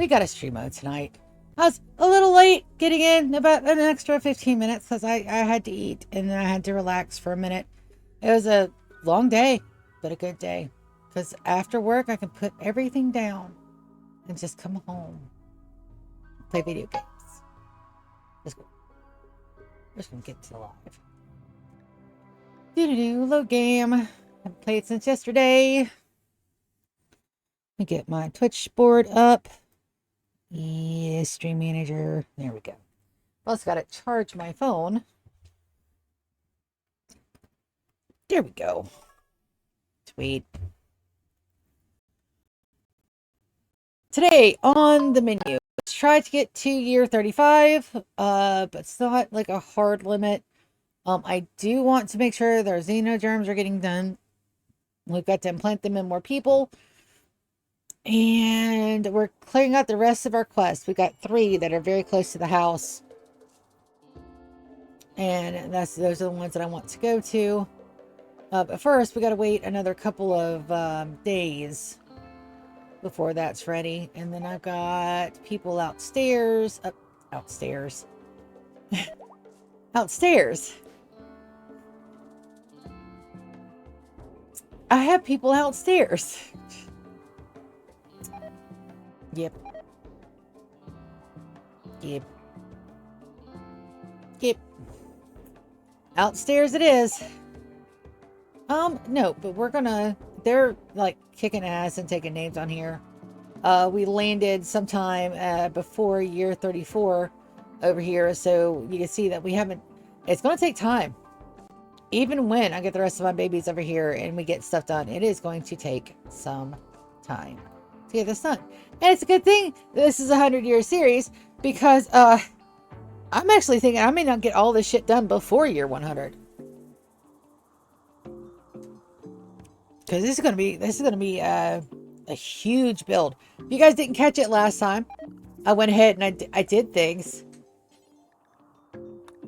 we got a stream mode tonight. I was a little late getting in, about an extra 15 minutes because I had to eat and then I had to relax for a minute. It was a long day, but a good day. Because after work, I can put everything down and just come home. Play video games. Let's go. We're just going to get to the live. Load game. I've played since yesterday. Let me get my Twitch board up. Yeah, stream manager. There we go. Also got to charge my phone. There we go. Sweet. Today on the menu, let's try to get to year 35, but it's not like a hard limit. I do want to make sure their xenogerms are getting done. We've got to implant them in more people. And we're clearing out the rest of our quests. We've got 3 that are very close to the house. And those are the ones that I want to go to. But first, we got to wait another couple of days before that's ready. And then I've got people outstairs. Outstairs. Outstairs. I have people outstairs. Yep. Yep. Yep. Outstairs it is. No, but they're like kicking ass and taking names on here. We landed sometime before year 34 over here, so you can see that we haven't, it's going to take time. Even when I get the rest of my babies over here and we get stuff done, it is going to take some time to get this done. And it's a good thing this is a 100-year series because I'm actually thinking I may not get all this shit done before year 100. Because this is going to be a huge build. If you guys didn't catch it last time, I went ahead and I did things.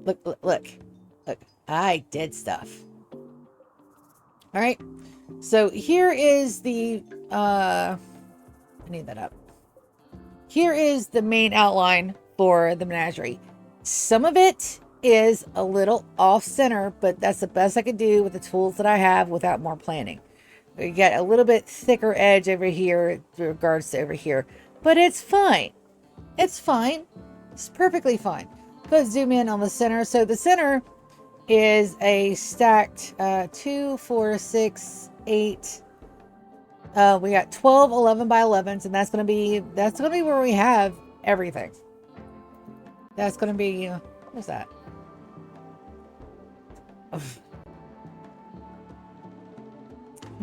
Look. I did stuff. All right. So here is the, I need that up. Here is the main outline for the menagerie. Some of it is a little off center, but that's the best I could do with the tools that I have without more planning. We got a little bit thicker edge over here in regards to over here, but it's fine. It's fine. It's perfectly fine. Let's zoom in on the center. So the center is a stacked 2, 4, 6, 8. We got 12 11 by 11s, and that's gonna be where we have everything. That's gonna be what's that?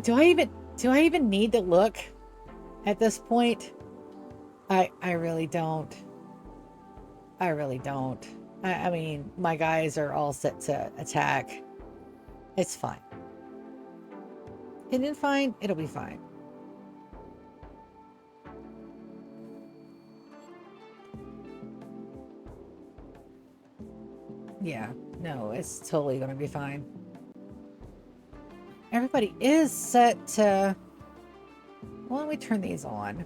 Do I even need to look at this point? I really don't. I mean, my guys are all set to attack. It's fine. Isn't it fine? It'll be fine. Yeah, no, it's totally going to be fine. Everybody is set to... Why don't we turn these on?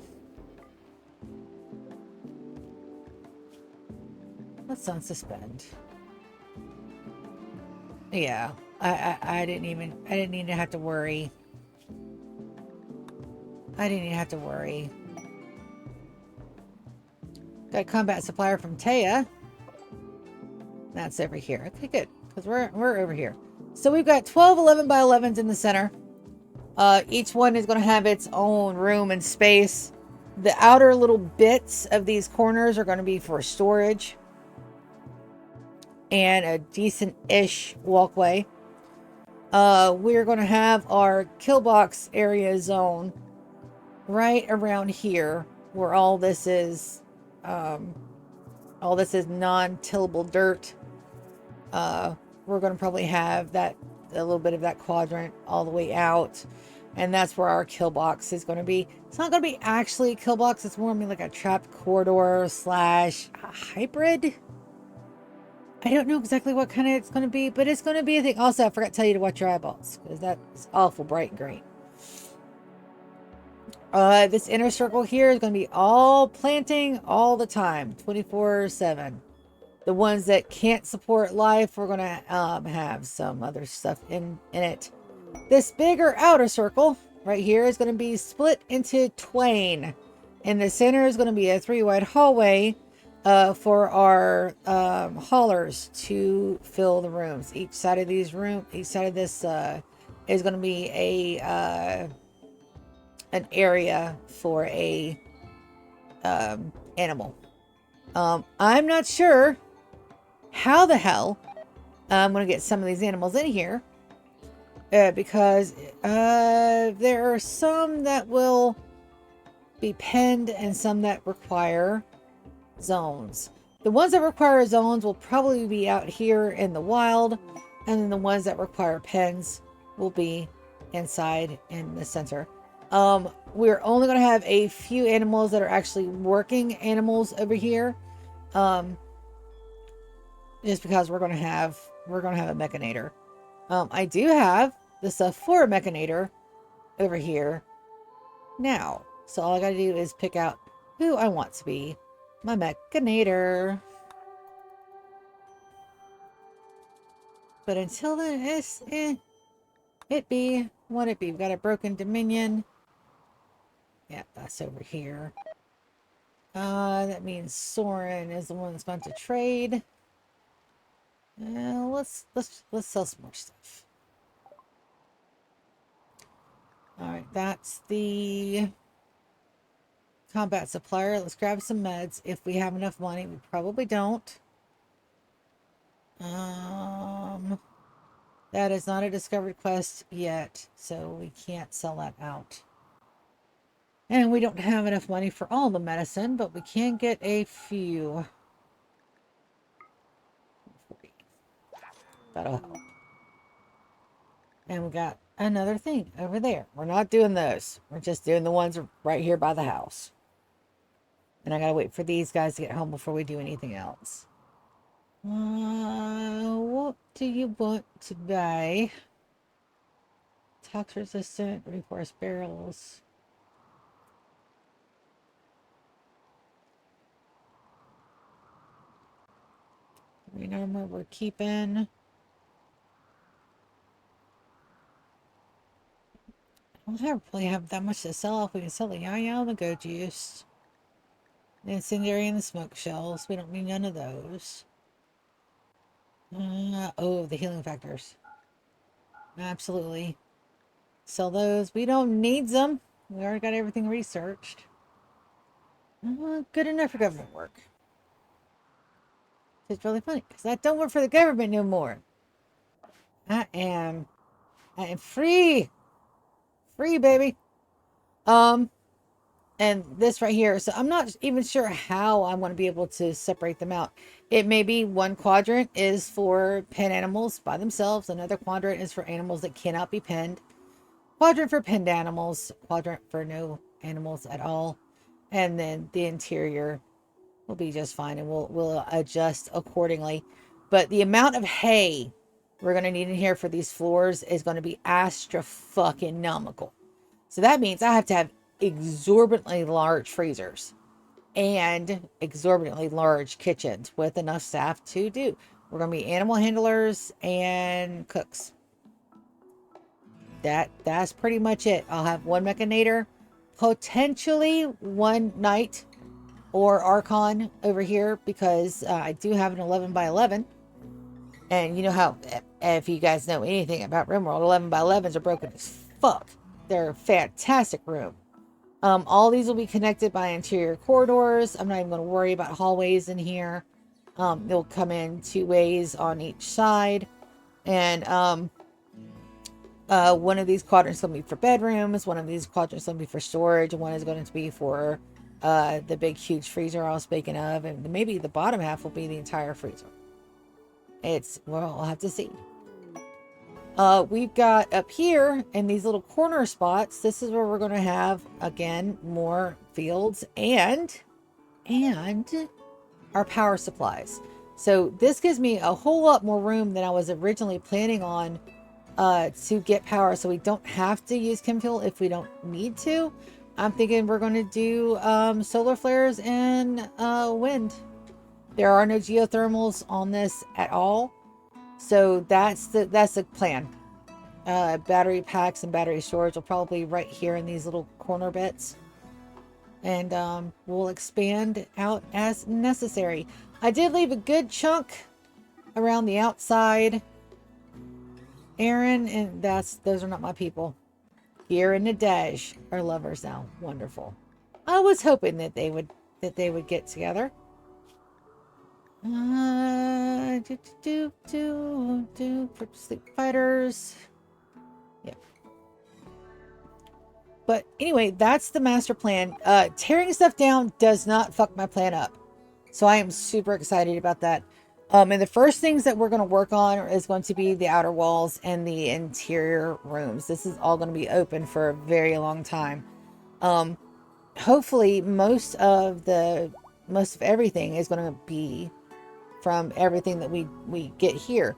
Let's unsuspend. Yeah, I didn't even have to worry. I didn't even have to worry. Got a combat supplier from Taya. That's over here. Okay, good. Because we're over here. So we've got 12 11 by 11s in the center. Each one is going to have its own room and space. The outer little bits of these corners are going to be for storage. And a decent-ish walkway. We're going to have our kill box area zone right around here, where all this is non-tillable dirt. We're going to probably have that a little bit of that quadrant all the way out, and that's where our kill box is going to be. It's not going to be actually a kill box. It's more like a trapped corridor / hybrid. I don't know exactly what kind of it's going to be, but it's going to be a thing. Also, I forgot to tell you to watch your eyeballs, because that's awful bright and green. This inner circle here is going to be all planting all the time, 24/7. The ones that can't support life, we're going to have some other stuff in it. This bigger outer circle right here is going to be split into twain. In the center is going to be a 3-wide hallway for our haulers to fill the rooms. Each side of this is going to be an area for a animal. I'm not sure how the hell I'm going to get some of these animals in here because there are some that will be penned and some that require zones. The ones that require zones will probably be out here in the wild, and then the ones that require pens will be inside in the center. We're only going to have a few animals that are actually working animals over here. Just because we're going to have a mechanator. I do have the stuff for a mechanator over here now. So all I got to do is pick out who I want to be my mechanator. But until then, it be what it be. We've got a broken dominion. Yeah, that's over here. That means Soren is the one that's going to trade. Let's sell some more stuff. All right, that's the combat supplier. Let's grab some meds if we have enough money. We probably don't. That is not a discovered quest yet, so we can't sell that out. And we don't have enough money for all the medicine, but we can get a few. That'll help. And we got another thing over there. We're not doing those. We're just doing the ones right here by the house. And I gotta wait for these guys to get home before we do anything else. What do you want to buy? Tox resistant, reinforced barrels. Green armor we're keeping. I don't really have that much to sell off. We can sell the yaya and the goat juice. The incendiary and the smoke shells. We don't need none of those. Oh, the healing factors. Absolutely. Sell those. We don't need them. We already got everything researched. Good enough for government work. It's really funny because I don't work for the government no more. I am free. Free, baby. And this right here. So I'm not even sure how I'm going to be able to separate them out. It may be one quadrant is for pen animals by themselves. Another quadrant is for animals that cannot be penned. Quadrant for penned animals. Quadrant for no animals at all. And then the interior will be just fine. And we'll adjust accordingly. But the amount of hay we're going to need in here for these floors is going to be astra-fucking-nomical. So that means I have to have exorbitantly large freezers and exorbitantly large kitchens with enough staff to do. We're going to be animal handlers and cooks. That's pretty much it. I'll have one mechanator, potentially one knight or archon over here because I do have an 11 by 11. And you know how, if you guys know anything about Rimworld, 11 by 11s are broken as fuck. They're a fantastic room. All these will be connected by interior corridors. I'm not even going to worry about hallways in here. They'll come in 2 ways on each side. And one of these quadrants is going to be for bedrooms. One of these quadrants is going to be for storage. And one is going to be for the big, huge freezer I was speaking of. And maybe the bottom half will be the entire freezer. Well, I'll have to see. We've got up here in these little corner spots, this is where we're going to have, again, more fields and our power supplies. So this gives me a whole lot more room than I was originally planning on to get power. So we don't have to use chem fuel if we don't need to. I'm thinking we're going to do solar flares and wind. There are no geothermals on this at all, so that's the plan. Battery packs and battery storage will probably be right here in these little corner bits, and we'll expand out as necessary. I did leave a good chunk around the outside, Aaron, and those are not my people. Here and Nadej are lovers now. Wonderful. I was hoping that they would get together. Sleep fighters. Yep. But anyway, that's the master plan. Tearing stuff down does not fuck my plan up. So I am super excited about that. And the first things that we're going to work on is going to be the outer walls and the interior rooms. This is all going to be open for a very long time. Hopefully most of everything is going to be from everything that we get here.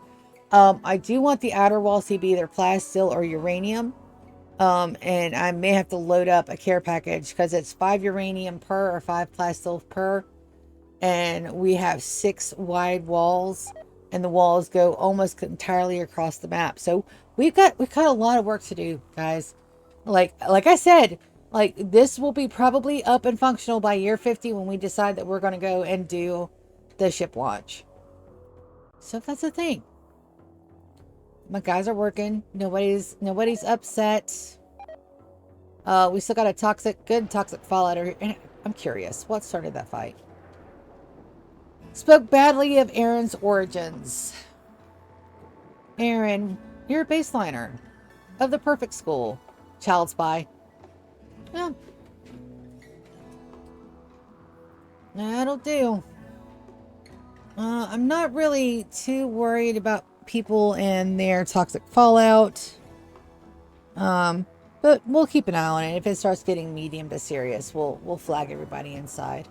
I do want the outer walls to be either plastil or uranium. And I may have to load up a care package because it's 5 uranium per or 5 plastil per. And we have 6 wide walls, and the walls go almost entirely across the map. So we've got a lot of work to do, guys. Like I said, like this will be probably up and functional by year 50 when we decide that we're going to go and do the ship launch. So that's the thing. My guys are working. Nobody's upset. We still got a good toxic fallout here. And I'm curious, what started that fight? Spoke badly of Aaron's origins. Aaron, you're a baseliner of the perfect school. Child spy. Yeah. That'll do. I'm not really too worried about people and their toxic fallout. But we'll keep an eye on it. If it starts getting medium to serious, we'll flag everybody inside.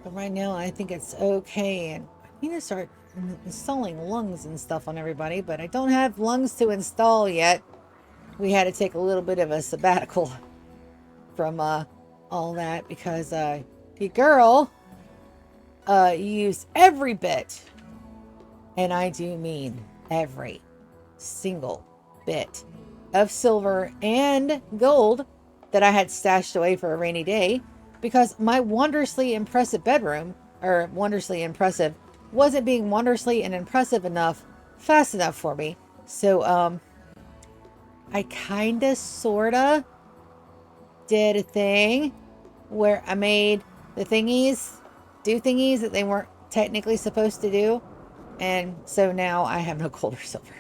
But right now, I think it's okay, and I need to start installing lungs and stuff on everybody, but I don't have lungs to install yet. We had to take a little bit of a sabbatical from all that because your girl used every bit, and I do mean every single bit of silver and gold that I had stashed away for a rainy day, because my wondrously impressive bedroom, or wondrously impressive, wasn't being wondrously and impressive enough fast enough for me. So I kinda sorta did a thing where I made the thingies do thingies that they weren't technically supposed to do, and so now I have no gold or silver.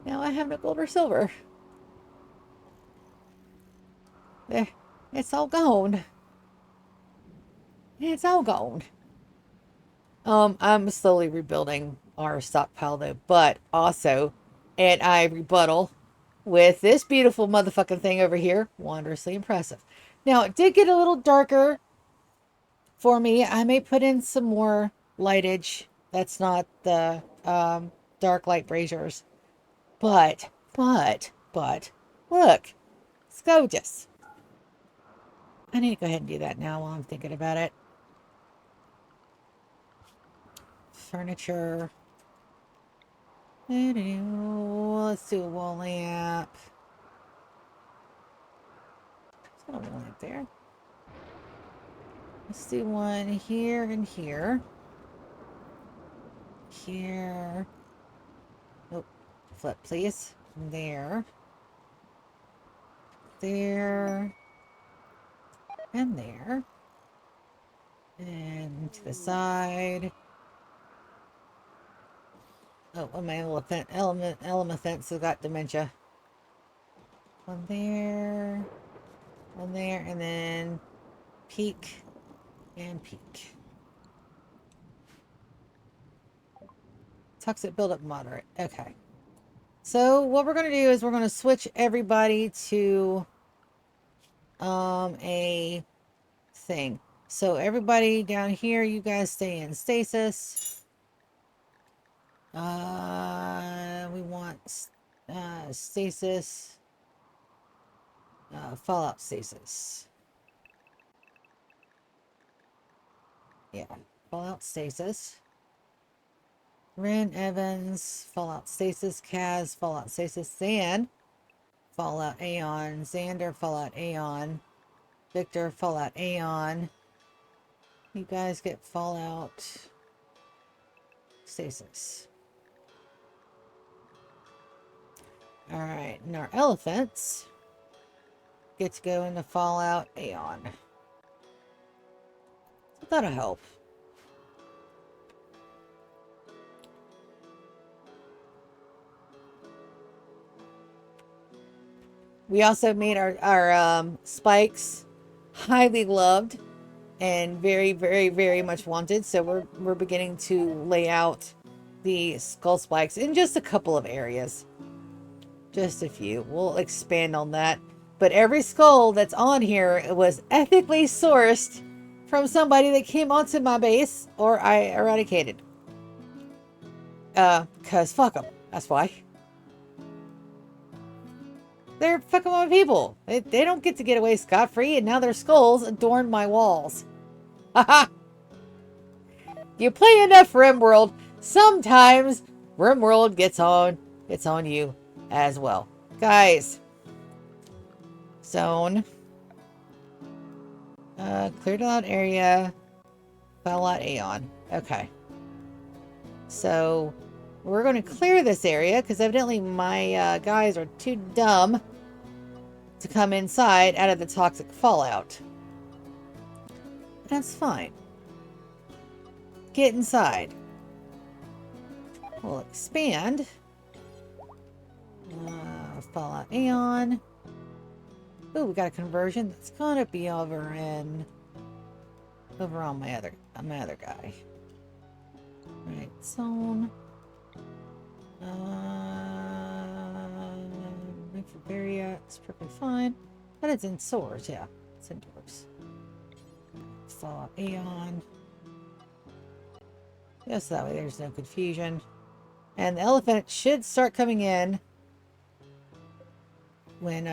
Now I have no gold or silver. There, it's all gone. It's all gone. I'm slowly rebuilding our stockpile though, but also, and I rebuttal with this beautiful motherfucking thing over here, wondrously impressive. Now, it did get a little darker for me. I may put in some more lightage. That's not the dark light braziers. But, look, it's gorgeous. I need to go ahead and do that now while I'm thinking about it. Furniture. Let's do a wall lamp. There's not a wall lamp there. Let's do one here and here. Here. Oh, flip, please. There. There. And there. And to the side. Oh, my elephants have got dementia. One there. One there. And then peak. And peak. Toxic buildup moderate. Okay. So what we're going to do is we're going to switch everybody to a thing. So everybody down here, you guys stay in stasis. We want Stasis. Fallout stasis. Yeah, Fallout stasis. Ren Evans, Fallout stasis. Kaz, Fallout stasis. Zan, Fallout Aeon. Xander, Fallout Aeon. Victor, Fallout Aeon. You guys get Fallout stasis. Alright, and our elephants get to go into Fallout Aeon. So that'll help. We also made our spikes highly loved and very, very, very much wanted. So we're beginning to lay out the skull spikes in just a couple of areas. Just a few. We'll expand on that. But every skull that's on here was ethically sourced from somebody that came onto my base or I eradicated. Cause fuck them. That's why. They're fucking my people. They don't get to get away scot-free, and now their skulls adorn my walls. Haha! You play enough Rimworld, sometimes Rimworld gets on you as well. Guys. Zone. Cleared out area. Fallout Aeon. Okay. So, we're going to clear this area, because evidently my guys are too dumb to come inside out of the toxic fallout. That's fine. Get inside. We'll expand. Fallout Aeon. Ooh, we got a conversion. That's gonna be over on my other guy. Right, zone. Area, it's perfectly fine. But it's indoors, yeah. It's indoors. Fallout Aeon. Yes, that way there's no confusion. And the elephant should start coming in when,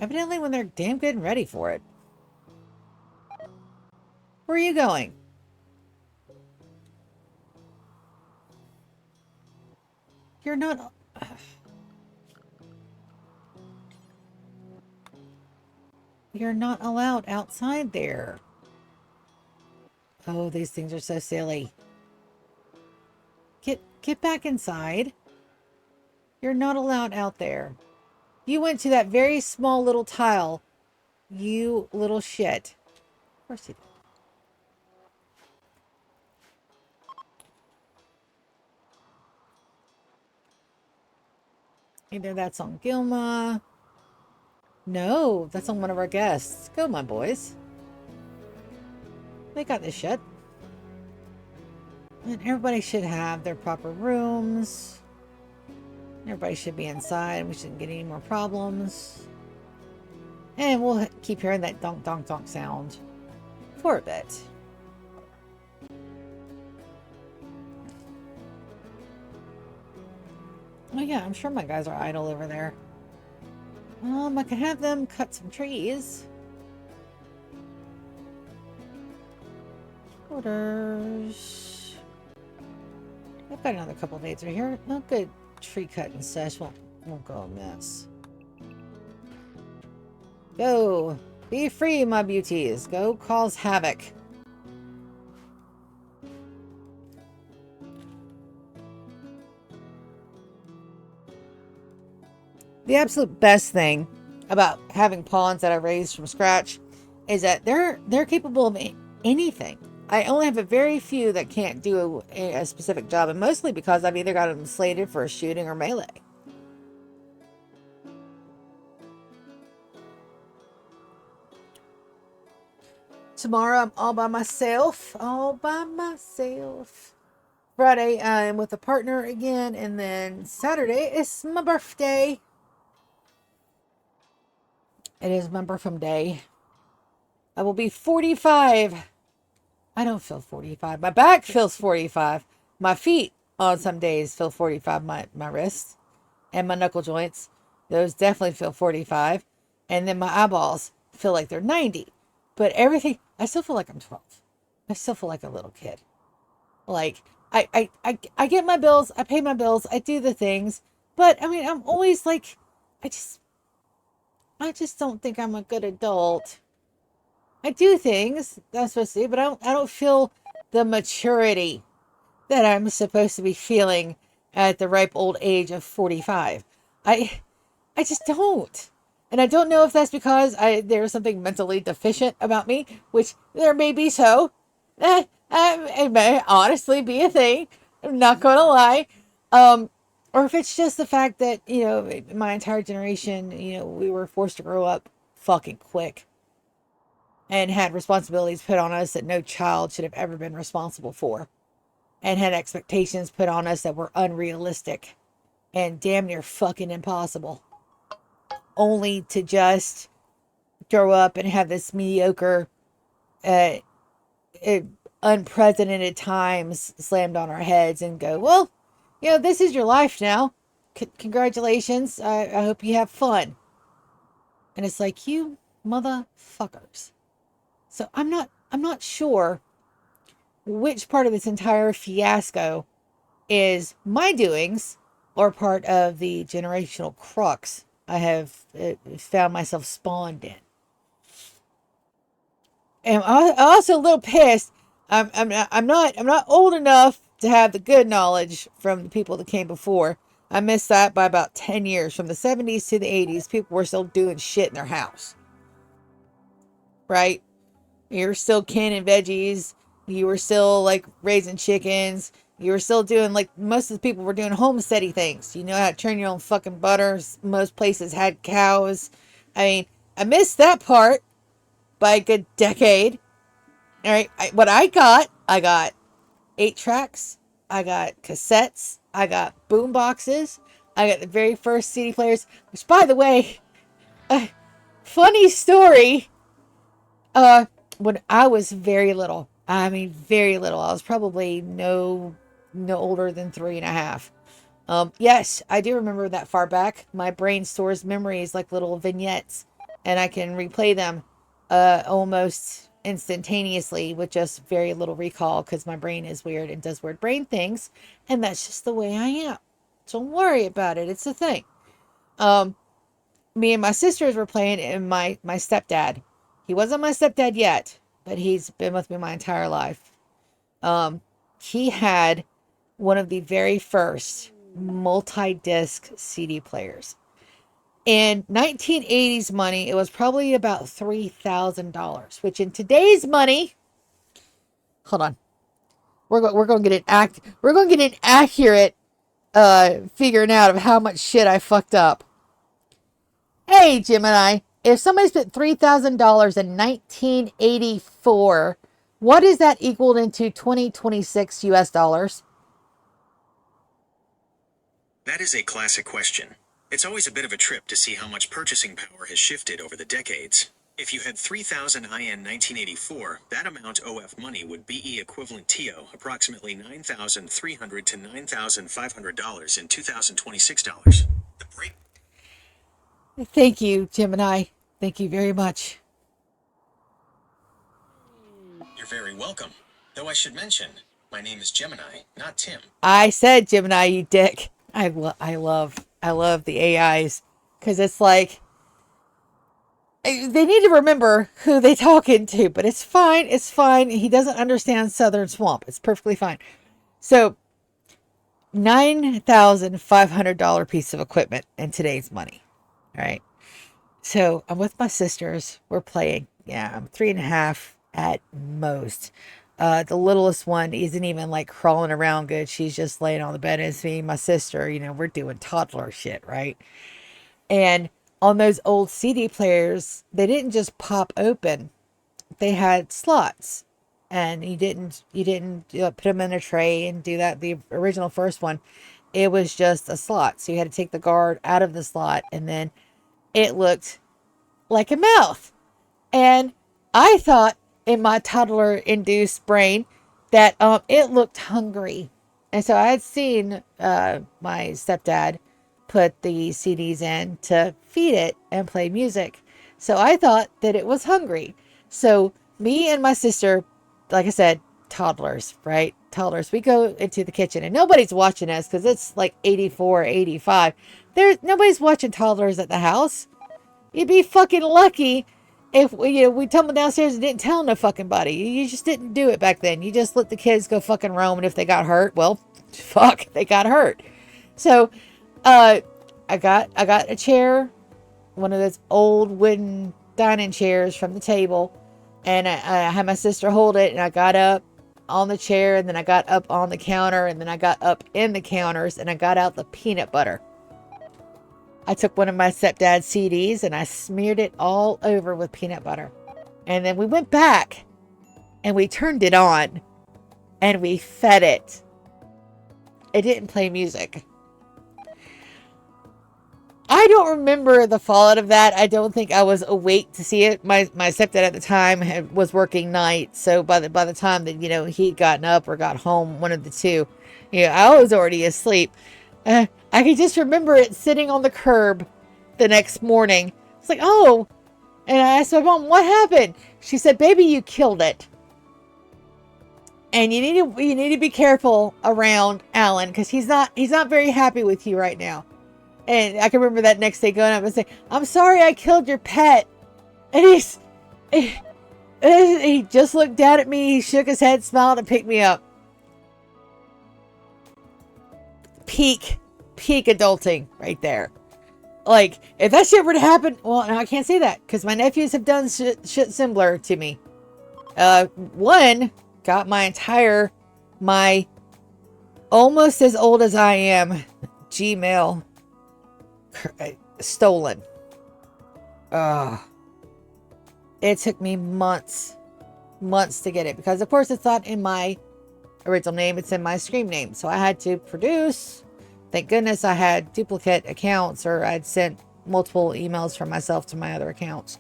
evidently when they're damn good and ready for it. Where are you going? You're not... You're not allowed outside there. Oh, these things are so silly. Get back inside. You're not allowed out there. You went to that very small little tile. You little shit. Of course you did. Either that's on Gilma. No, that's on one of our guests. Go, my boys. They got this shit. And everybody should have their proper rooms. Everybody should be inside. We shouldn't get any more problems. And we'll keep hearing that donk, donk, donk sound for a bit. Oh yeah, I'm sure my guys are idle over there. I could have them cut some trees. Orders. I've got another couple of dates right here. Not good tree cutting sesh. Won't go amiss. Go. Be free, my beauties. Go cause havoc. The absolute best thing about having pawns that I raised from scratch is that they're capable of anything. I only have a very few that can't do a specific job, and mostly because I've either got them slated for shooting or melee. Tomorrow I'm all by myself. All by myself. Friday I'm with a partner again, and then Saturday is my birthday. It is my birthday. I will be 45. I don't feel 45. My back feels 45. My feet on some days feel 45. My wrists and my knuckle joints, those definitely feel 45. And then my eyeballs feel like they're 90. But everything, I still feel like I'm 12. I still feel like a little kid. Like, I get my bills, I pay my bills, I do the things. But, I mean, I'm always like, I just, I just don't think I'm a good adult. I do things that I'm supposed to do, but I don't feel the maturity that I'm supposed to be feeling at the ripe old age of 45. I just don't. And I don't know if that's because there's something mentally deficient about me, which there may be so. It may honestly be a thing. I'm not going to lie. Or if it's just the fact that, my entire generation, we were forced to grow up fucking quick and had responsibilities put on us that no child should have ever been responsible for, and had expectations put on us that were unrealistic and damn near fucking impossible, only to just grow up and have this mediocre, uh, uh, unprecedented times slammed on our heads and go, well, this is your life now. Congratulations. I hope you have fun. And it's like, you motherfuckers. So I'm not sure which part of this entire fiasco is my doings or part of the generational crux I have found myself spawned in. And I'm also a little pissed. I'm not old enough to have the good knowledge from the people that came before. I missed that by about 10 years. From the 70s to the 80s, people were still doing shit in their house. Right? You were still canning veggies. You were still like raising chickens. You were still doing, like, most of the people were doing homesteady things. You know how to turn your own fucking butter. Most places had cows. I mean, I missed that part by a good decade. All right, what I got 8 tracks. I got cassettes. I got boom boxes. I got the very first CD players, which, by the way, funny story. When I was very little, I mean very little, I was probably no older than 3.5. Yes, I do remember that far back. My brain stores memories like little vignettes, and I can replay them almost instantaneously with just very little recall, because my brain is weird and does weird brain things, and that's just the way I am. Don't worry about it. It's a thing. Me and my sisters were playing, and my stepdad, he wasn't my stepdad yet, but he's been with me my entire life. He had one of the very first multi-disc CD players. In 1980s money, it was probably about $3,000, which in today's money, hold on, we're going to get an accurate figuring out of how much shit I fucked up. Hey, Gemini, if somebody spent $3,000 in 1984, what is that equaled into 2026 US dollars? That is a classic question. It's always a bit of a trip to see how much purchasing power has shifted over the decades. If you had 3,000 IN 1984, that amount OF money would be equivalent TO, approximately $9,300 to $9,500 in 2026 dollars. The break. Thank you, Gemini. Thank you very much. You're very welcome. Though I should mention, my name is Gemini, not Tim. I said Gemini, you dick. I love the AIs, because it's like, they need to remember who they talking to, but it's fine. It's fine. He doesn't understand Southern Swamp. It's perfectly fine. So, $9,500 piece of equipment in today's money. All right. So I'm with my sisters. We're playing. Yeah, I'm 3.5 at most. The littlest one isn't even like crawling around good. She's just laying on the bed. And it's me and my sister, we're doing toddler shit, right? And on those old CD players, they didn't just pop open. They had slots. And you didn't put them in a tray and do that. The original first one, it was just a slot. So you had to take the guard out of the slot, and then it looked like a mouth. And I thought in my toddler induced brain that it looked hungry. And so I had seen my stepdad put the CDs in to feed it and play music. So I thought that it was hungry. So me and my sister, like I said, toddlers, right? Toddlers, we go into the kitchen and nobody's watching us because it's like 84, 85. Nobody's watching toddlers at the house. You'd be fucking lucky if we tumbled downstairs and didn't tell no fucking body. You just didn't do it back then. You just let the kids go fucking roam, and if they got hurt, well, fuck, they got hurt. So, I got a chair, one of those old wooden dining chairs from the table, and I had my sister hold it, and I got up on the chair, and then I got up on the counter, and then I got up in the counters, and I got out the peanut butter. I took one of my stepdad's CDs and I smeared it all over with peanut butter. And then we went back and we turned it on and we fed it. It didn't play music. I don't remember the fallout of that. I don't think I was awake to see it. My stepdad at the time was working night, so by the time that he'd gotten up or got home, one of the two, I was already asleep. I could just remember it sitting on the curb the next morning. It's like, oh, and I asked my mom, what happened? She said, baby, you killed it. And you need to be careful around Alan because he's not very happy with you right now. And I can remember that next day going up and saying, I'm sorry I killed your pet. And he just looked down at me, he shook his head, smiled, and picked me up. Peak adulting right there. Like, if that shit were to happen, well, no, I can't say that because my nephews have done shit similar to me. One got my almost as old as I am Gmail stolen. It took me months to get it because of course it's not in my original name, it's in my Scream name. So I had to produce, thank goodness I had duplicate accounts, or I'd sent multiple emails from myself to my other accounts.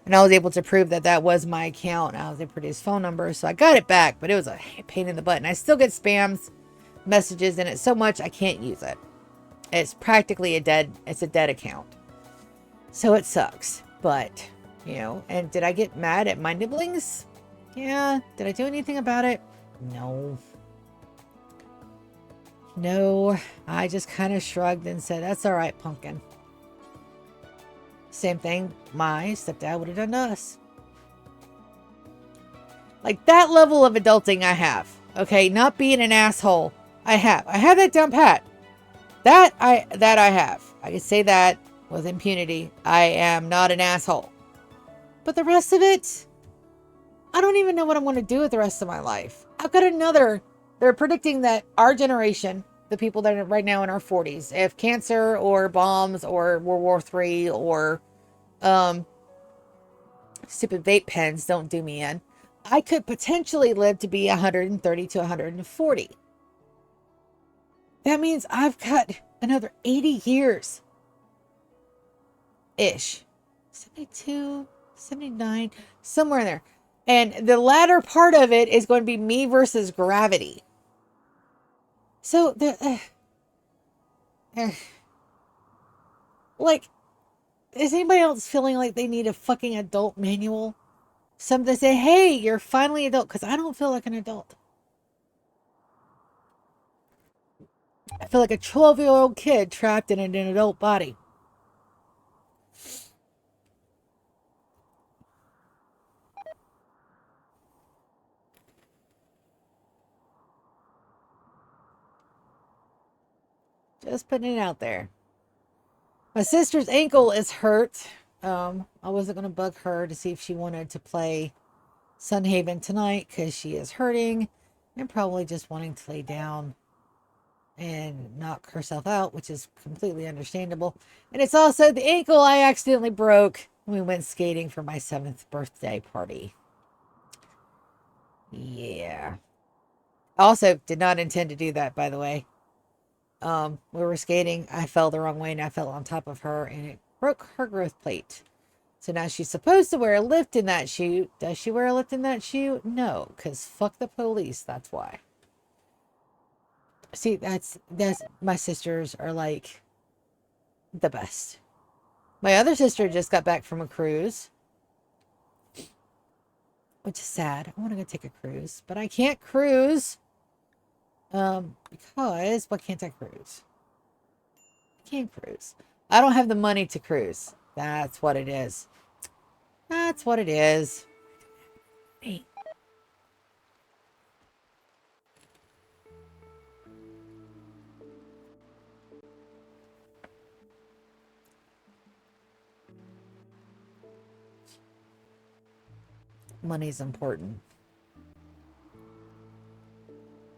And I was able to prove that that was my account. I was able to produce phone numbers. So I got it back, but it was a pain in the butt. And I still get spams messages in it so much I can't use it. It's practically a dead account. So it sucks. But, and did I get mad at my nibblings? Yeah. Did I do anything about it? No, I just kind of shrugged and said, that's all right, pumpkin. Same thing my stepdad would have done to us. Like that level of adulting I have. Okay, not being an asshole. I have that down pat. That I have. I can say that with impunity. I am not an asshole. But the rest of it, I don't even know what I'm going to do with the rest of my life. I've got they're predicting that our generation, the people that are right now in our 40s, if cancer or bombs or World War III or stupid vape pens don't do me in, I could potentially live to be 130 to 140. That means I've got another 80 years ish. 72, 79, somewhere in there. And the latter part of it is going to be me versus gravity. So, like, is anybody else feeling like they need a fucking adult manual? Something to say, hey, you're finally adult. Because I don't feel like an adult. I feel like a 12-year-old kid trapped in an adult body. Just putting it out there. My sister's ankle is hurt. I wasn't going to bug her to see if she wanted to play Sunhaven tonight because she is hurting and probably just wanting to lay down and knock herself out, which is completely understandable. And it's also the ankle I accidentally broke when we went skating for my 7th birthday party. Yeah. Also, did not intend to do that, by the way. We were skating. I fell the wrong way and I fell on top of her and it broke her growth plate. So now she's supposed to wear a lift in that shoe. Does she wear a lift in that shoe? No, because fuck the police. That's why. See, that's my sisters are like the best. My other sister just got back from a cruise, which is sad. I want to go take a cruise, but I can't cruise. Because why can't I cruise? I can't cruise. I don't have the money to cruise. That's what it is. That's what it is. Hey. Money's important.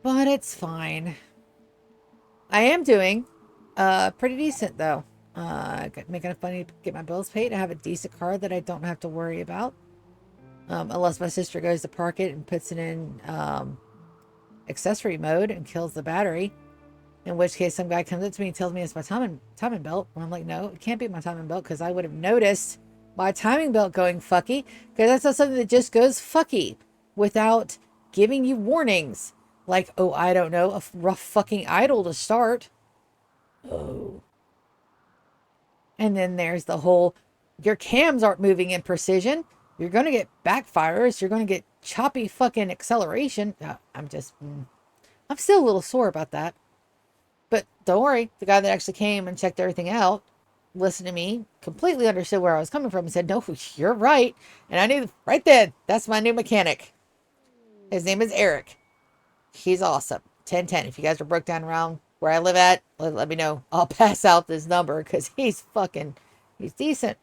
But it's fine. I am doing pretty decent though. Making enough money to get my bills paid. I have a decent car that I don't have to worry about. Unless my sister goes to park it and puts it in accessory mode and kills the battery. In which case some guy comes up to me and tells me it's my timing belt. And I'm like, no, it can't be my timing belt because I would have noticed my timing belt going fucky. Because that's not something that just goes fucky without giving you warnings. Like, oh, I don't know, a rough fucking idle to start. Oh. And then there's the whole, your cams aren't moving in precision. You're going to get backfires. You're going to get choppy fucking acceleration. I'm still a little sore about that. But don't worry. The guy that actually came and checked everything out, listened to me, completely understood where I was coming from and said, no, you're right. And I knew right then, that's my new mechanic. His name is Eric. He's awesome. 1010. If you guys are broke down around where I live at, let me know. I'll pass out this number because he's decent.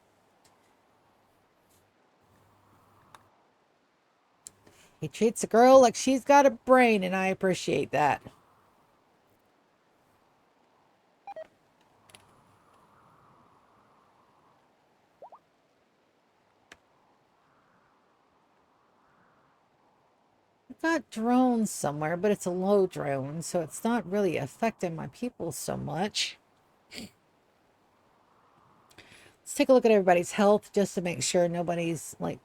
He treats a girl like she's got a brain, and I appreciate that. I've got drones somewhere, but it's a low drone, so it's not really affecting my people so much. Let's take a look at everybody's health just to make sure nobody's like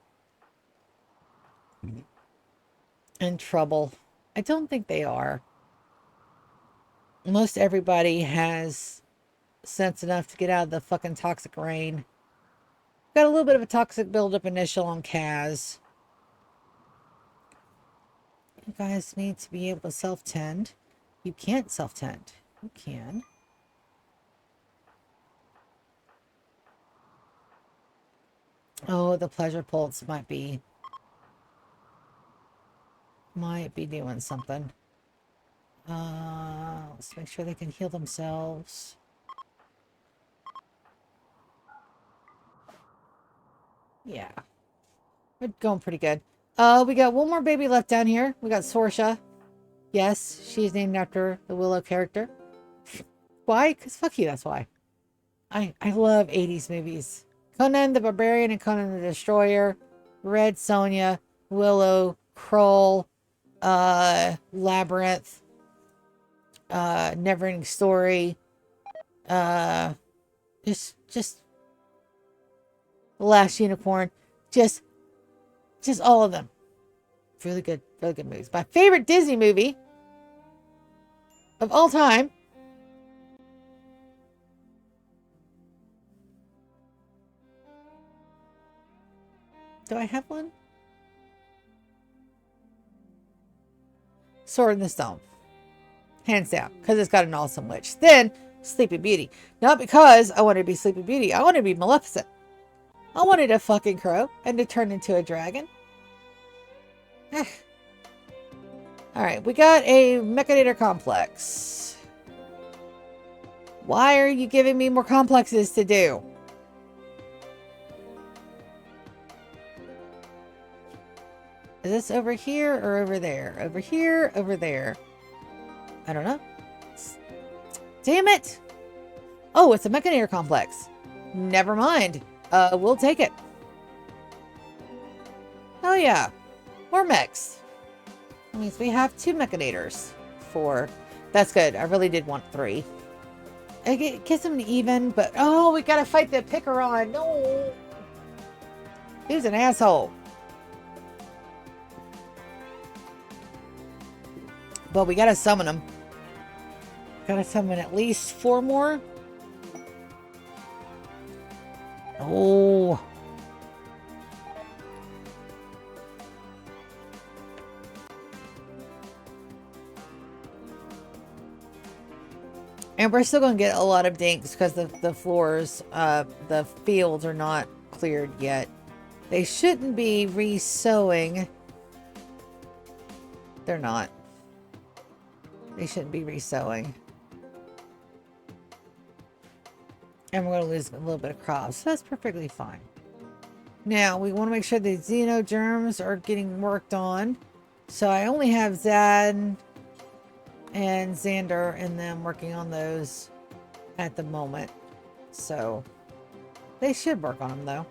in trouble. I don't think they are. Most everybody has sense enough to get out of the fucking toxic rain. Got a little bit of a toxic buildup initial on Kaz. You guys need to be able to self-tend. You can't self-tend. You can. Oh, the pleasure pulse might be doing something. Let's make sure they can heal themselves. Yeah. We're going pretty good. We got one more baby left down here. We got Sorsha. Yes, she's named after the Willow character. Why? Because fuck you, that's why. I love 80s movies. Conan the Barbarian and Conan the Destroyer. Red Sonja. Willow. Krull. Labyrinth. Neverending Story. Just The Last Unicorn. Just all of them. Really good movies. My favorite Disney movie of all time. Do I have one? Sword in the Stone. Hands down. Because it's got an awesome witch. Then, Sleeping Beauty. Not because I wanted to be Sleeping Beauty. I wanted to be Maleficent. I wanted a fucking crow and to turn into a dragon. Alright, we got a Mechanator complex. Why are you giving me more complexes to do? Is this over here or over there? Over here, over there. I don't know. Damn it! Oh, it's a Mechanator complex. Never mind. We'll take it. Oh yeah. More mechs. That means we have 2 Mechanators. 4. That's good. I really did want 3. It gets them even, but oh, we gotta fight the Picaron. No! He's an asshole. But we gotta summon him. Gotta summon at least 4 more. Oh. And we're still going to get a lot of dinks because the floors, the fields are not cleared yet. They shouldn't be re-sowing. They're not. They shouldn't be re-sowing. And we're going to lose a little bit of crops. So that's perfectly fine. Now, we want to make sure the xenogerms are getting worked on. So I only have Zad and Xander and them working on those at the moment. So they should work on them, though.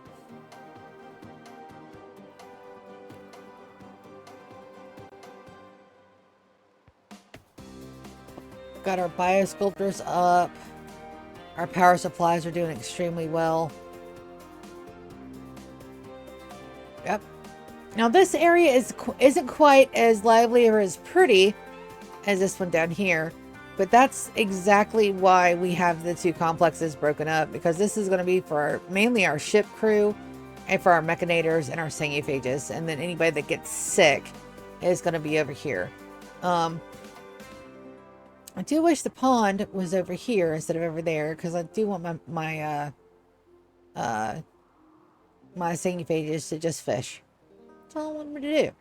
Got our biosculptors up. Our power supplies are doing extremely well. Yep. Now this area isn't quite as lively or as pretty as this one down here, but that's exactly why we have the 2 complexes broken up, because this is going to be for mainly our ship crew and for our mechanators and our sanguiphages, and then anybody that gets sick is going to be over here. I do wish the pond was over here instead of over there, because I do want my sanguiphages to just fish. That's all I want them to do.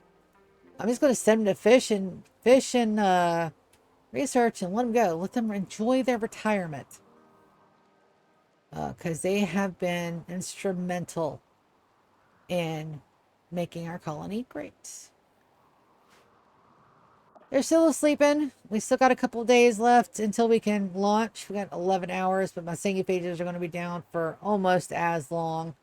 I'm just going to send them to fish and research and let them go. Let them enjoy their retirement. Because they have been instrumental in making our colony great. They're still sleeping. We still got a couple days left until we can launch. We got 11 hours, but my sanguiphages are going to be down for almost as long.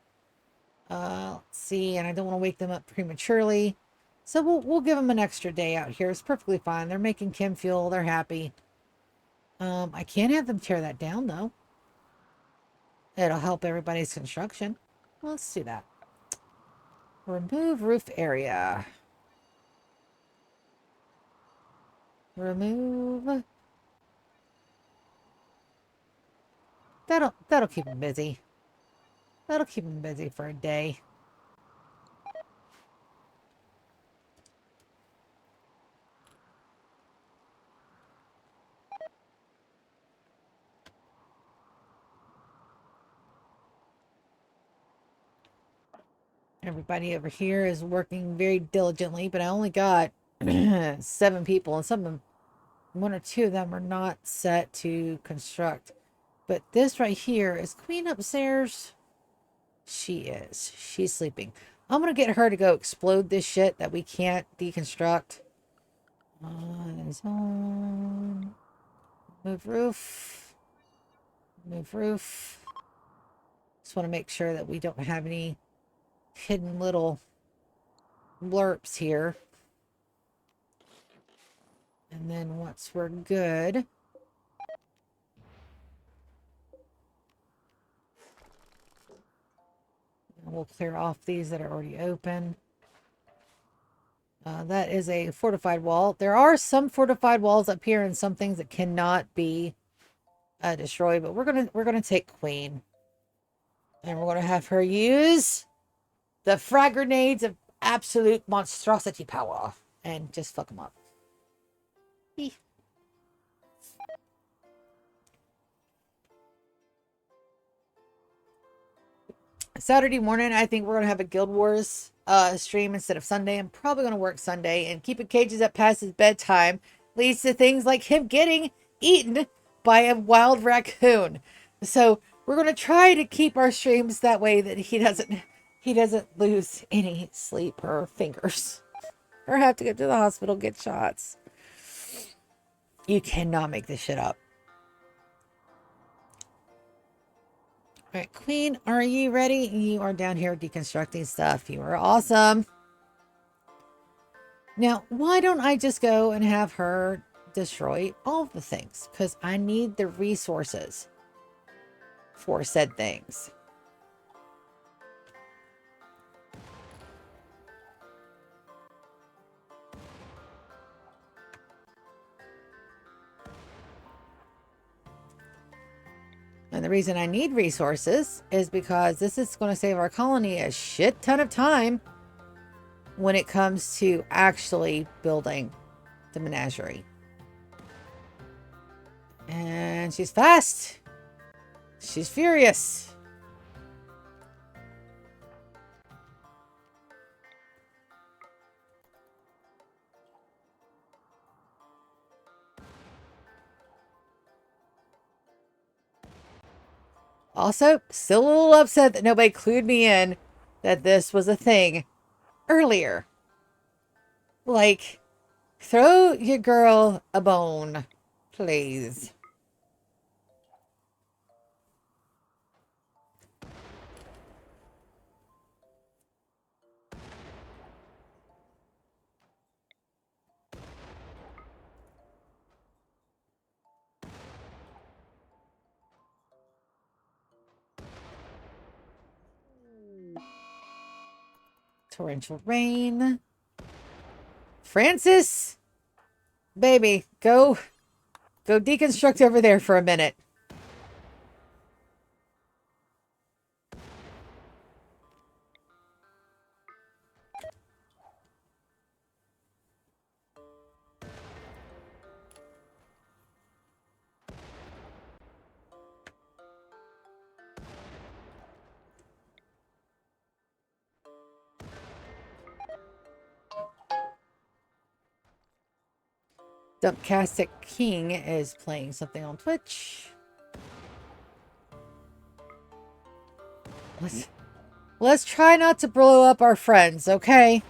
Let's see, and I don't want to wake them up prematurely. So we'll give them an extra day out here. It's perfectly fine. They're making chem fuel. They're happy. I can't have them tear that down, though. It'll help everybody's construction. Well, let's do that. Remove roof area. Remove. That'll keep them busy. That'll keep them busy for a day. Everybody over here is working very diligently, but I only got 7 people, and some of them, 1 or 2 of them are not set to construct. But this right here, is Queen upstairs? She is. She's sleeping. I'm going to get her to go explode this shit that we can't deconstruct. On. Move roof. Move roof. Just want to make sure that we don't have any hidden little blurps here. And then once we're good, we'll clear off these that are already open. That is a fortified wall. There are some fortified walls up here and some things that cannot be destroyed, but we're gonna take Queen, and we're gonna have her use the frag grenades of absolute monstrosity power and just fuck them up. Eeh. Saturday morning, I think we're gonna have a Guild Wars stream instead of Sunday. I'm probably gonna work Sunday, and keeping cages up past his bedtime leads to things like him getting eaten by a wild raccoon. So we're gonna try to keep our streams that way that he doesn't lose any sleep or fingers or have to go to the hospital get shots. You cannot make this shit up. All right, Queen, are you ready? You are down here deconstructing stuff. You are awesome. Now, why don't I just go and have her destroy all of the things? Because I need the resources for said things. And the reason I need resources is because this is going to save our colony a shit ton of time when it comes to actually building the menagerie. And she's fast. She's furious. Also, still a little upset that nobody clued me in that this was a thing earlier. Like, throw your girl a bone, please. Torrential rain. Francis, baby, go deconstruct over there for a minute. Dumpcastic King is playing something on Twitch. Let's try not to blow up our friends, okay?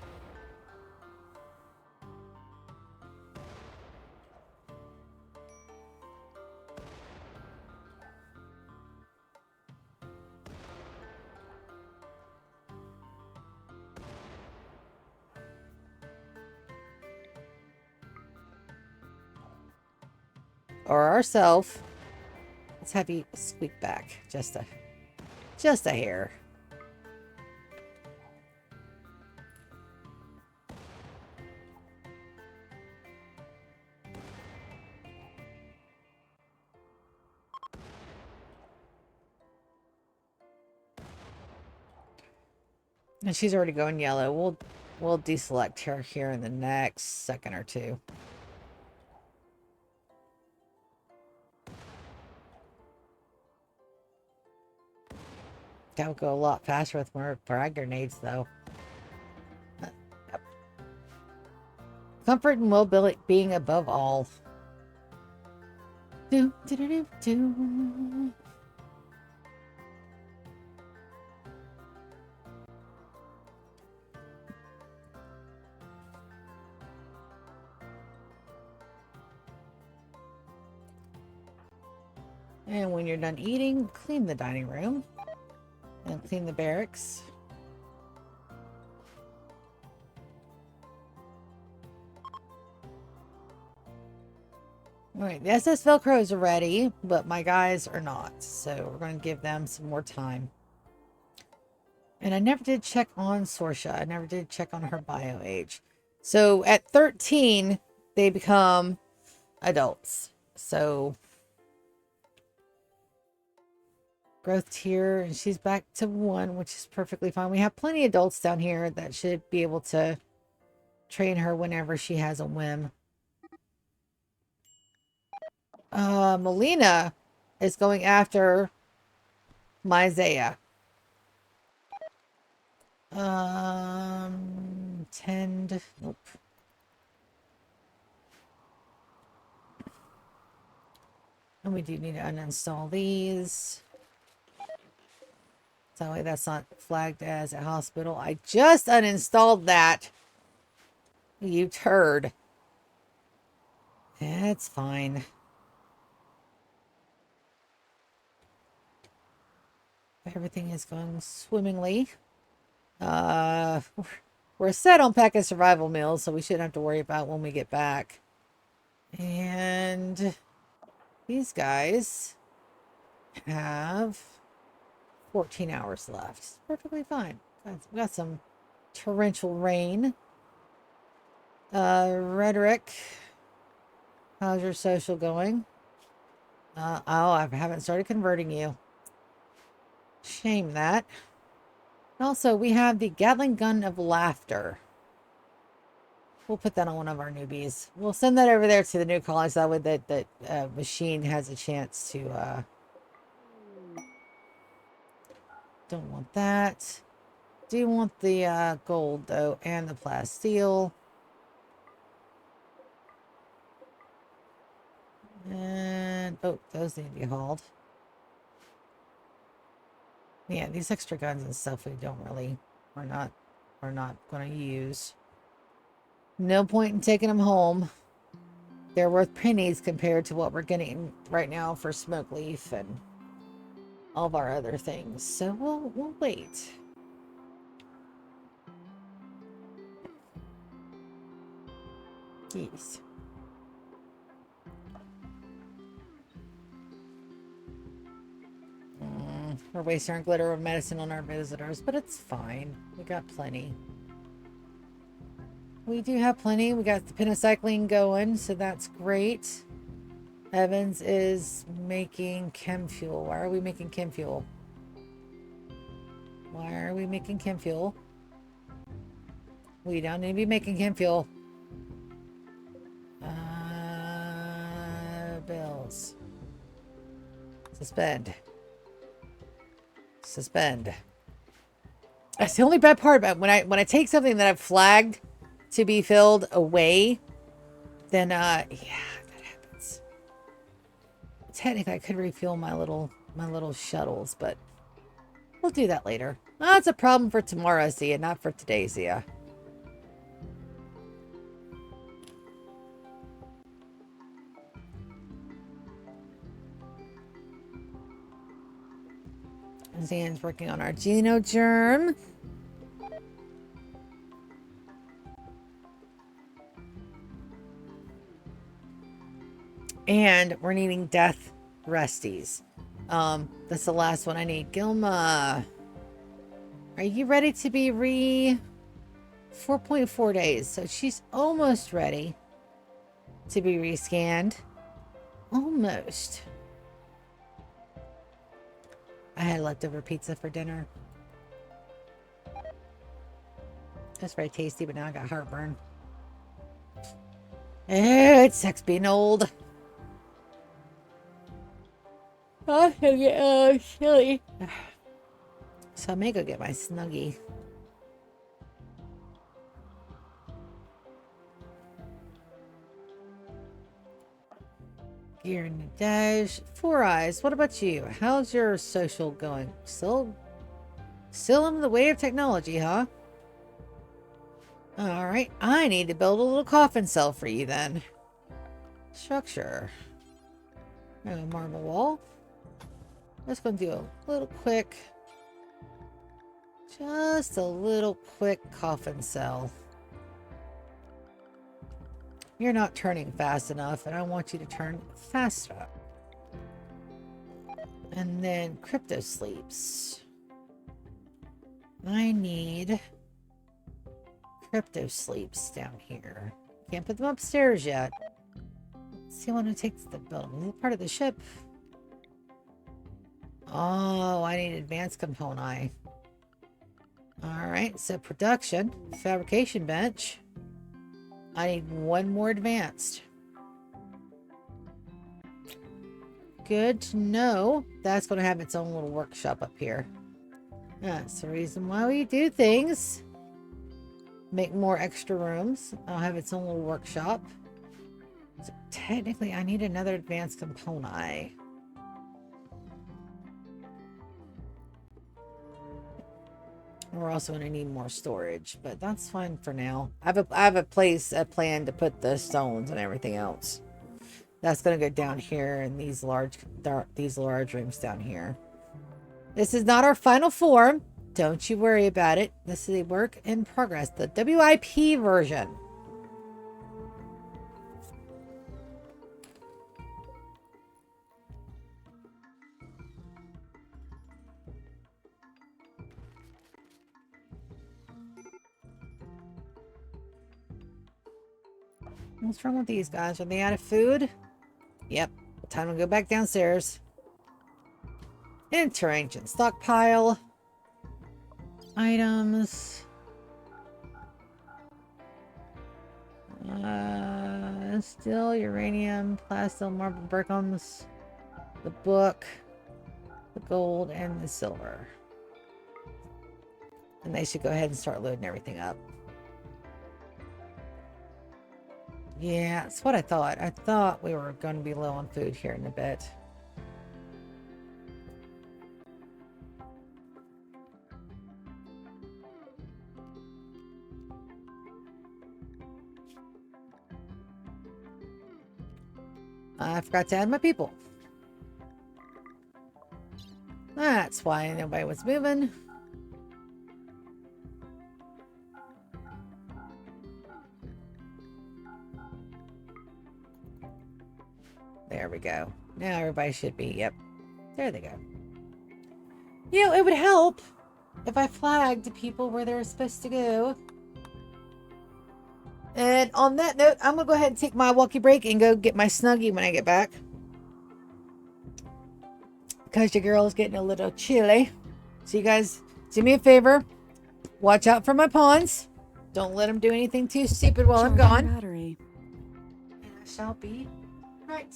Or ourselves. Let's have you squeak back just a hair. And she's already going yellow. We'll deselect her here in the next second or two. That would go a lot faster with more frag grenades, though. Yep. Comfort and well-being above all. Do, do, do, do, do. And when you're done eating, clean the dining room. And clean the barracks. Alright, the SS Velcros are ready, but my guys are not. So we're going to give them some more time. And I never did check on Sorsha. I never did check on her bio age. So at 13, they become adults. So growth tier, and she's back to 1, which is perfectly fine. We have plenty of adults down here that should be able to train her whenever she has a whim. Melina is going after Myzaya. 10. Nope. And we do need to uninstall these. That way that's not flagged as a hospital. I just uninstalled that. You turd. It's fine. Everything is going swimmingly. We're set on pack of survival meals, so we shouldn't have to worry about when we get back. And these guys have 14 hours left. It's perfectly fine. We got some torrential rain. Rhetoric. How's your social going? Oh, I haven't started converting you. Shame that. Also, we have the Gatling Gun of Laughter. We'll put that on one of our newbies. We'll send that over there to the new college. That way that machine has a chance to, don't want that. Do want the gold, though, and the plasteel. And, oh, those need to be hauled. Yeah, these extra guns and stuff we don't really, we're not going to use. No point in taking them home. They're worth pennies compared to what we're getting right now for smoke leaf and all of our other things. So we'll wait. Yes. We're wasting our glitter of medicine on our visitors, but it's fine. We got plenty. We do have plenty. We got the penocycline going, so that's great. Evans is making chem fuel. Why are we making chem fuel? Why are we making chem fuel? We don't need to be making chem fuel. Bills. Suspend. Suspend. That's the only bad part about when I take something that I've flagged to be filled away, then yeah, that happens. Technically I could refuel my little shuttles, but we'll do that later. That's a problem for tomorrow, Zia, not for today, Zia. Zan's working on our genogerm. And we're needing death resties. That's the last one I need. Gilma, are you ready to be 4.4 days? So she's almost ready to be rescanned. Almost. I had leftover pizza for dinner. That's very tasty, but now I got heartburn. It sucks being old. Oh, I get chilly. So I may go get my Snuggie. Gear in the dash. Four Eyes, what about you? How's your social going? Still in the way of technology, huh? Alright, I need to build a little coffin cell for you then. Structure. Marble wall. Just gonna do a little quick, just a little quick coffin cell. You're not turning fast enough, and I want you to turn faster. And then crypto sleeps. I need crypto sleeps down here. Can't put them upstairs yet. Let's see when it takes the building. Part of the ship. Oh, I need advanced component. Alright, so production, fabrication bench. I need one more advanced. Good to know. That's going to have its own little workshop up here. That's the reason why we do things. Make more extra rooms. I'll have its own little workshop. So technically, I need another advanced component. We're also going to need more storage, but that's fine for now. I have a plan to put the stones and everything else. That's going to go down here in these large rooms down here. This is not our final form. Don't you worry about it. This is a work in progress. The WIP version. What's wrong with these guys? Are they out of food? Yep. Time to go back downstairs. Enter ancient stockpile. Items. Steel, uranium, plastic, marble, Berkham's, the book, the gold, and the silver. And they should go ahead and start loading everything up. Yeah, that's what I thought. I thought we were going to be low on food here in a bit. I forgot to add my people. That's why nobody was moving. There we go. Now everybody should be, yep. There they go. You know, it would help if I flagged people where they're supposed to go. And on that note, I'm going to go ahead and take my walkie break and go get my Snuggie when I get back. Because your girl's getting a little chilly. So you guys, do me a favor. Watch out for my pawns. Don't let them do anything too stupid while I'm gone. Battery. And I shall be right.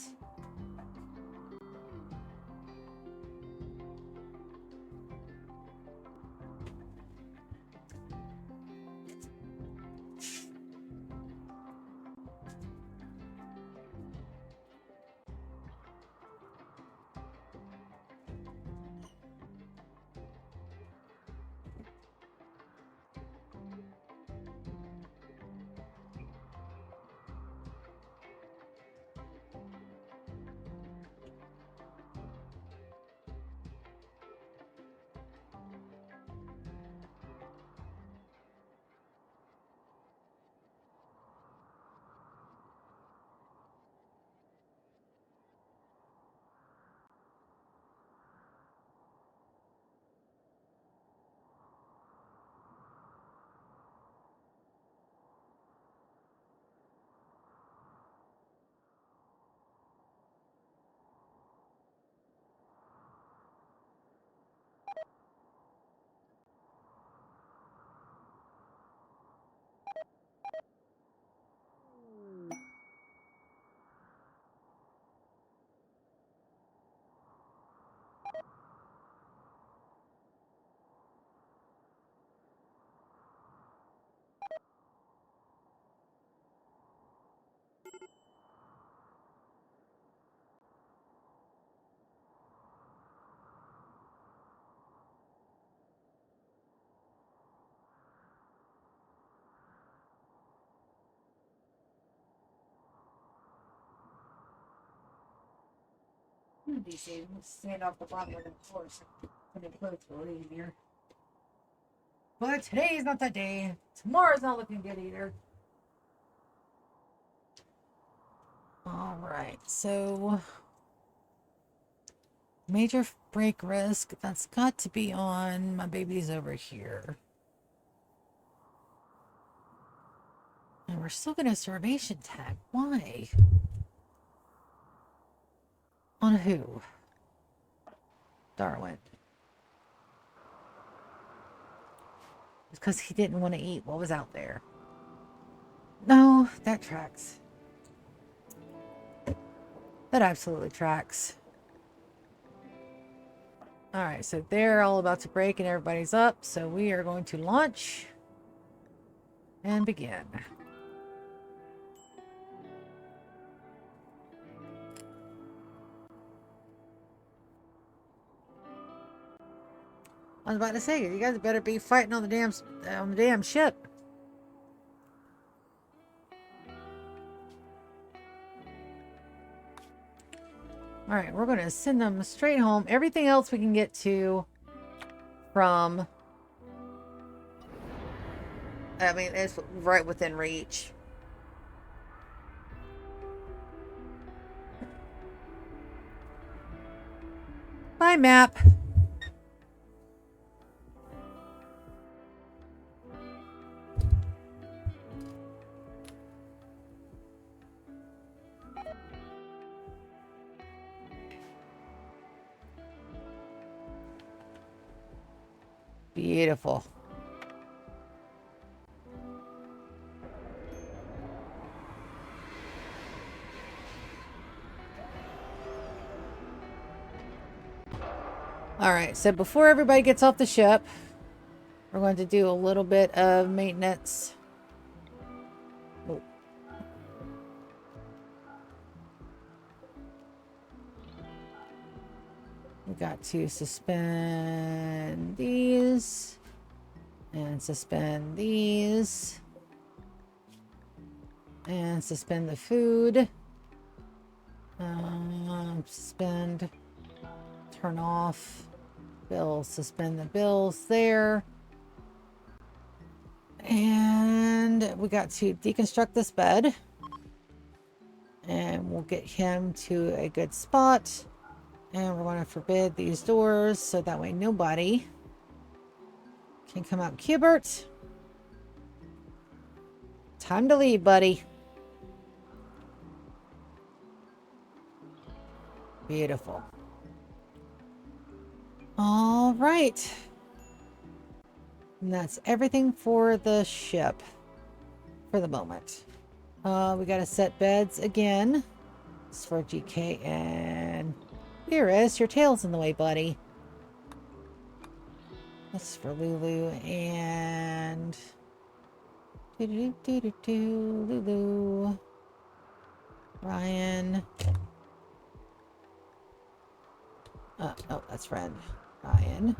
DC, stand off the bottom of the floor so put it close for easier. But today's not that day. Tomorrow's not looking good either. Alright, so major break risk. That's got to be on. My baby's over here. And we're still getting a starvation tag. Why? On who? Darwin. It's because he didn't want to eat what was out there. No, that tracks. That absolutely tracks. Alright, so they're all about to break and everybody's up. So we are going to launch and begin. I was about to say, you guys better be fighting on the damn ship. All right, we're going to send them straight home. Everything else we can get to from... I mean, it's right within reach. Bye, map. Beautiful. Alright, so before everybody gets off the ship, we're going to do a little bit of maintenance. Oh. We got to suspend these. And suspend these. And suspend the food. Suspend. Turn off. Bills. Suspend the bills there. And we got to deconstruct this bed. And we'll get him to a good spot. And we're going to forbid these doors so that way nobody can come out. Cubert, time to leave, buddy. Beautiful. All right. And that's everything for the ship for the moment. We got to set beds again. It's for GK and Beerus. Your tail's in the way, buddy. This is for Lulu and Lulu. Ryan. Oh, that's friend. Ryan.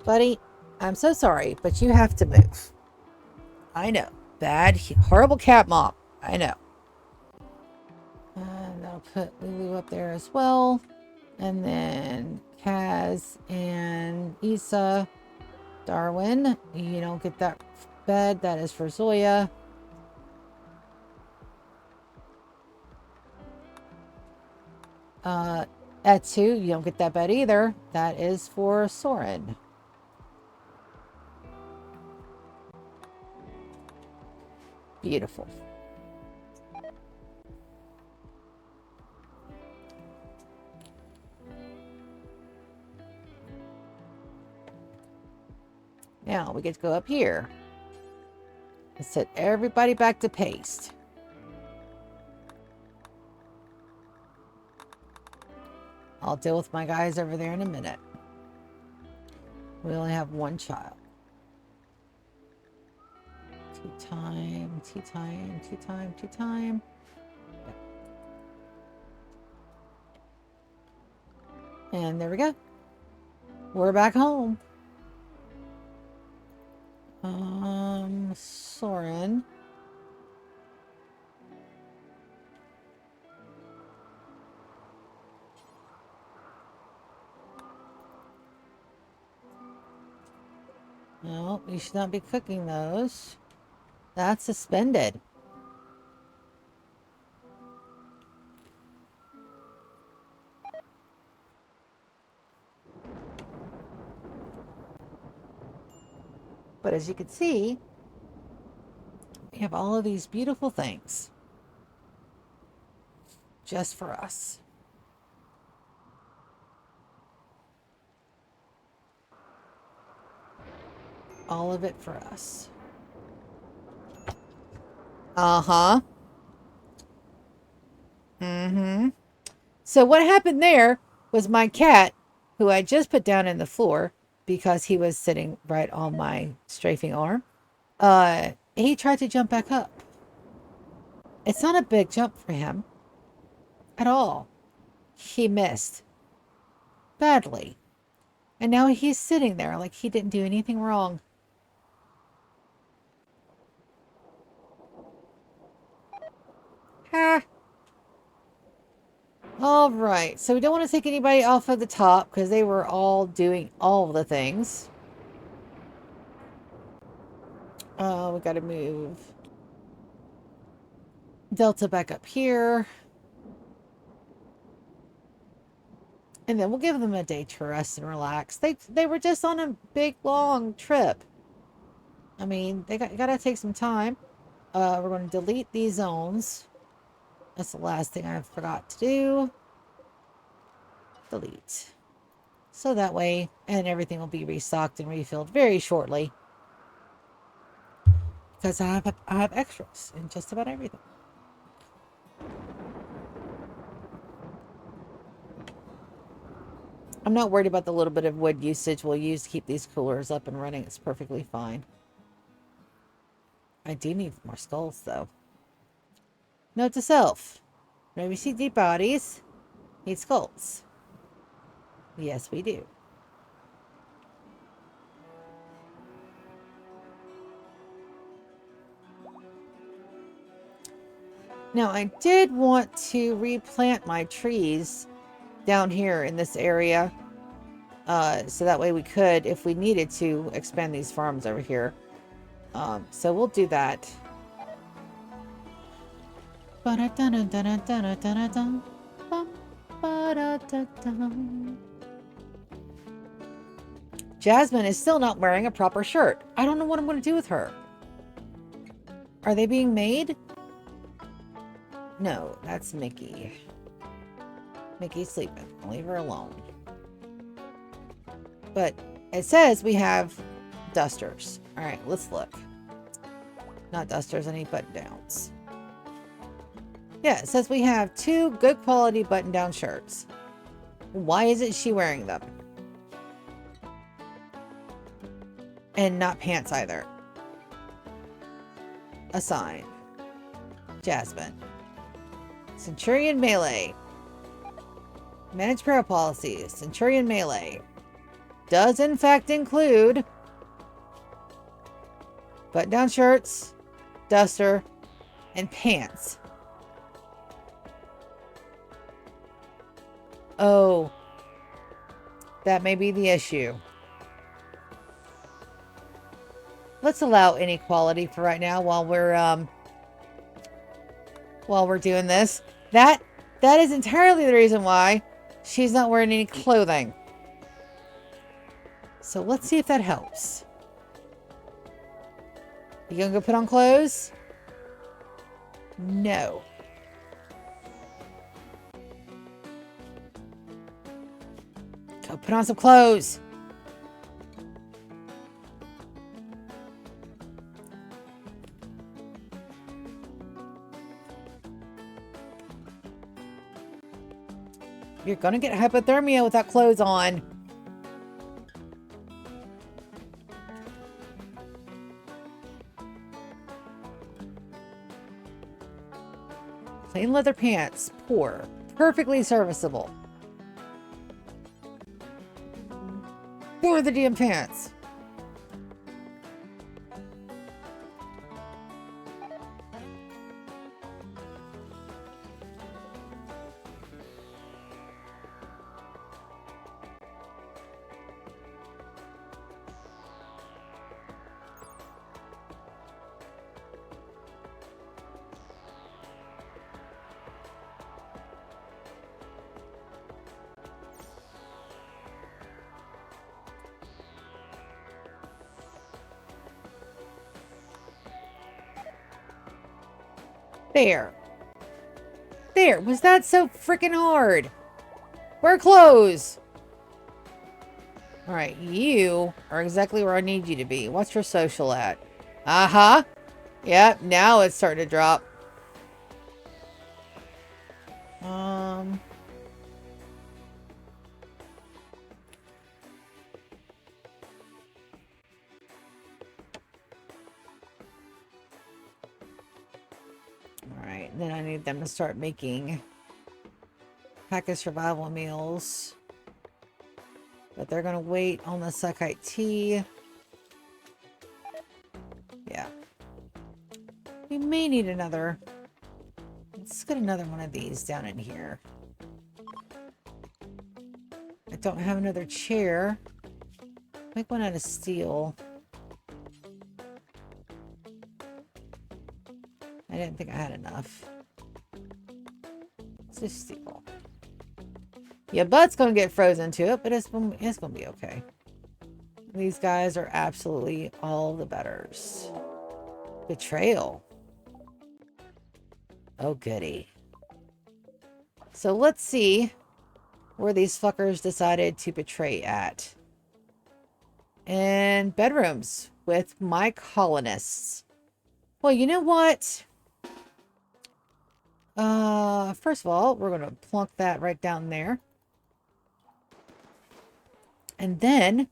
Buddy, I'm so sorry, but you have to move. I know. Bad, horrible cat mom. I know. And I'll put Lulu up there as well. And then Kaz and Issa. Darwin, you don't get that bed. That is for Zoya. Etsu, you don't get that bed either. That is for Soren. Beautiful. Now we get to go up here and set everybody back to paste. I'll deal with my guys over there in a minute. We only have one child. Tea time, tea time, tea time, tea time. Yep. And there we go. We're back home. Soren. No, you should not be cooking those. That's suspended. But as you can see, we have all of these beautiful things just for us. All of it for us. Uh-huh. Mm-hmm. So what happened there was my cat, who I just put down in the floor because he was sitting right on my strafing arm, he tried to jump back up. It's not a big jump for him at all. He missed badly. And now he's sitting there like he didn't do anything wrong. Ha! All right, so we don't want to take anybody off of the top because they were all doing all the things. We got to move Delta back up here. And then we'll give them a day to rest and relax. They were just on a big, long trip. I mean, they gotta take some time. We're going to delete these zones. That's the last thing I forgot to do. Delete. So that way, and everything will be restocked and refilled very shortly. Because I have extras in just about everything. I'm not worried about the little bit of wood usage we'll use to keep these coolers up and running. It's perfectly fine. I do need more skulls, though. Note to self. When we see dead bodies, need skulls. Yes, we do. Now, I did want to replant my trees down here in this area. So that way we could, if we needed to, expand these farms over here. So we'll do that. Jasmine is still not wearing a proper shirt. I don't know what I'm going to do with her. Are they being made? No, that's Mickey. Mickey's sleeping. Leave her alone. But it says we have dusters. All right, let's look. Not dusters, I need button downs. Yeah, it says we have 2 good quality button down shirts. Why isn't she wearing them? And not pants either. Assign. Jasmine. Centurion Melee. Manage Para Policies. Centurion Melee. Does in fact include button down shirts, duster, and pants. Oh, that may be the issue. Let's allow inequality for right now while we're doing this. That is entirely the reason why she's not wearing any clothing. So let's see if that helps. You gonna go put on clothes? No. Go put on some clothes. You're gonna get hypothermia without clothes on. Plain leather pants. Poor. Perfectly serviceable. Poor the damn pants. There. There. Was that so freaking hard? Wear clothes. All right. You are exactly where I need you to be. What's your social at? Uh-huh. Yep. Now it's starting to drop. Alright, then I need them to start making packaged survival meals. But they're gonna wait on the Sakite tea. Yeah. We may need another. Let's get another one of these down in here. I don't have another chair. Make one out of steel. I didn't think I had enough. It's just steel. Your butt's gonna get frozen to it, but it's gonna be okay. These guys are absolutely all the betters. Betrayal. Oh, goody. So let's see where these fuckers decided to betray at. And bedrooms with my colonists. Well, you know what? First of all, we're going to plunk that right down there. And then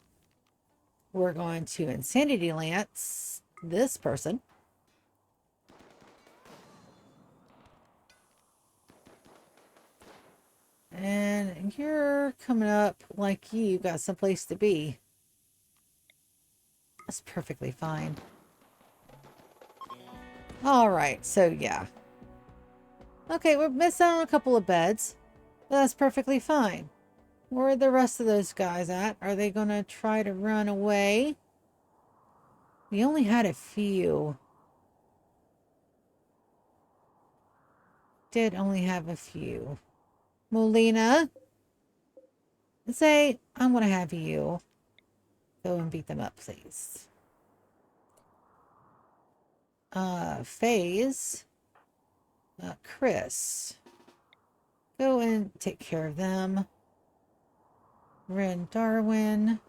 we're going to insanity lance this person. And you're coming up like you got someplace to be. That's perfectly fine. Alright, so yeah. Okay, we're missing a couple of beds. But that's perfectly fine. Where are the rest of those guys at? Are they going to try to run away? We only had a few. Did only have a few. Molina. Say, I'm going to have you go and beat them up, please. FaZe. Chris. Go and take care of them. Ren Darwin.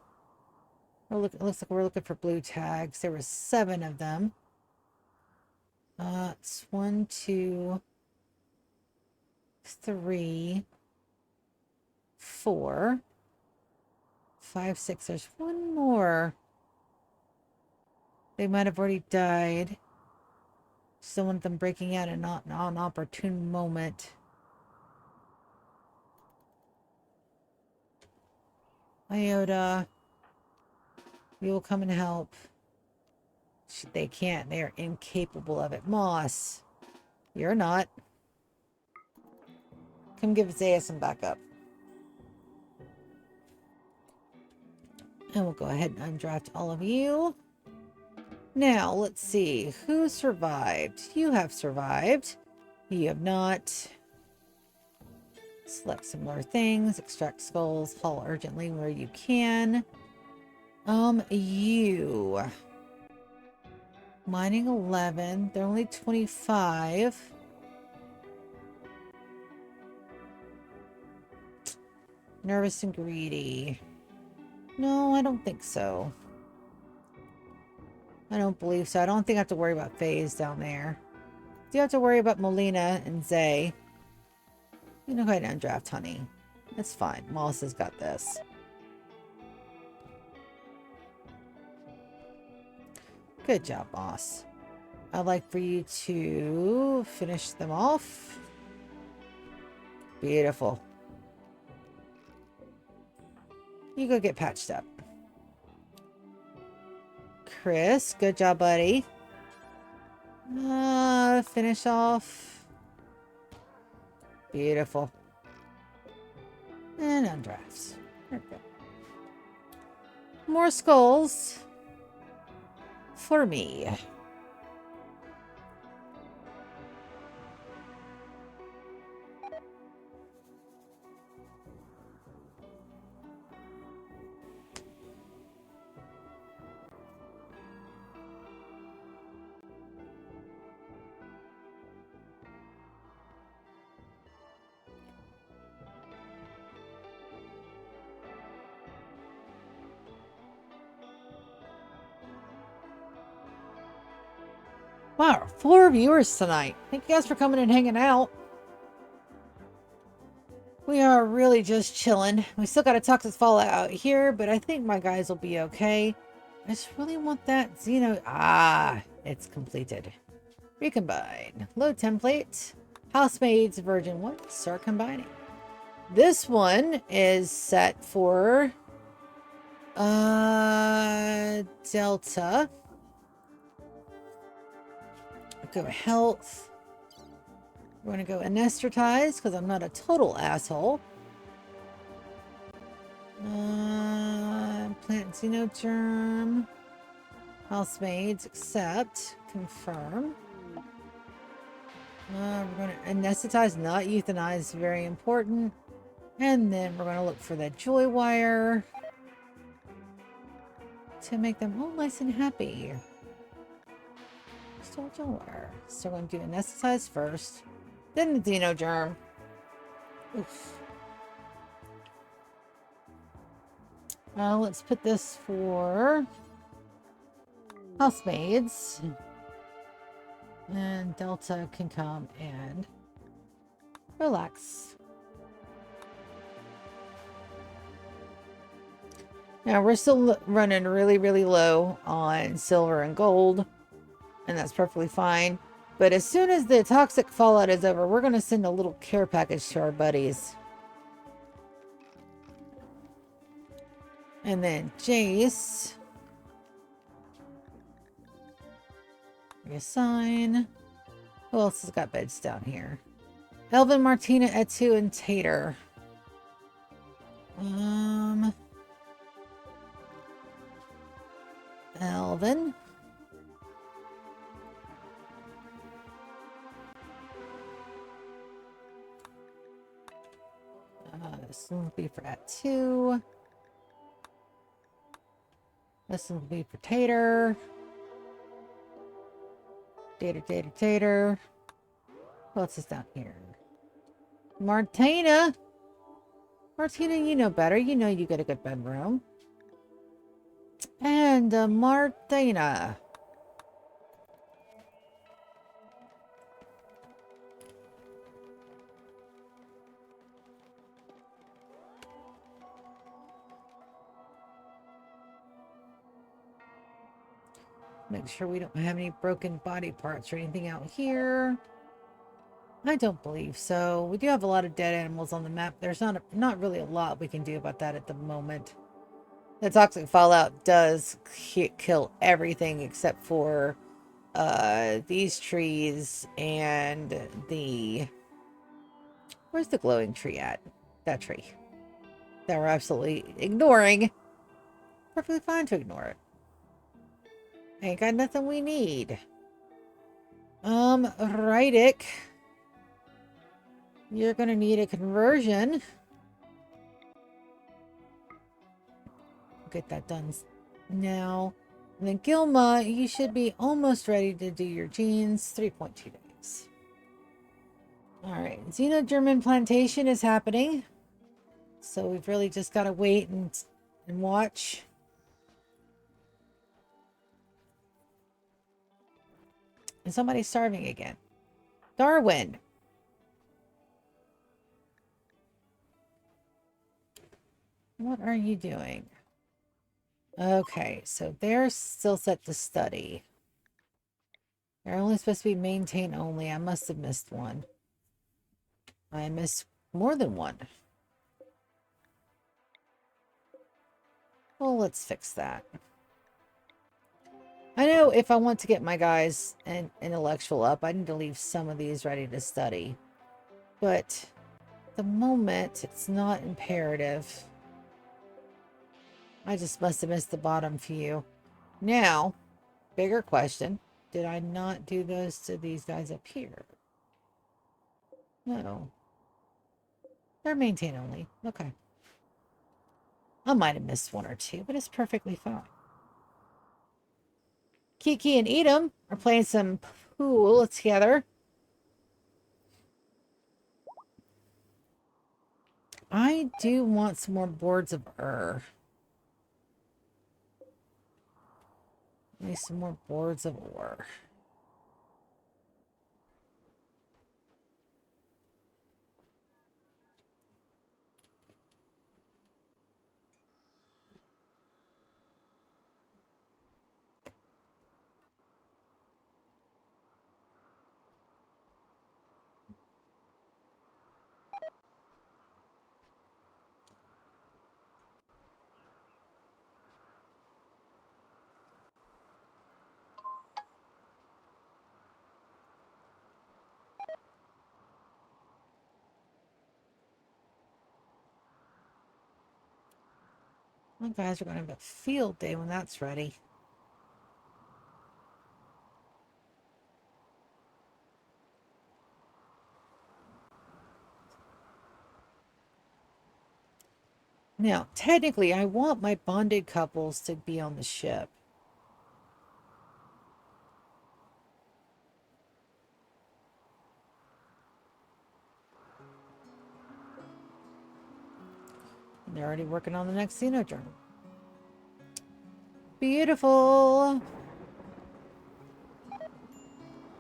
It looks like we're looking for blue tags. There were 7 of them. It's 1, 2, 3, 4, 5, 6. There's one more. They might have already died. Still want them breaking out and not an opportune moment. Iota. We will come and help. They can't. They are incapable of it. Moss. You're not. Come give Zaya some backup. And we'll go ahead and undraft all of you. Now, let's see. Who survived? You have survived. You have not. Select some more things. Extract skulls. Haul urgently where you can. You. Mining 11. They're only 25. Nervous and greedy. No, I don't think so. I don't believe so. I don't think I have to worry about FaZe down there. Do you have to worry about Molina and Zay? You know, go ahead and undraft, honey. That's fine. Moss has got this. Good job, boss. I'd like for you to finish them off. Beautiful. You go get patched up. Chris, good job, buddy. Finish off. Beautiful. And undrafts. Perfect. More skulls. For me. Wow, 4 viewers tonight. Thank you guys for coming and hanging out. We are really just chilling. We still got to talk this fallout out here, but I think my guys will be okay. I just really want that Xeno. It's completed. Recombine. Load template. Housemaids version 1. Start combining. This one is set for Delta. Go health. We're going to go anesthetize because I'm not a total asshole. Plant xenogerm. Housemaids, accept. Confirm. We're going to anesthetize, not euthanize. Very important. And then we're going to look for the joy wire to make them all nice and happy. Still joy wire. So we're going to do anesthetize first. Then the xenogerm. Oof. Let's put this for housemaids. And Delta can come and relax. Now, we're still running really, really low on silver and gold, and that's perfectly fine. But as soon as the toxic fallout is over, we're going to send a little care package to our buddies. And then Jace. Reassign. Who else has got beds down here? Elvin, Martina, Etu, and Tater. Elvin. This one will be for Etu. This one will be for Tater. Tater. Who else is down here? Martina. Martina, you know better. You know you get a good bedroom. And Martina. Make sure we don't have any broken body parts or anything out here. I don't believe so. We do have a lot of dead animals on the map. There's not really a lot we can do about that at the moment. The toxic fallout does kill everything except for these trees and the... Where's the glowing tree at? That tree. That we're absolutely ignoring. Perfectly fine to ignore it. Ain't got nothing we need. Rightick. You're gonna need a conversion. Get that done now. And then Gilma, you should be almost ready to do your genes. 3.2 days. Alright, Xeno-German plantation is happening. So we've really just got to wait and watch. And somebody's starving again. Darwin. What are you doing? Okay, so they're still set to study. They're only supposed to be maintain only. I must have missed one. I missed more than one. Well, let's fix that. I know if I want to get my guys and intellectual up, I need to leave some of these ready to study. But at the moment, it's not imperative. I just must have missed the bottom few. Now, bigger question. Did I not do those to these guys up here? No. They're maintain only. Okay. I might have missed one or two, but it's perfectly fine. Kiki and Edom are playing some pool together. I do want some more boards of Maybe some more boards of ore. My guys are going to have a field day when that's ready. Now, technically, I want my bonded couples to be on the ship. And they're already working on the next Xeno journal. Beautiful.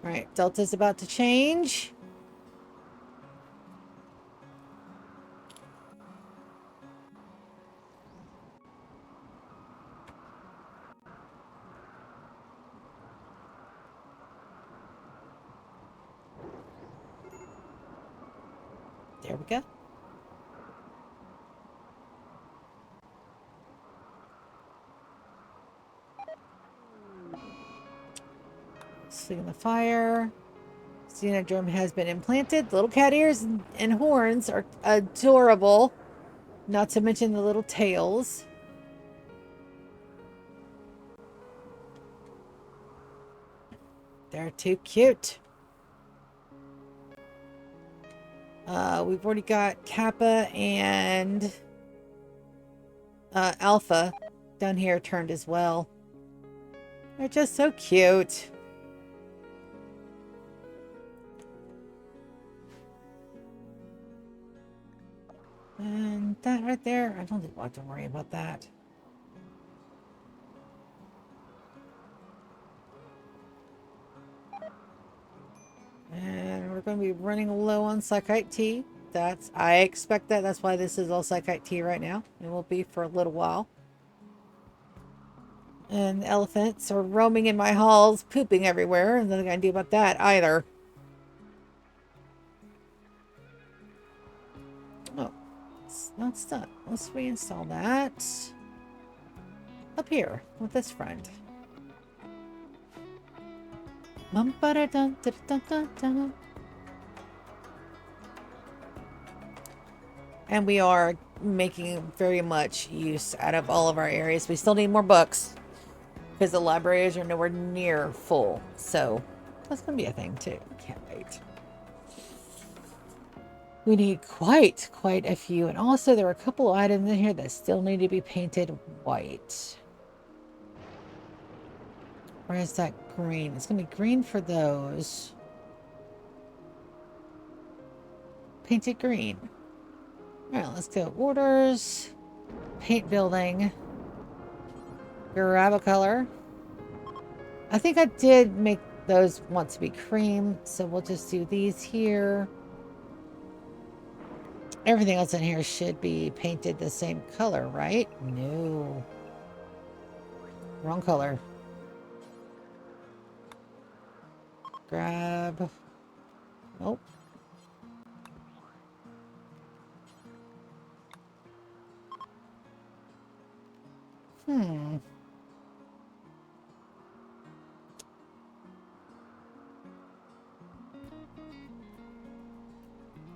Alright, Delta's about to change. There we go. Seeing the fire. Xenodrome has been implanted. Little cat ears and horns are adorable. Not to mention the little tails. They're too cute. We've already got Kappa and Alpha down here turned as well. They're just so cute. And that right there, I don't think we'll have to worry about that. And we're going to be running low on Psychite Tea. I expect that. That's why this is all Psychite Tea right now. It will be for a little while. And the elephants are roaming in my halls, pooping everywhere. And nothing I can do about that either. Oh, that's done. Let's reinstall that. Up here with this friend. And we are making very much use out of all of our areas. We still need more books because the libraries are nowhere near full. So that's going to be a thing too. Can't wait. We need quite a few. And also there are a couple of items in here that still need to be painted white. Where is that green? It's going to be green for those. Painted green. Alright, let's go. Orders. Paint building. Grab a color. I think I did make those want to be cream, so we'll just do these here. Everything else in here should be painted the same color, right? No. Wrong color. Grab. Nope.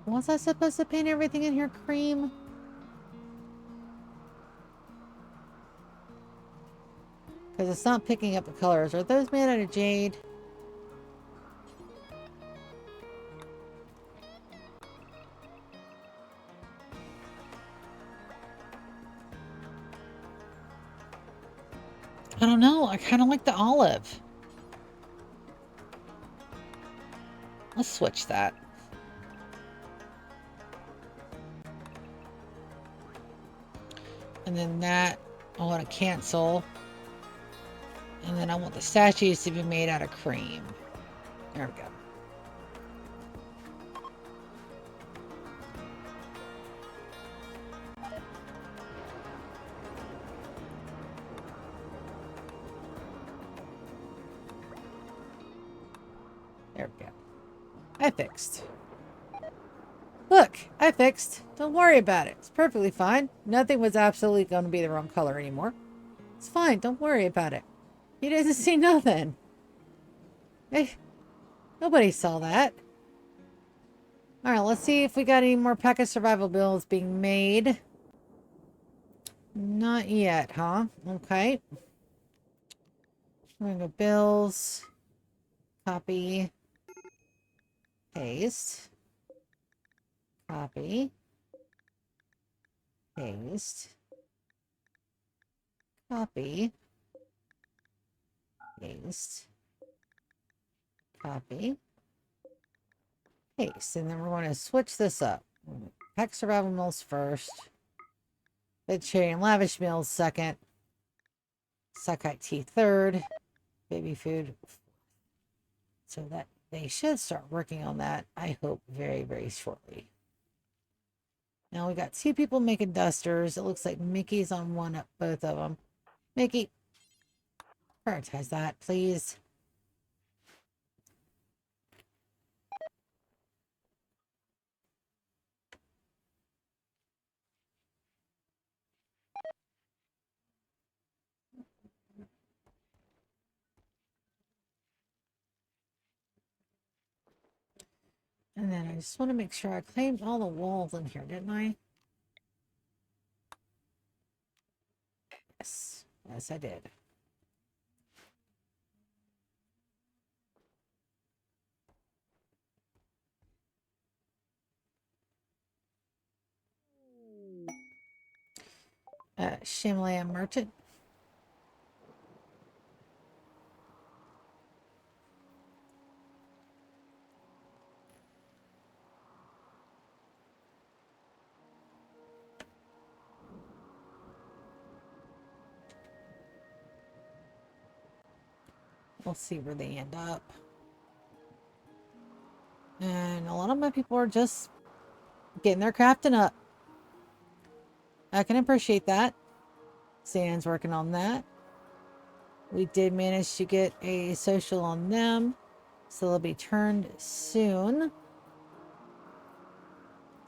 Was I supposed to paint everything in here cream? Because it's not picking up the colors. Are those made out of jade? I don't know. I kind of like the olive. Let's switch that. And then that I want to cancel. And then I want the statues to be made out of cream. There we go. There we go. I fixed. Look, I fixed. Don't worry about it. It's perfectly fine. Nothing was absolutely going to be the wrong color anymore. It's fine. Don't worry about it. You didn't see nothing. Hey, nobody saw that. Alright, let's see if we got any more pack of survival bills being made. Not yet, huh? Okay. We're going to go bills. Copy. Paste. Copy. Paste. Copy. Paste. Copy. Paste. And then we're going to switch this up. Pack survival mills first. Bed cherry and lavish mills second. Sakai tea third. Baby food. So that they should start working on that, I hope, very, very shortly. Now we got 2 people making dusters. It looks like Mickey's on both of them. Mickey, prioritize that, please. And then I just want to make sure I claimed all the walls in here, didn't I? Yes. Yes, I did. Shimlam Merchant. We'll see where they end up. And a lot of my people are just getting their crafting up. I can appreciate that. Sand's working on that. We did manage to get a social on them, so they'll be turned soon.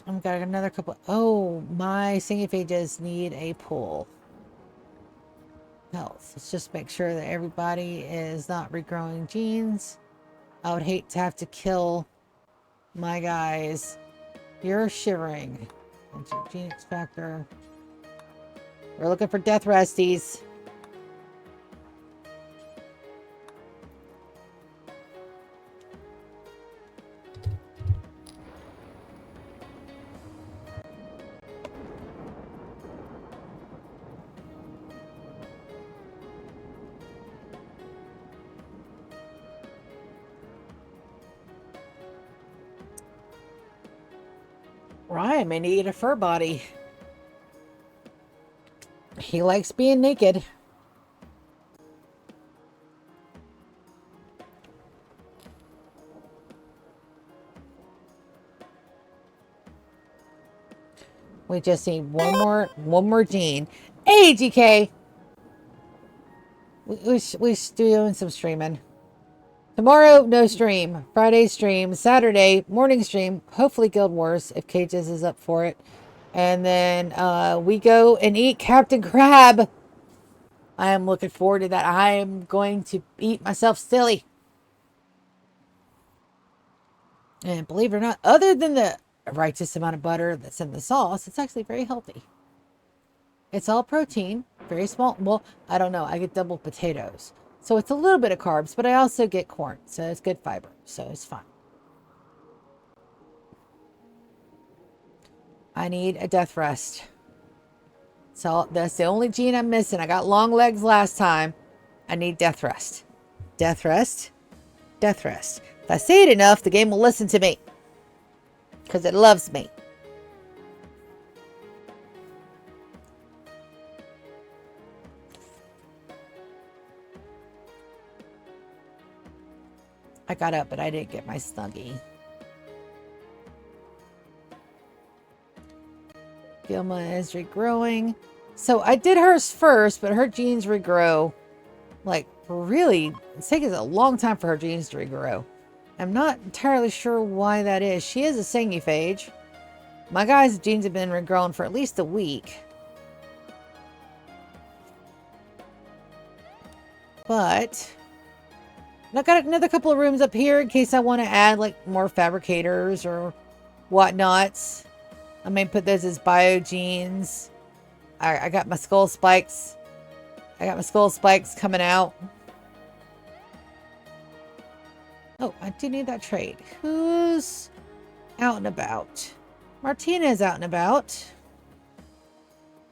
I've got another couple. Oh, my singing phages need a pull. Health. Let's just make sure that everybody is not regrowing genes. I would hate to have to kill my guys. You're shivering. Gene extractor. We're looking for death resties. Ryan may need a fur body. He likes being naked. We just need one more gene. Hey, GK! We should do doing some streaming. Tomorrow, no stream. Friday stream. Saturday, morning stream. Hopefully Guild Wars, if Cages is up for it. And then we go and eat Captain Crab. I am looking forward to that. I am going to eat myself silly. And believe it or not, other than the righteous amount of butter that's in the sauce, it's actually very healthy. It's all protein, very small. Well, I don't know. I get double potatoes. So it's a little bit of carbs, but I also get corn. So it's good fiber. So it's fine. I need a death rest. So that's the only gene I'm missing. I got long legs last time. I need death rest. Death rest. Death rest. If I say it enough, the game will listen to me. Because it loves me. I got up, but I didn't get my Snuggie. Gilma is regrowing. So I did hers first, but her genes regrow. Like, really, it's taking a long time for her genes to regrow. I'm not entirely sure why that is. She is a sanguiphage. My guy's genes have been regrowing for at least a week. But I've got another couple of rooms up here in case I want to add like more fabricators or whatnots. I may put those as bio genes. I got my skull spikes. I got my skull spikes coming out. Oh, I do need that trade. Who's out and about? Martina's out and about.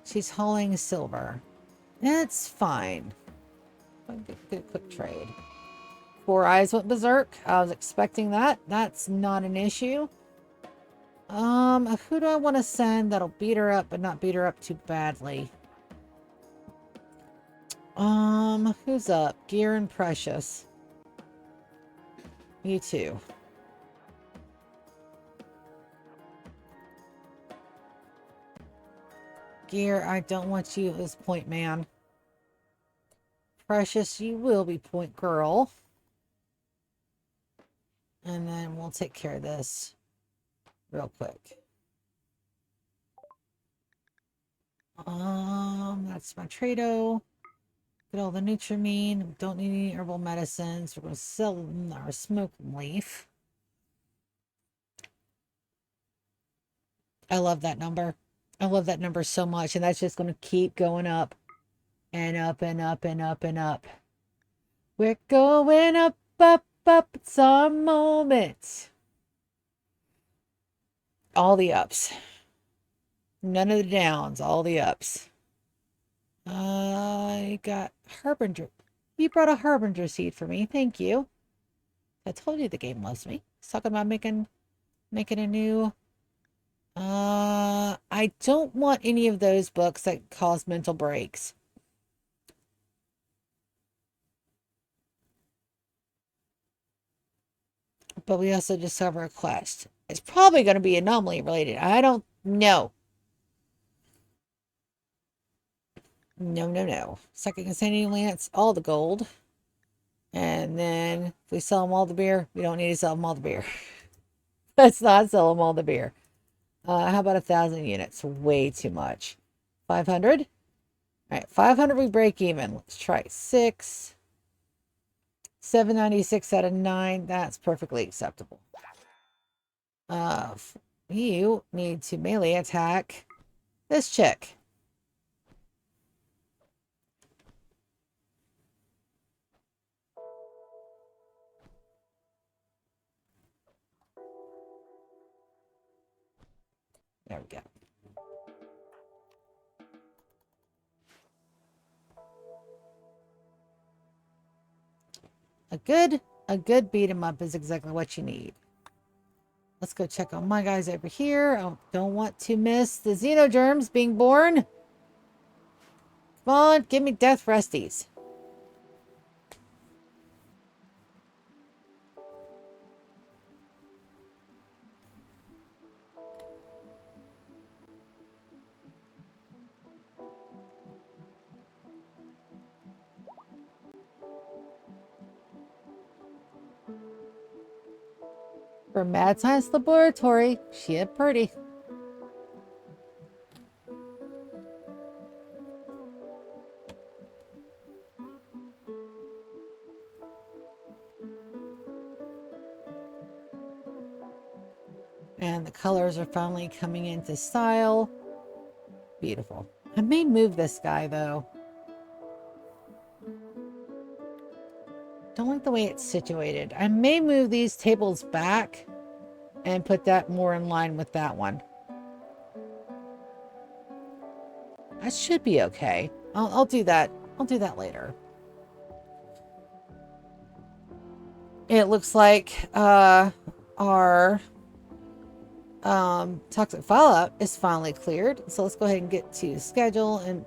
She's hauling silver. It's fine. Good quick trade. Four Eyes went berserk. I was expecting that. That's not an issue. Who do I want to send that'll beat her up but not beat her up too badly? Who's up? Gear and Precious. You too. Gear, I don't want you as point man. Precious, you will be point girl. And then we'll take care of this real quick. That's my Trado. Get all the Nutrimine. Don't need any herbal medicines. We're going to sell our smoke leaf. I love that number. I love that number so much. And that's just going to keep going up and up and up and up and up. We're going up, up, up. It's our moment. All the ups. None of the downs. All the ups. I got Harbinger. You brought a Harbinger seed for me. Thank you. I told you the game loves me. It's talking about making a new... I don't want any of those books that cause mental breaks. But we also discover a quest. It's probably going to be anomaly related. I don't know. No, no, no. Second Insanity Lance, all the gold. And then if we sell them all the beer, we don't need to sell them all the beer. Let's not sell them all the beer. How about 1,000 units? Way too much. 500? All right, 500 we break even. Let's try 6. 796 out of 9. That's perfectly acceptable. You need to melee attack this chick. There we go. A good beat 'em up is exactly what you need. Let's go check on my guys over here. I don't want to miss the xenogerms being born. Come on, give me death resties. For Mad Science Laboratory, she is pretty. And the colors are finally coming into style. Beautiful. I may move this guy though. Don't like the way it's situated. I may move these tables back and put that more in line with that one. That should be okay. I'll do that. I'll do that later. It looks like our toxic fallout is finally cleared. So let's go ahead and get to schedule and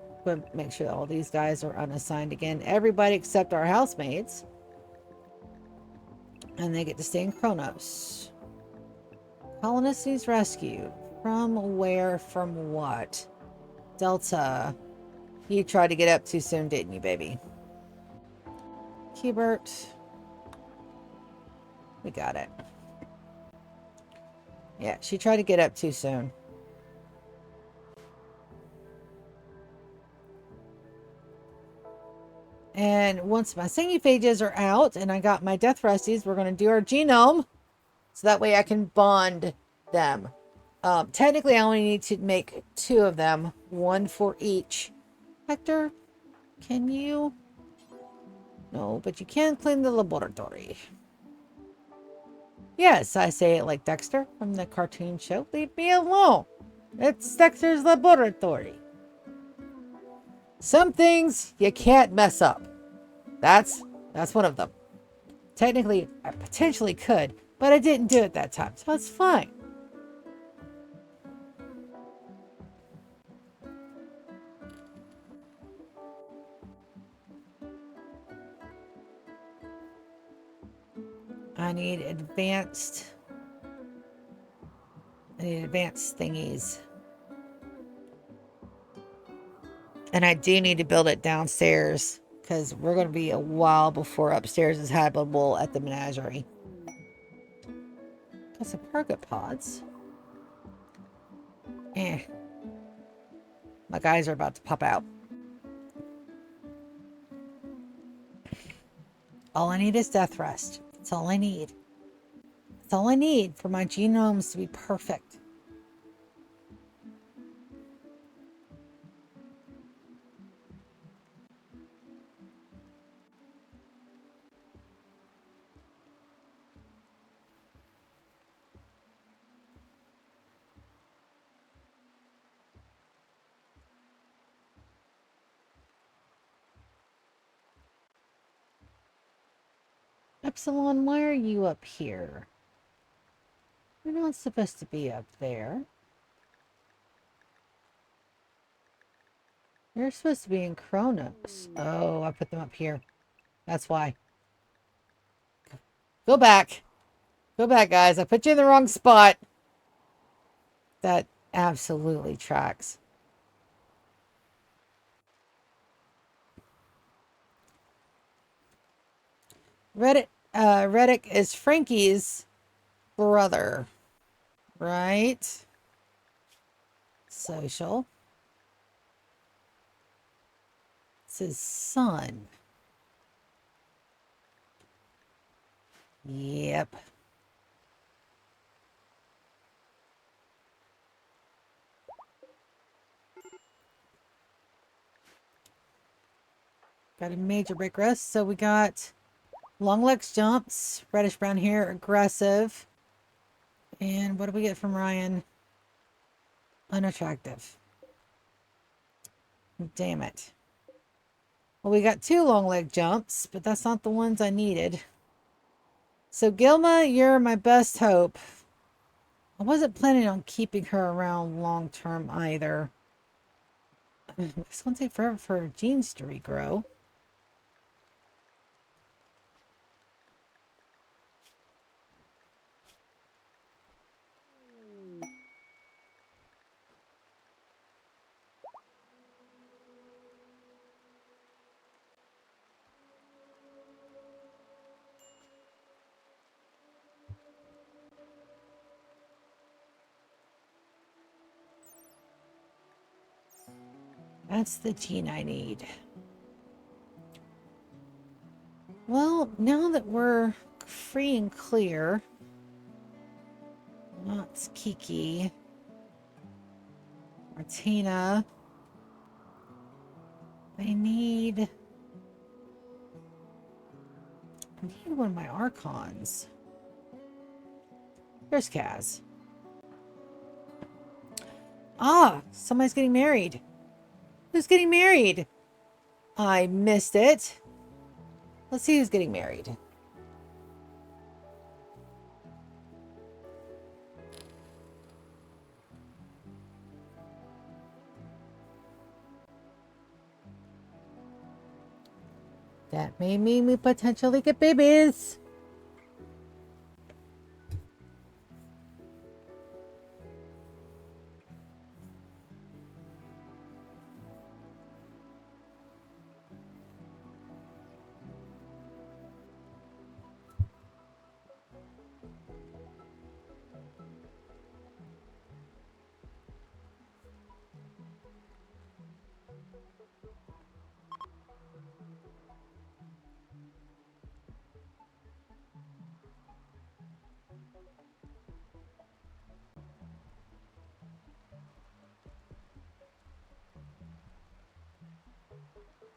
make sure that all these guys are unassigned again. Everybody except our housemates. And they get to stay in Kronos. Colonist needs rescue. From where? From what? Delta. You tried to get up too soon, didn't you, baby? Hubert. We got it. Yeah, she tried to get up too soon. And once my phages are out and I got my death resties, we're going to do our genome. So that way I can bond them. Technically, I only need to make 2 of them. 1 for each. Hector, can you? No, but you can clean the laboratory. Yes, I say it like Dexter from the cartoon show. Leave me alone. It's Dexter's laboratory. Some things you can't mess up. That's one of them. Technically, I potentially could, but I didn't do it that time, so it's fine. I need advanced. I need advanced thingies. And I do need to build it downstairs because we're going to be a while before upstairs is habitable at the menagerie. Got some pergot pods. Eh. My guys are about to pop out. All I need is death rest. That's all I need. That's all I need for my genomes to be perfect. Epsilon, why are you up here? You're not supposed to be up there. You're supposed to be in Kronos. Oh, I put them up here. That's why. Go back. Go back, guys. I put you in the wrong spot. That absolutely tracks. Reddick is Frankie's brother, right? Social. It's his son. Yep. Got a major break rest. So we got long legs jumps, reddish brown hair, aggressive. And what do we get from Ryan? Unattractive. Damn it. Well, we got 2 long leg jumps, but that's not the ones I needed. So Gilma, you're my best hope. I wasn't planning on keeping her around long term either. It's going to take forever for her genes to regrow. That's the gene I need. Well, now that we're free and clear, that's Kiki, Martina. I need one of my Archons. There's Kaz. Ah, somebody's getting married. Who's getting married? I missed it. Let's see who's getting married. That may mean we potentially get babies.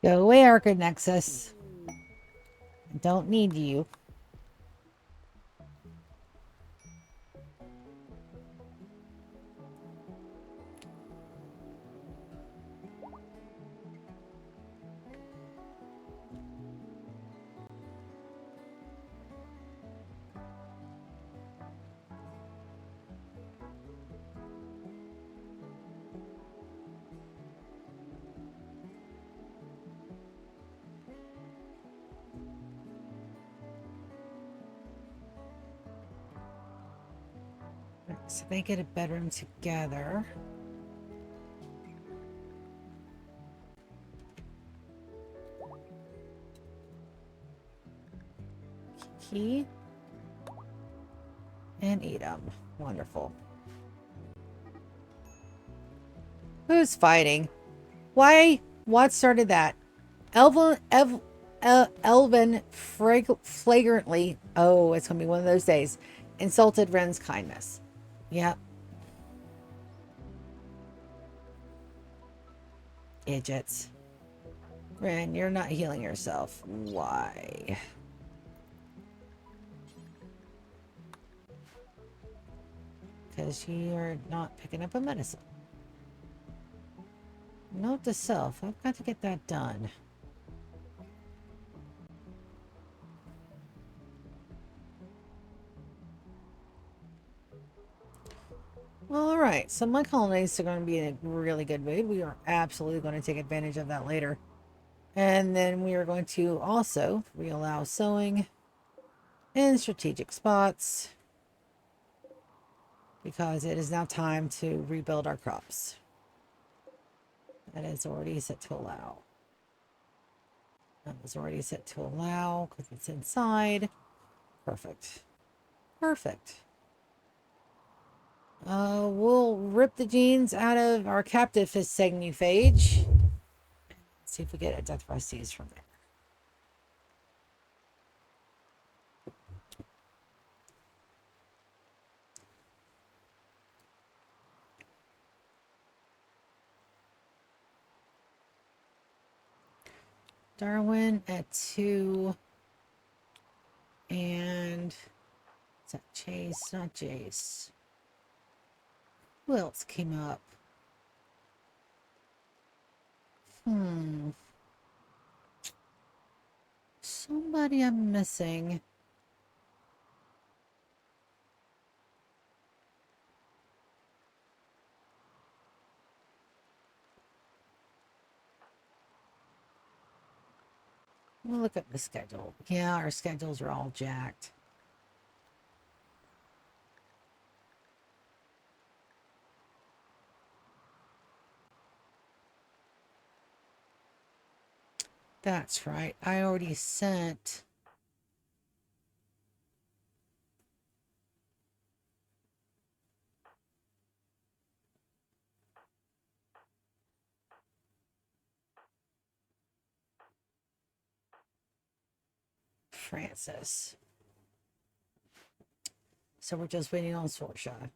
Go away, Arcanexus. I don't need you. So they get a bedroom together. Kiki and Edom. Wonderful. Who's fighting? Why? What started that? Elvin flagrantly, oh, it's going to be one of those days, insulted Ren's kindness. Yep. Idiots. Ren, you're not healing yourself. Why? Because you're not picking up a medicine. Note to self, I've got to get that done. Alright, so my colonists are going to be in a really good mood. We are absolutely going to take advantage of that later. And then we are going to also reallow sowing in strategic spots, because it is now time to rebuild our crops. That is already set to allow. That was already set to allow because it's inside. Perfect. Perfect. We'll rip the genes out of our captive segnuphage. See if we get a death prestige from there. Darwin at 2. And is that Chase? Not Jace. Who else came up? Somebody I'm missing. We'll look at the schedule. Yeah, our schedules are all jacked. That's right. I already sent Francis. So we're just waiting on Sorsha.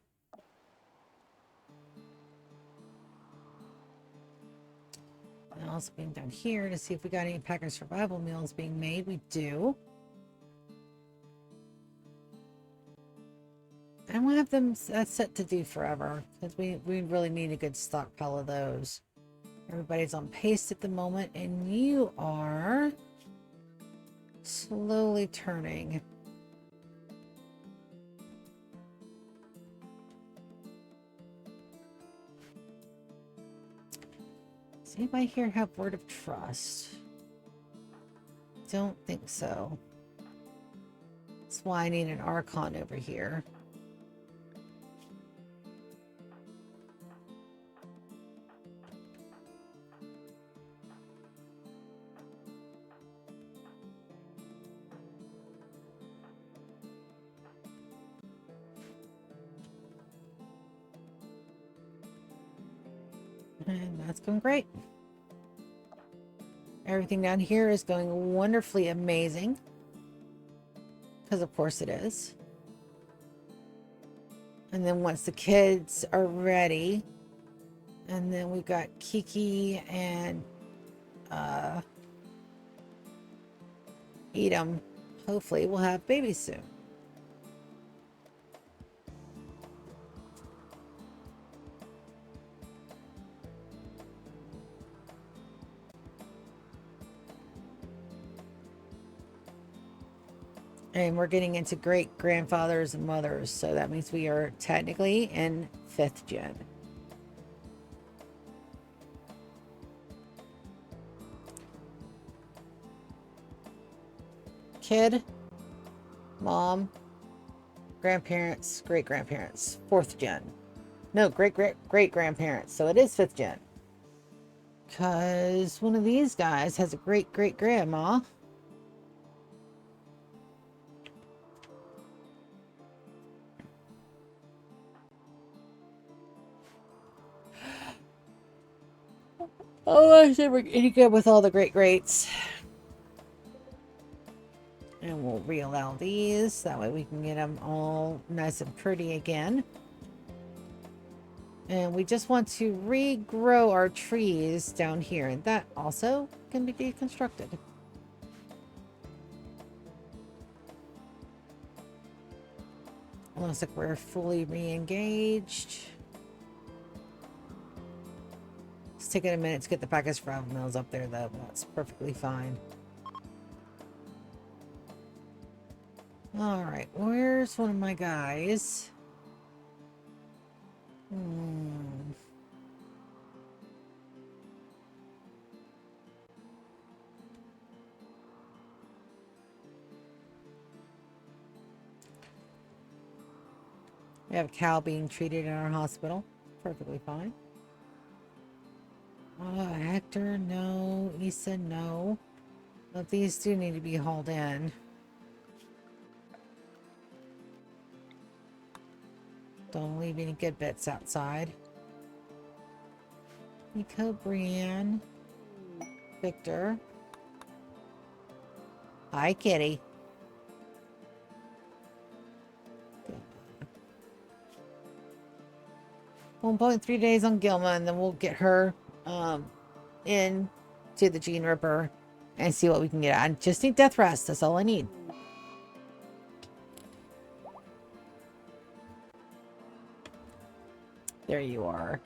And also being down here to see if we got any package survival meals being made. We do. And we'll have them set to do forever, because we really need a good stockpile of those. Everybody's on pace at the moment, and you are slowly turning. Does anybody here have word of trust? Don't think so. That's why I need an Archon over here. And that's going great. Everything down here is going wonderfully amazing. Because of course it is. And then once the kids are ready, and then we've got Kiki and Edom. Hopefully we'll have babies soon. And we're getting into great grandfathers and mothers, so that means we are technically in 5th gen. Kid, mom, grandparents, great-grandparents. 4th gen. No, great-great-great-grandparents. So it is 5th gen. Because one of these guys has a great-great-grandma. Oh, I said we're getting good with all the great-greats. And we'll re-allow these. That way we can get them all nice and pretty again. And we just want to regrow our trees down here. And that also can be deconstructed. Looks like we're fully re-engaged. It's taking a minute to get the package from mills up there, though. That's perfectly fine. Alright, where's one of my guys? We have a cow being treated in our hospital. Perfectly fine. Hector, no. Issa, no. But these do need to be hauled in. Don't leave any good bits outside. Nico, Brienne, Victor. Hi, kitty. 1.3 days on Gilma, and then we'll get her in to the Gene Ripper and see what we can get. I just need death rest. That's all I need. There you are.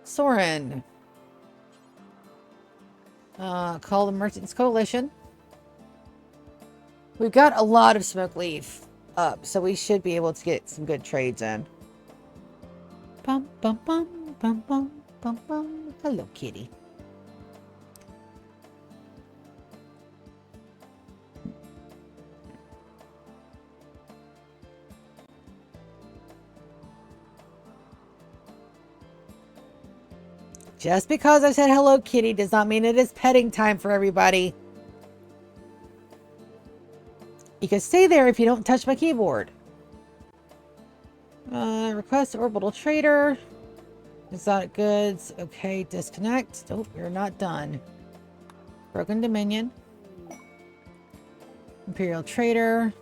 Soren. Call the Merchants Coalition. We've got a lot of smoke leaf up, so we should be able to get some good trades in. Bum, bum, bum, bum, bum, bum, bum. Hello, kitty. Just because I said hello, kitty, does not mean it is petting time for everybody. You can stay there if you don't touch my keyboard. Request orbital trader. Exotic goods. Okay, disconnect. Nope, you're not done. Broken Dominion. Imperial trader.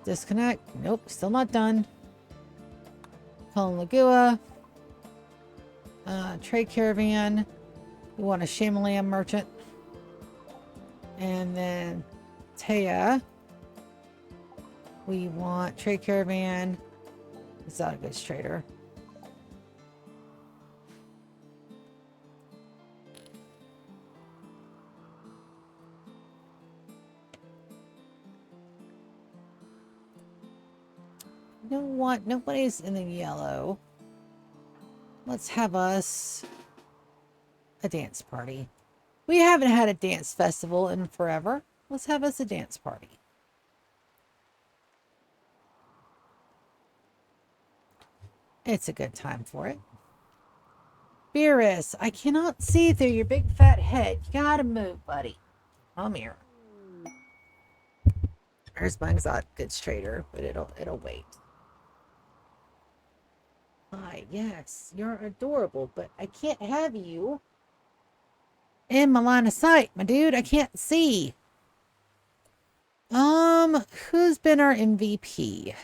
Disconnect. Nope, still not done. Colin Lagua. Trade caravan. We want a Shamalam merchant. And then Taya. We want trade caravan. Exotic goods trader. You know what? Nobody's in the yellow. Let's have us a dance party. We haven't had a dance festival in forever. Let's have us a dance party. It's a good time for it. Beerus, I cannot see through your big fat head. You gotta move, buddy. Come here. There's my exotic goods trader, but it'll wait. Hi, yes, you're adorable, but I can't have you in my line of sight, my dude. I can't see. Who's been our MVP?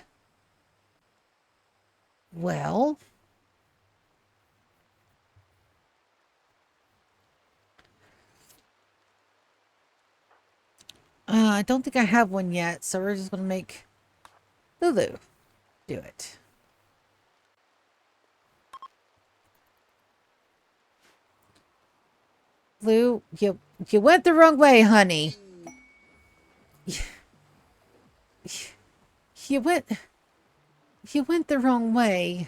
Well, I don't think I have one yet, so we're just gonna make Lulu do it. Lou, you went the wrong way, honey. You went the wrong way.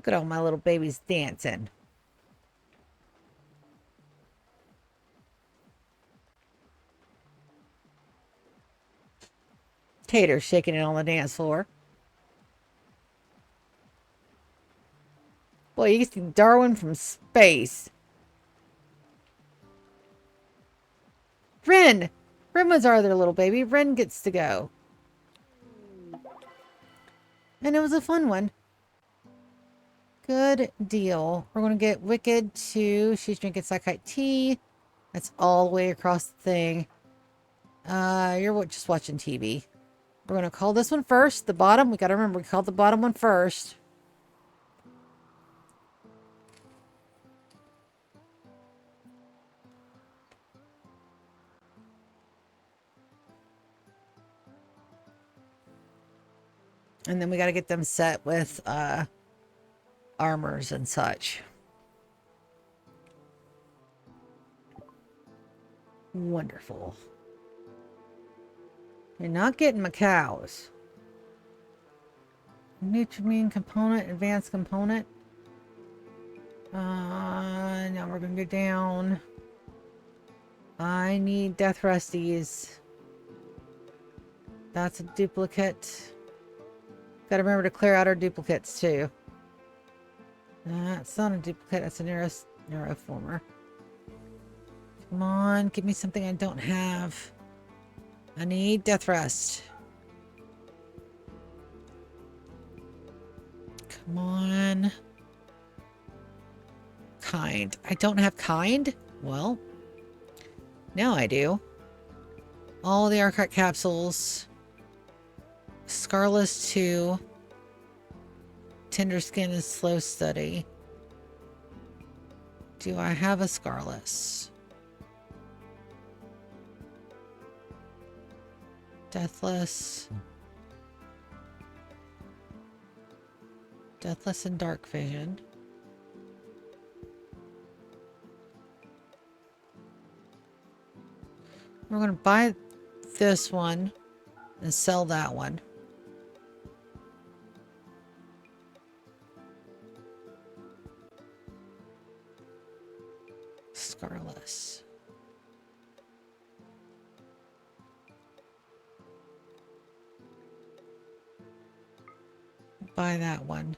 Look at all my little babies dancing. Tater shaking it on the dance floor. Boy, you see Darwin from space. Ren! Ren was our other little baby. Ren gets to go. And it was a fun one. Good deal. We're going to get Wicked to... She's drinking Psychite tea. That's all the way across the thing. You're just watching TV. We're going to call this one first. The bottom. We got to remember, we called the bottom one first. And then we got to get them set with armors and such. Wonderful. You're not getting my cows. Nutrimine component, advanced component. Now we're going to go down. I need death resties. That's a duplicate. Got to remember to clear out our duplicates too. That's not a duplicate. That's a neuroformer. Come on, give me something I don't have. I need death rest. Come on. Kind. I don't have kind? Well, now I do. All the archive capsules. Scarless 2. Tender Skin is slow study. Do I have a Scarless? Deathless. Deathless and Dark Vision. We're going to buy this one and sell that one. Scarless. Buy that one.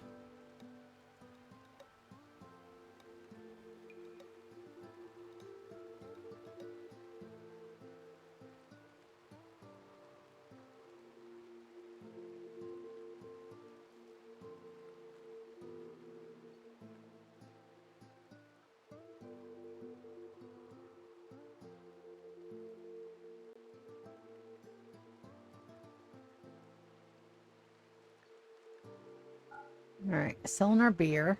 All right, selling our beer.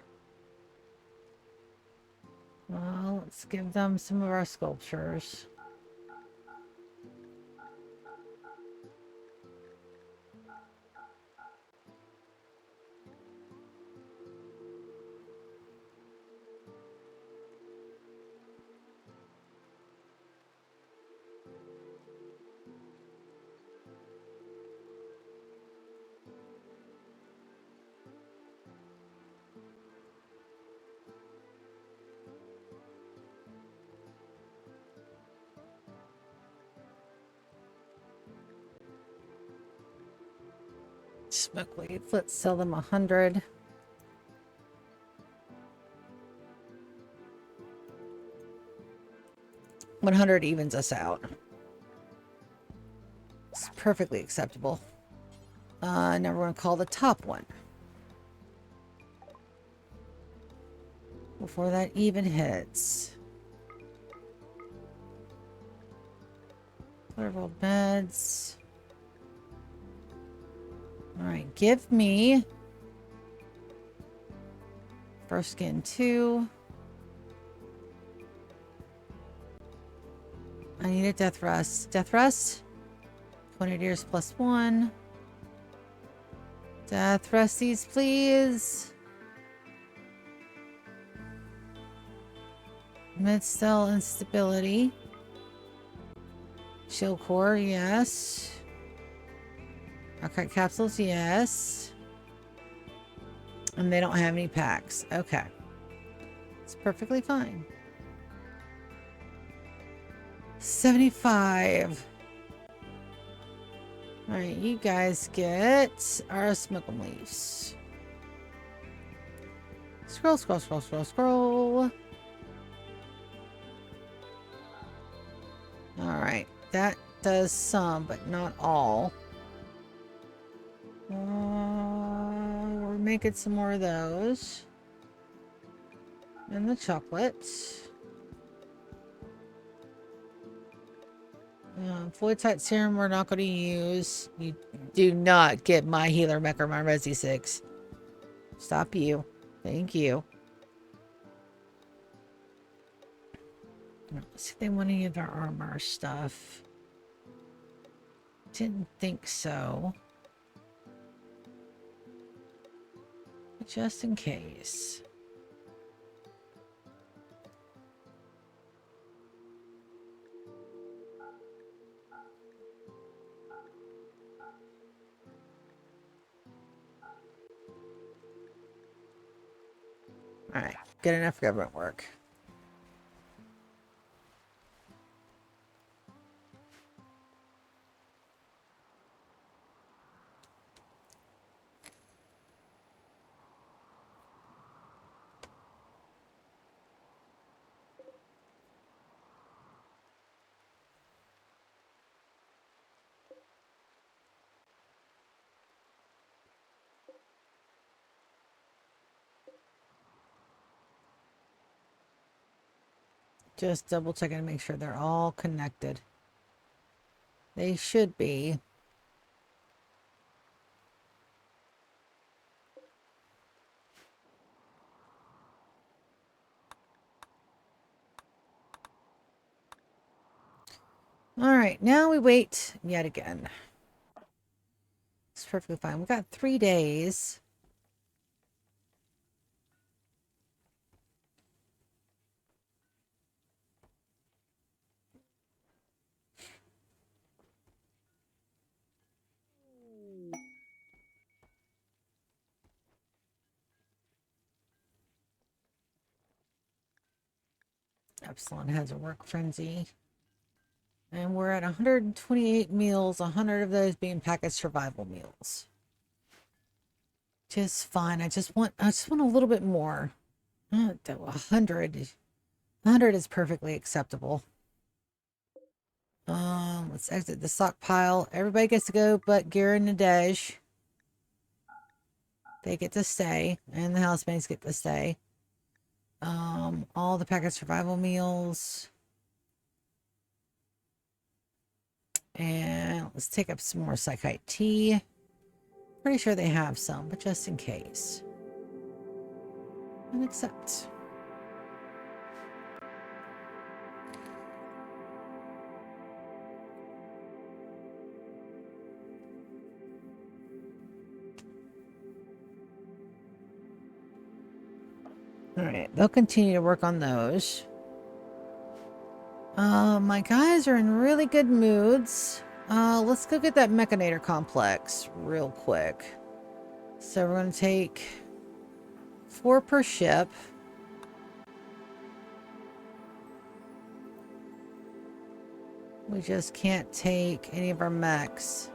Well, let's give them some of our sculptures. Smoke leads. Let's sell them 100. $100 evens us out. It's perfectly acceptable. Now we're going to call the top one. Before that even hits. Clearable beds. Alright, give me first skin 2. I need a death rest. Death rest? 20 years plus 1. Death resties, please. Mid-cell instability. Shield core, yes. Archive capsules, yes. And they don't have any packs. Okay. It's perfectly fine. 75. Alright, you guys get our smokum leaves. Scroll, scroll, scroll, scroll, scroll. Alright, that does some, but not all. We're making some more of those. And the chocolate. Fluid-type serum we're not going to use. You do not get my healer mech or my Resi 6. Stop you. Thank you. Let's see if they want any of our armor stuff. Didn't think so. But just in case. Alright, good enough for government work. Just double checking to make sure they're all connected. They should be. Alright, now we wait yet again. It's perfectly fine. We've got 3 days. Epsilon has a work frenzy. And we're at 128 meals, 100 of those being packaged survival meals. Just fine. I just want a little bit more. 100. 100 is perfectly acceptable. Let's exit the stockpile. Everybody gets to go but Gira and Nadej. They get to stay. And the housemates get to stay. All the packaged survival meals. And let's take up some more Psychite tea. Pretty sure they have some, but just in case. And accept. Alright, they'll continue to work on those. My guys are in really good moods. Let's go get that Mechanator complex real quick. So we're going to take 4 per ship. We just can't take any of our mechs.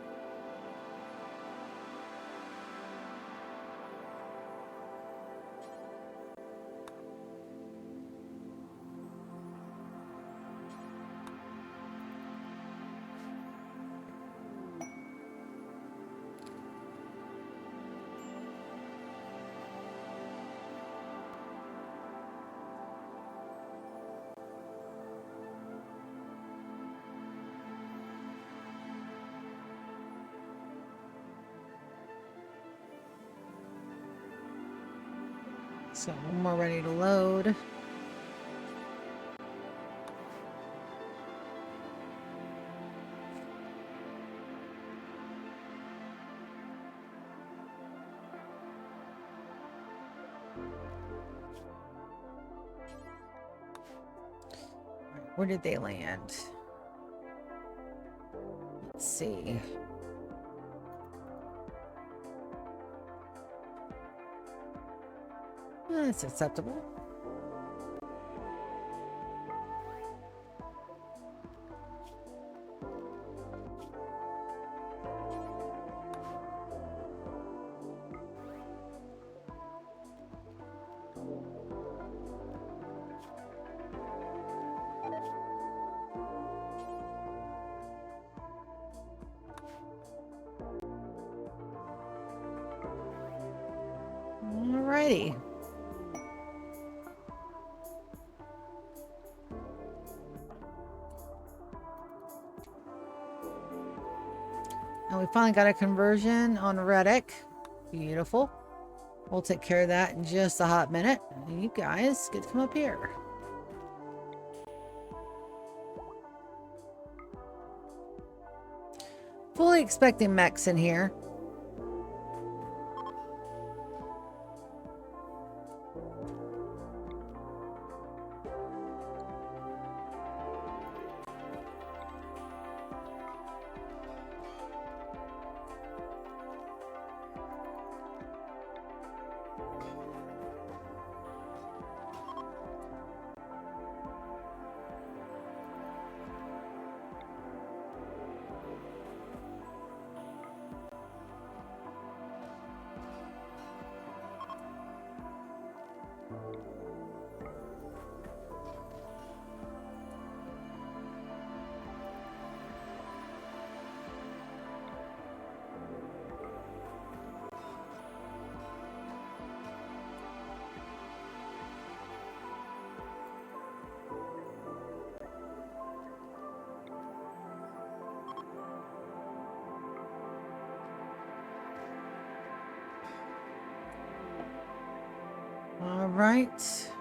So one more ready to load. Where did they land? Let's see. That's acceptable. Alrighty. And we finally got a conversion on Reddick. Beautiful. We'll take care of that in just a hot minute. You guys get to come up here. Fully expecting mechs in here. All right.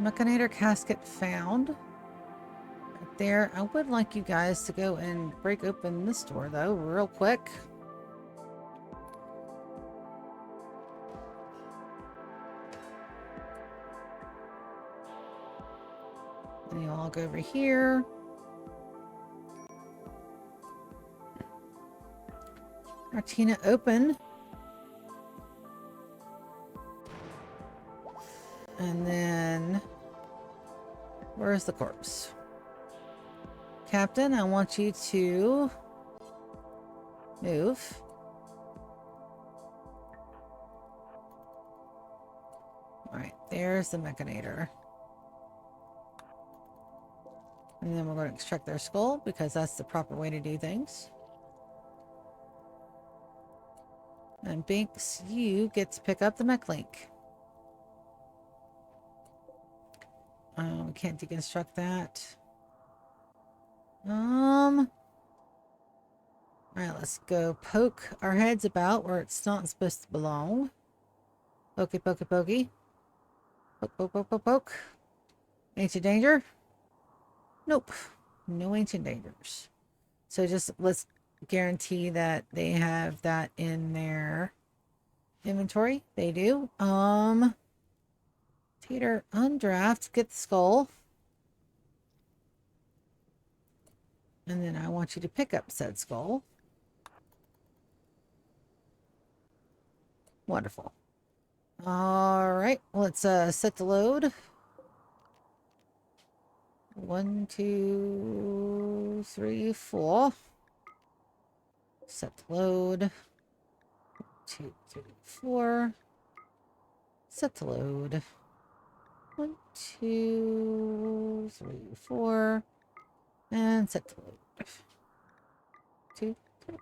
Mechanator casket found. Right there. I would like you guys to go and break open this door, though, real quick. And you'll all go over here. Martina, open. And then, where's the corpse? Captain, I want you to move. All right, there's the Mechanator. And then we're going to extract their skull because that's the proper way to do things. And Binks, you get to pick up the mech link. We can't deconstruct that. All right, let's go poke our heads about where it's not supposed to belong. Pokey, pokey, pokey. Poke, poke, poke, poke, poke. Ancient danger? Nope. No ancient dangers. So just let's guarantee that they have that in their inventory. They do. Tater, undraft, get the skull. And then I want you to pick up said skull. Wonderful. All right, let's set the load. 1, 2, 3, 4. Set the load. 2, 3, 4. Set the load. 1, 2, 3, 4. And set the load. 2, 3.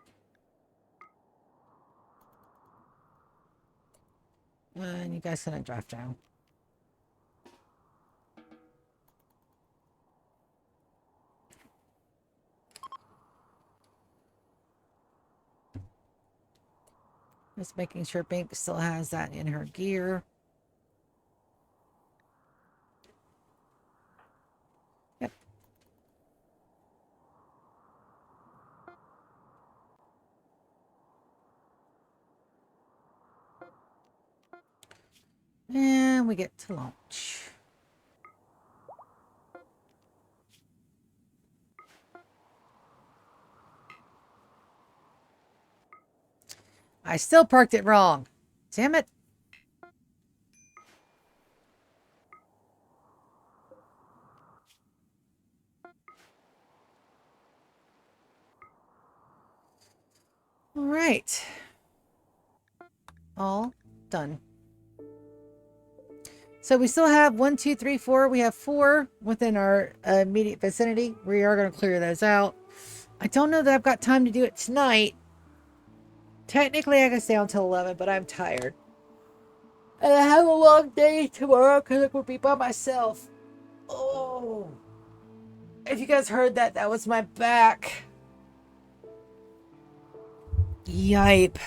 And you guys gonna draft down. Just making sure Bink still has that in her gear. Yep. And we get to launch. I still parked it wrong. Damn it. All right. All done. So we still have 1, 2, 3, 4. We have 4 within our immediate vicinity. We are going to clear those out. I don't know that I've got time to do it tonight. Technically, I can stay until 11, but I'm tired. And I have a long day tomorrow because I'm going to be by myself. Oh. If you guys heard that, that was my back. Yipe.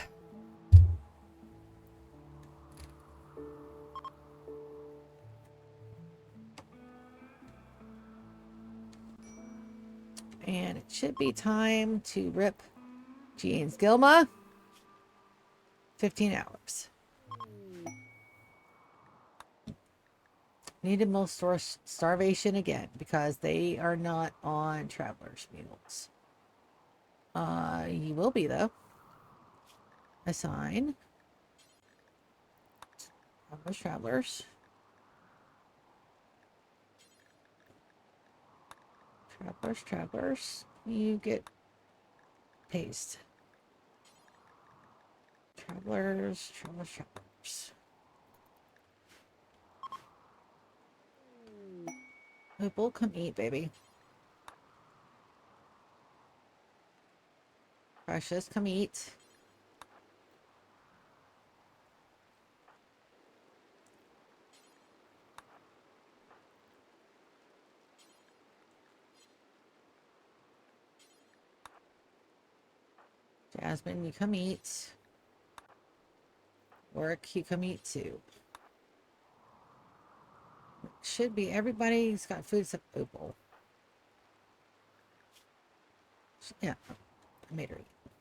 And it should be time to rip Jean's Gilma. 15 hours. Needed most starvation again because they are not on traveler's mules. You will be though. Assign. Travelers. Travelers. You get paste. Travelers. Opal, come eat, baby. Precious, come eat. Jasmine, you come eat. Work, you come eat too. Should be everybody's got food except Opal. Yeah, I made her eat.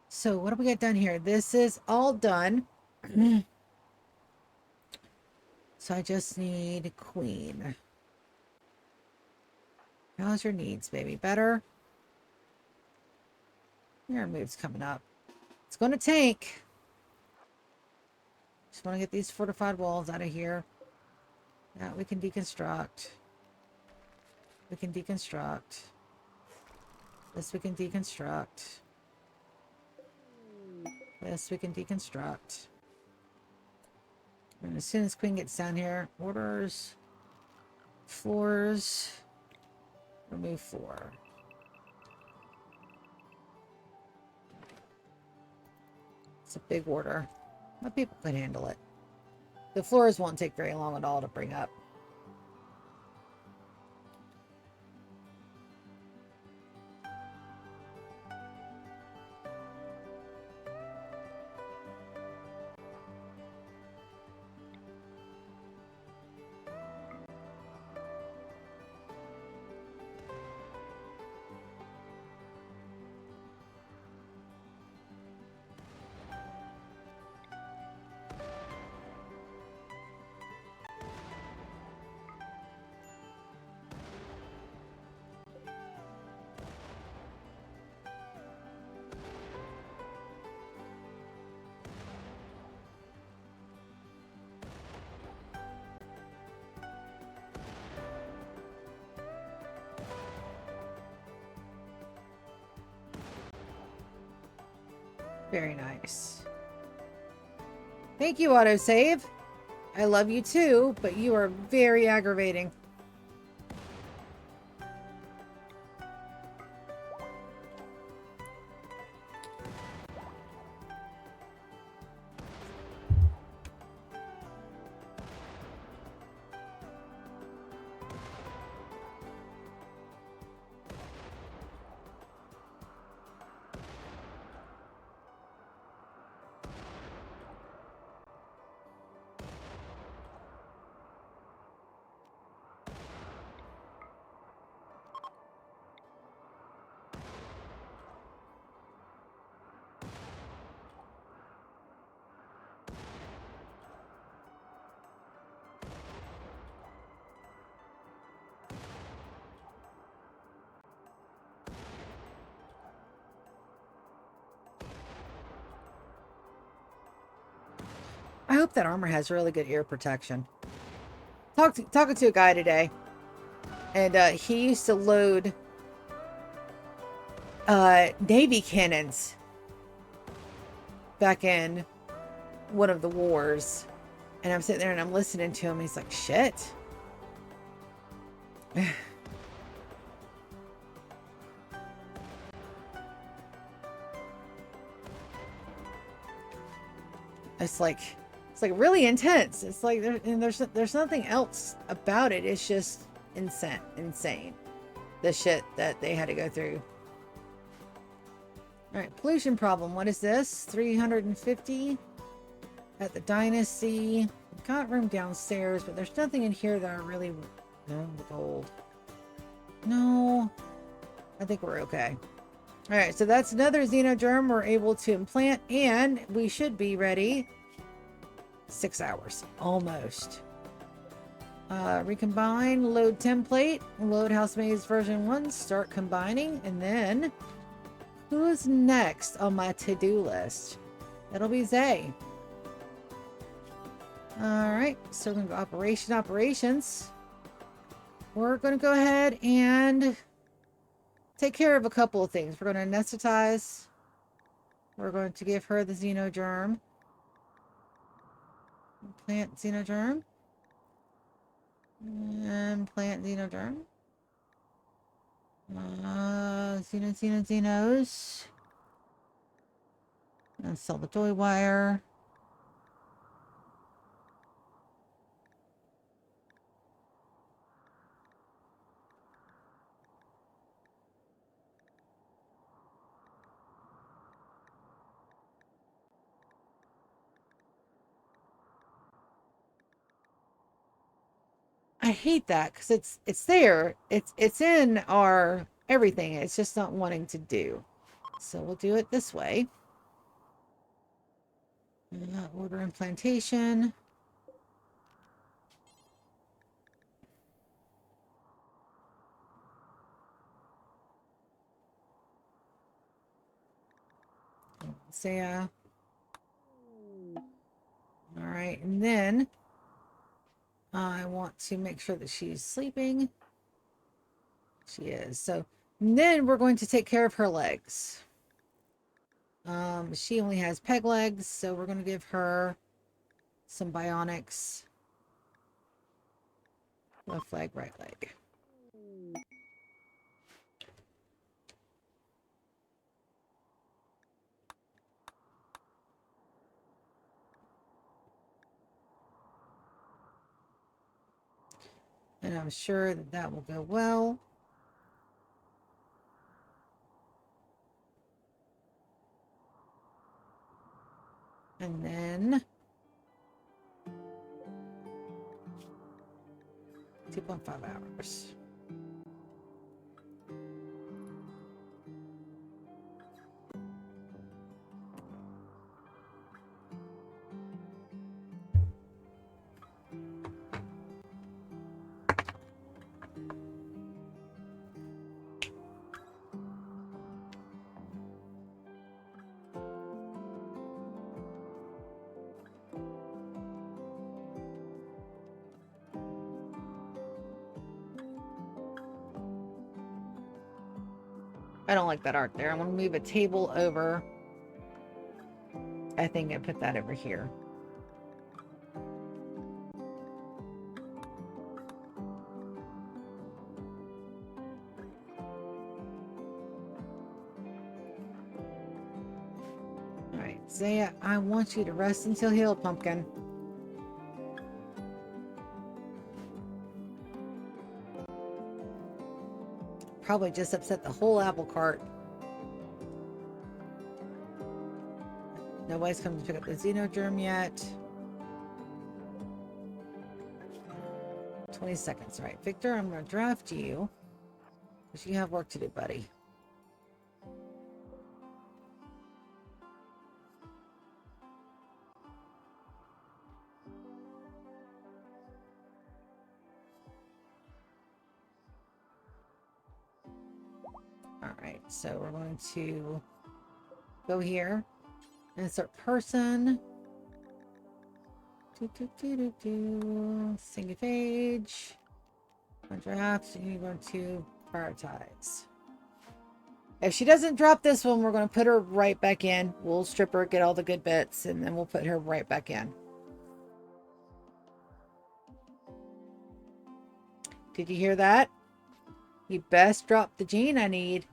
So what do we got done here? This is all done. So I just need Queen. How's your needs, baby? Better? Your mood's coming up. It's going to tank. Just want to get these fortified walls out of here. That we can deconstruct. We can deconstruct. This we can deconstruct. This we can deconstruct. And as soon as Queen gets down here, orders, floors, remove 4. It's a big order. My people can handle it. The floors won't take very long at all to bring up. Very nice. Thank you, autosave. I love you too, but you are very aggravating. I hope that armor has really good ear protection. Talking to a guy today, and he used to load Navy cannons back in one of the wars. And I'm sitting there and I'm listening to him. He's like, shit. It's like really intense. It's like there's nothing else about it. It's just insane. The shit that they had to go through. All right, pollution problem. What is this? 350 at the Dynasty. Got room downstairs, but there's nothing in here that I really... No, the gold. No, I think we're okay. All right, so that's another xenogerm we're able to implant, and we should be ready. 6 hours, almost. Recombine, load template, load house maze version 1, start combining, and then who is next on my to-do list? It'll be Zay. All right, so we're going to go operations. We're going to go ahead and take care of a couple of things. We're going to anesthetize. We're going to give her the xenogerm. Plant xenogerm. And plant xenogerm. Xenos. And sell the toy wire. I hate that because it's there. It's in our everything. It's just not wanting to do. So we'll do it this way. Order implantation. Say all right, and then I want to make sure that she's sleeping. She is. So then we're going to take care of her legs. She only has peg legs, so we're going to give her some bionics. Left leg, right leg. And I'm sure that that will go well. And then 2.5 hours. I don't like that art there. I'm going to move a table over. I think I put that over here. All right, Zaya, I want you to rest until healed, pumpkin. Probably just upset the whole apple cart. Nobody's come to pick up the xenogerm yet. 20 seconds. All right, Victor, I'm going to draft you because you have work to do, buddy. All right, so we're going to go here and insert person. Sing of age. On draft, you're going to prioritize. If she doesn't drop this one, we're going to put her right back in. We'll strip her, get all the good bits, and then we'll put her right back in. Did you hear that? You best drop the gene I need.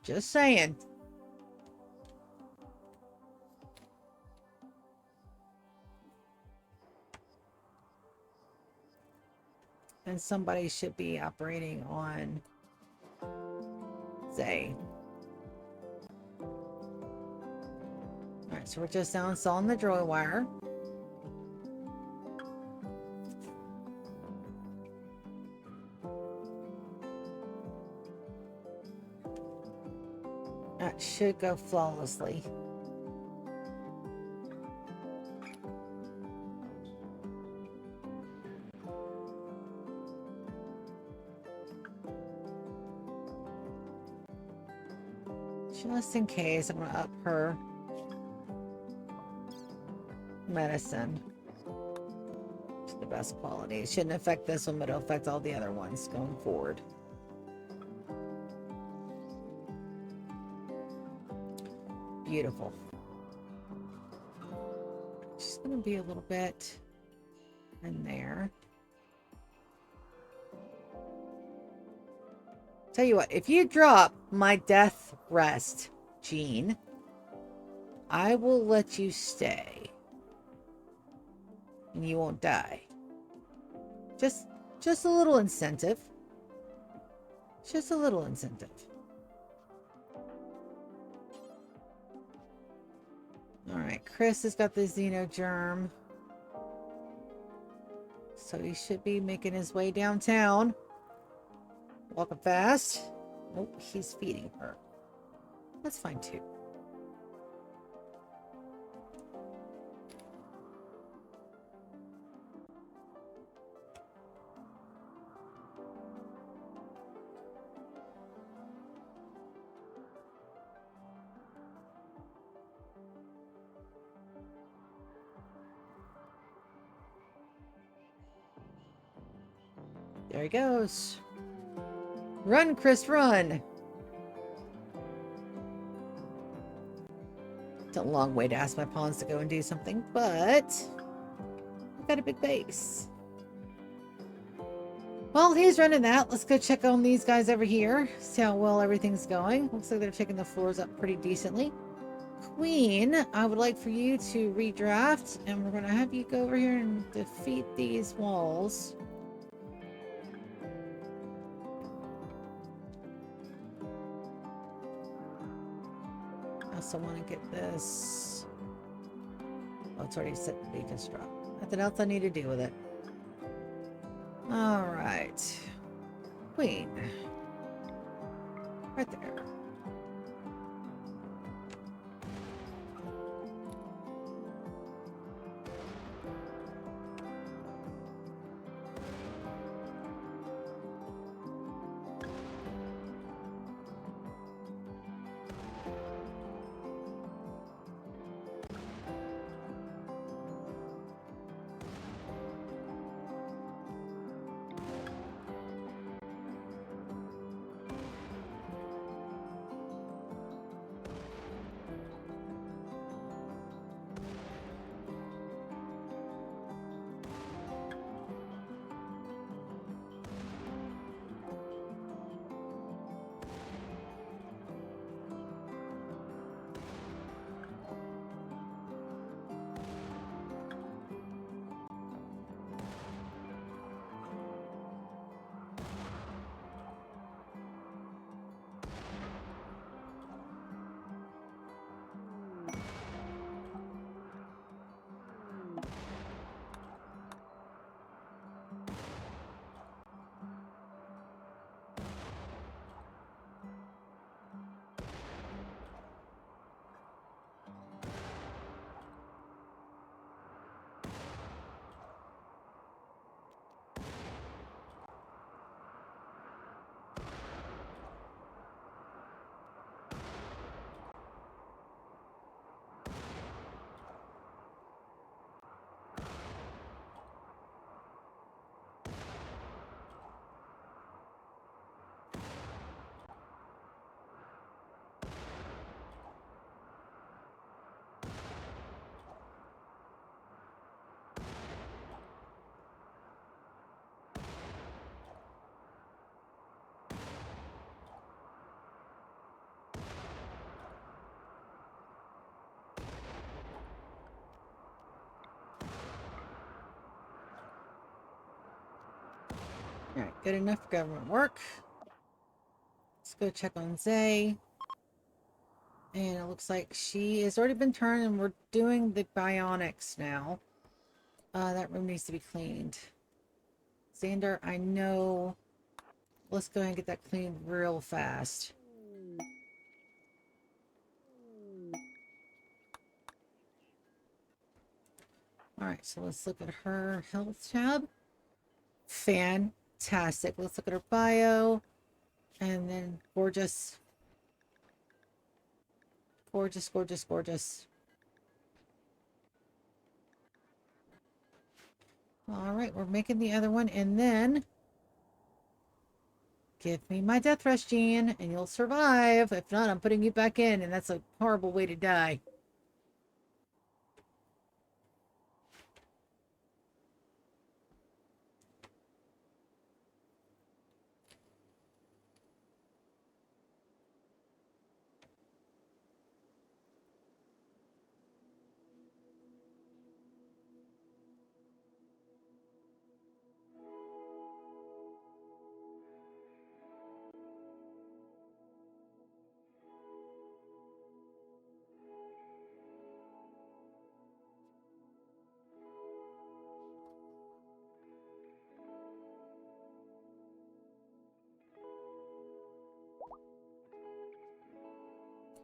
Just saying. And somebody should be operating on Zay. Alright, so we're just now installing the droid wire. That should go flawlessly. Just in case, I'm going to up her medicine to the best quality. It shouldn't affect this one, but it'll affect all the other ones going forward. Beautiful. Just going to be a little bit in there. Tell you what, if you drop my death rest gene, I will let you stay. And you won't die. Just a little incentive. Just a little incentive. Alright, Chris has got the Xenogerm. So he should be making his way downtown. Walking fast. Oh, he's feeding her. That's fine too. There he goes. Run, Chris, run! It's a long way to ask my pawns to go and do something, but I've got a big base. Well, he's running that. Let's go check on these guys over here. See how well everything's going. Looks like they're taking the floors up pretty decently. Queen, I would like for you to redraft, and we're going to have you go over here and defeat these walls. I also want to get this. Oh, it's already set to deconstruct. Nothing else I need to do with it. All right. Queen. Right there. Alright, good enough for government work. Let's go check on Zay. And it looks like she has already been turned and we're doing the bionics now. That room needs to be cleaned. Xander, I know. Let's go ahead and get that cleaned real fast. Alright, so let's look at her health tab. Fantastic. Let's look at her bio. And then gorgeous. Gorgeous, gorgeous, gorgeous. Alright, we're making the other one. And then give me my death rush gene and you'll survive. If not, I'm putting you back in, and that's a horrible way to die.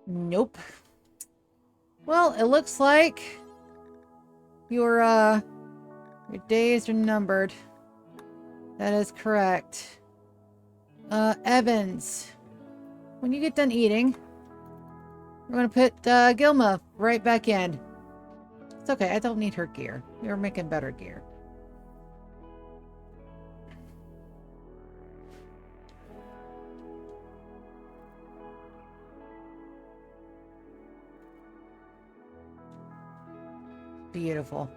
Nope. Well, it looks like your days are numbered. That is correct. Evans, when you get done eating, we're gonna put Gilma right back in. It's okay, I don't need her gear. You're making better gear. Beautiful.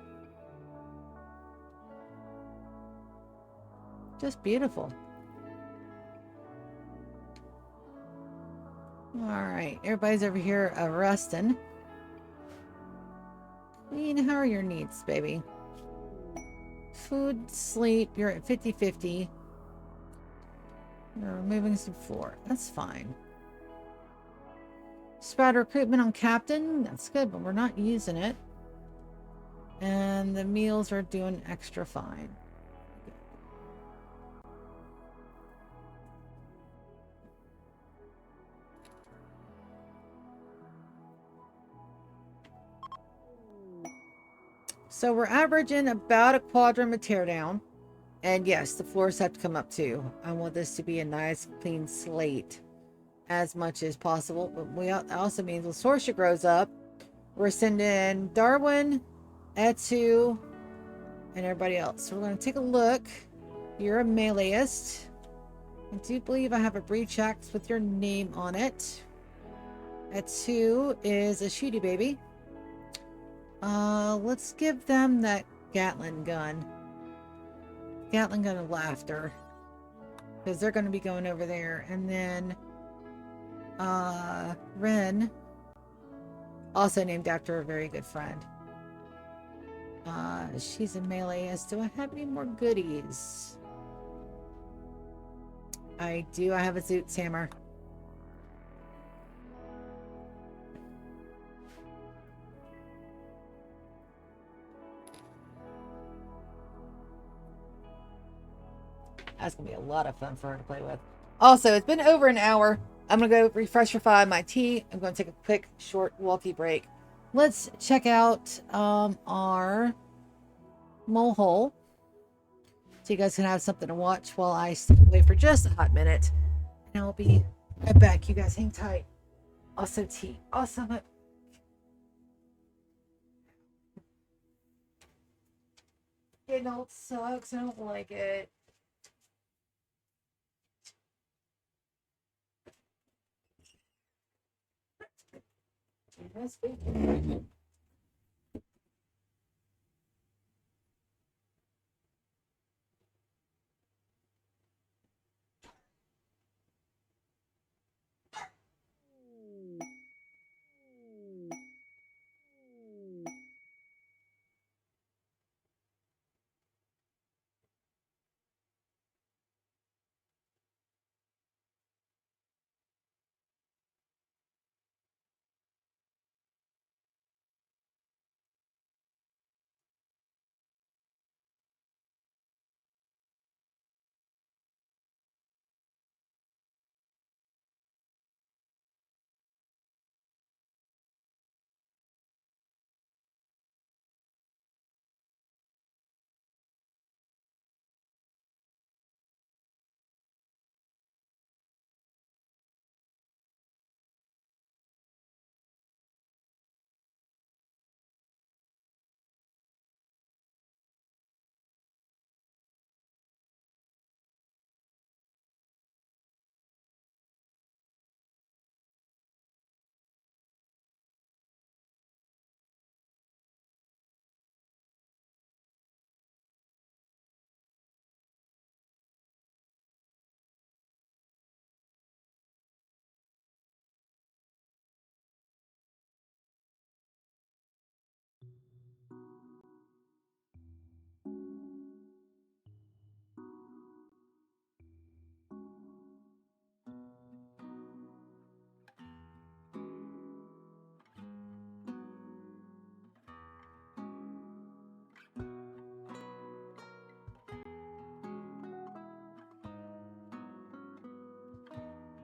Just beautiful. Alright, everybody's over here resting. Queen, how are your needs, baby? Food, sleep, you're at 50-50. You're removing some floor. That's fine. Sprout recruitment on captain. That's good, but we're not using it. And the meals are doing extra fine. So we're averaging about a quadrant of teardown. And yes, the floors have to come up too. I want this to be a nice clean slate as much as possible. But that also means when Sorcia grows up, we're sending Darwin, Etu, and everybody else. So we're going to take a look. You're a meleeist. I do believe I have a breach axe with your name on it. Etu is a shooty baby. Let's give them that Gatling gun. Gatling gun of laughter. Because they're going to be going over there. And then, Ren. Also named after a very good friend. She's a meleeist. Do I have any more goodies? I do. I have a Zoot's hammer. That's going to be a lot of fun for her to play with. Also, it's been over an hour. I'm going to go refresherify my tea. I'm going to take a quick, short, walkie break. Let's check out our mole hole. So you guys can have something to watch while I step away for just a hot minute. And I'll be right back. You guys hang tight. Also tea. Awesome. Getting old sucks. I don't like it.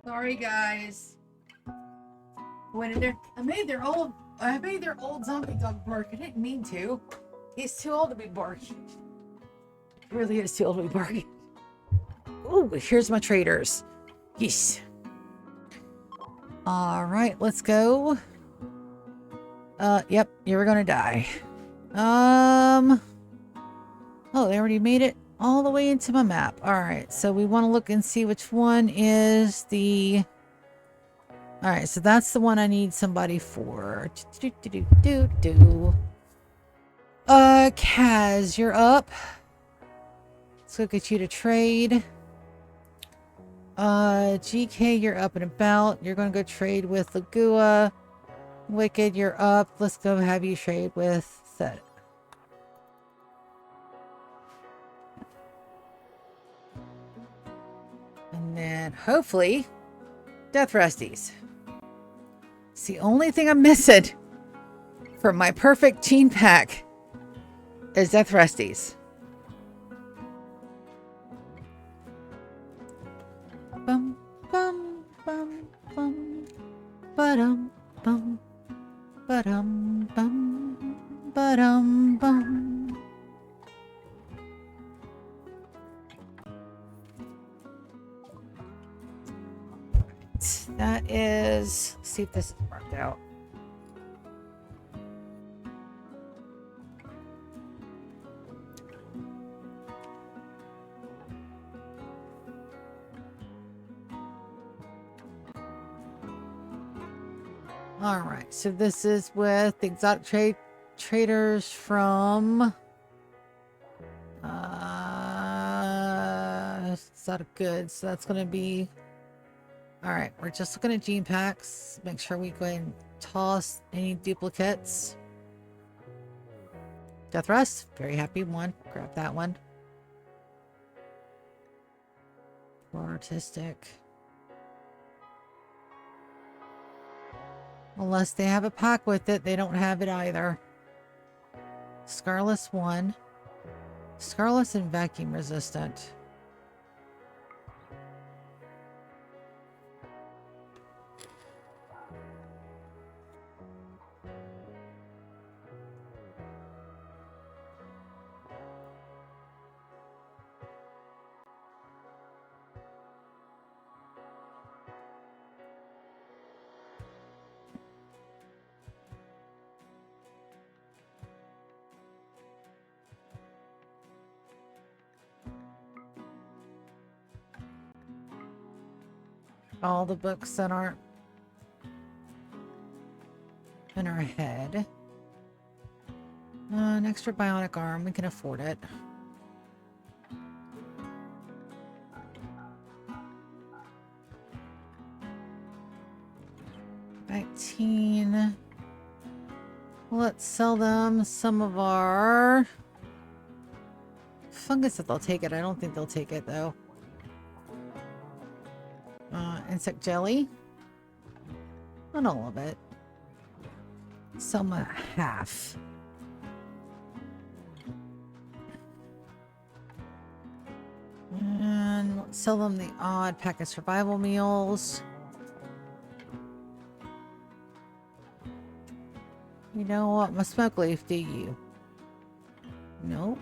Sorry, guys. I made their old zombie dog bark. I didn't mean to. He's too old to be barking. He really is too old to be barking. Oh, here's my traders. Yes. All right, let's go. Yep, you're gonna die. Oh, they already made it all the way into my map. All right, so we want to look and see which one is the... All right, so that's the one I need somebody for. Kaz, you're up. Let's go get you to trade. GK, you're up and about. You're gonna go trade with Lagua. Wicked, you're up. Let's go have you trade with Set. And then hopefully Death Rusties. It's the only thing I'm missing from my perfect gene pack is Death Rusties. Bum bum bum bum ba-dum bum ba-dum bum ba-dum bum. That is, let's see if this is marked out. All right, so this is with the exotic traders from exotic goods. So that's going to be... All right, we're just looking at gene packs. Make sure we go ahead and toss any duplicates. Death Rust, very happy one. Grab that one. For artistic. Unless they have a pack with it, they don't have it either. Scarless 1. Scarless and vacuum resistant. All the books that aren't in our head. An extra bionic arm, we can afford it. $19. Let's sell them some of our fungus if they'll take it. I don't think they'll take it though. Insect jelly. Not all of it. Sell them half. And let's sell them the odd pack of survival meals. You don't want my smoke leaf, do you? Nope.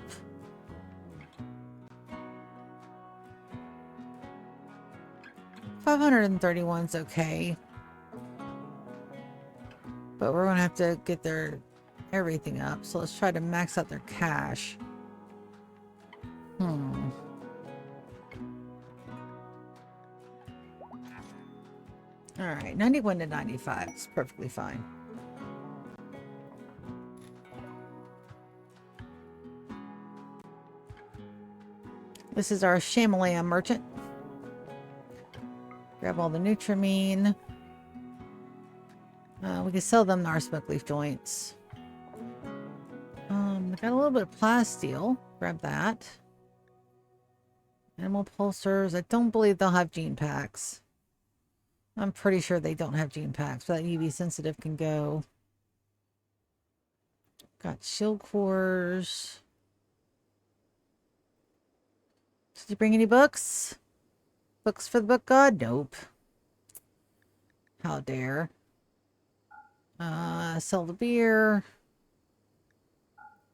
$531's okay. But we're gonna have to get their everything up. So let's try to max out their cash. Alright, 91 to 95 is perfectly fine. This is our Shamalam merchant. Grab all the Nutrimine. We can sell them our smoke leaf joints. We got a little bit of plasteel. Grab that. Animal pulsers. I don't believe they'll have gene packs. I'm pretty sure they don't have gene packs, but that UV sensitive can go. Got shield cores. Did you bring any books? Books for the book god? Nope. How dare. Sell the beer.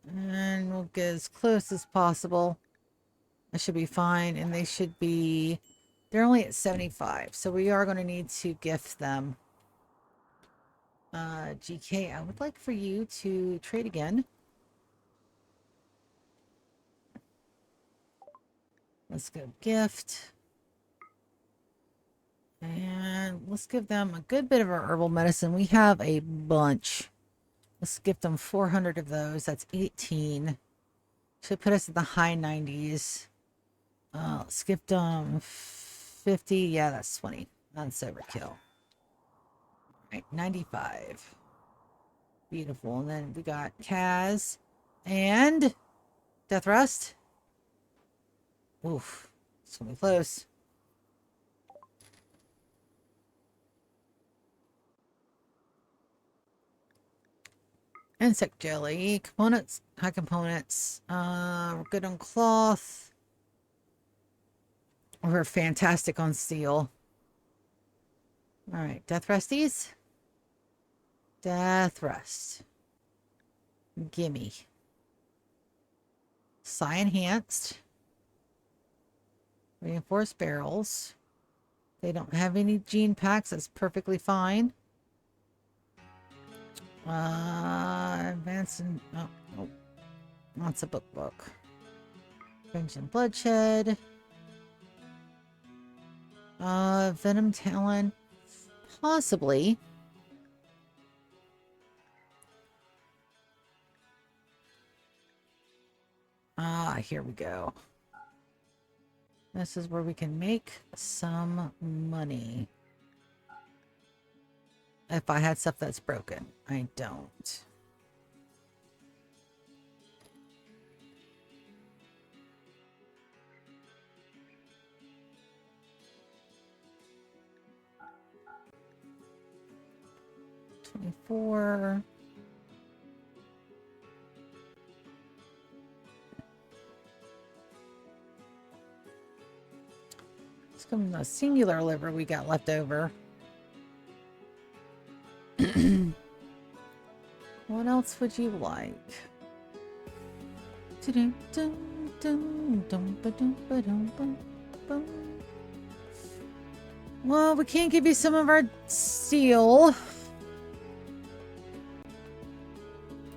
And we'll get as close as possible. That should be fine. And they should be... They're only at 75. So we are going to need to gift them. GK, I would like for you to trade again. Let's go gift. And let's give them a good bit of our herbal medicine. We have a bunch. Let's give them 400 of those. That's 18. Should put us in the high 90s. Let's give them 50. Yeah, that's 20. That's overkill. All right, 95. Beautiful. And then we got Kaz and Death Rust. Oof. It's gonna be close. Insect jelly. Components. High components. We're good on cloth. We're fantastic on steel. Alright. Death Rusties. Death Rust. Gimme. Psi enhanced. Reinforced barrels. They don't have any gene packs. That's perfectly fine. Advance and... Oh, oh. That's a book. Revenge and Bloodshed. Venom Talon. Possibly. Here we go. This is where we can make some money. If I had stuff that's broken. I don't. $24. Let's go from the singular liver we got left over. What else would you like? Well, we can't give you some of our steel.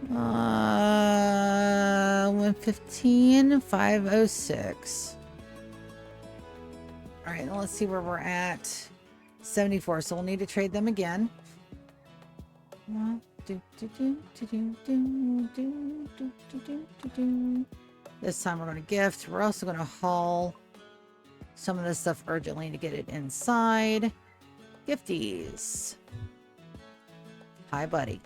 115, 506. All right, let's see where we're at. 74, so we'll need to trade them again. This time we're going to gift. We're also going to haul some of this stuff urgently to get it inside. Gifties. Hi, buddy.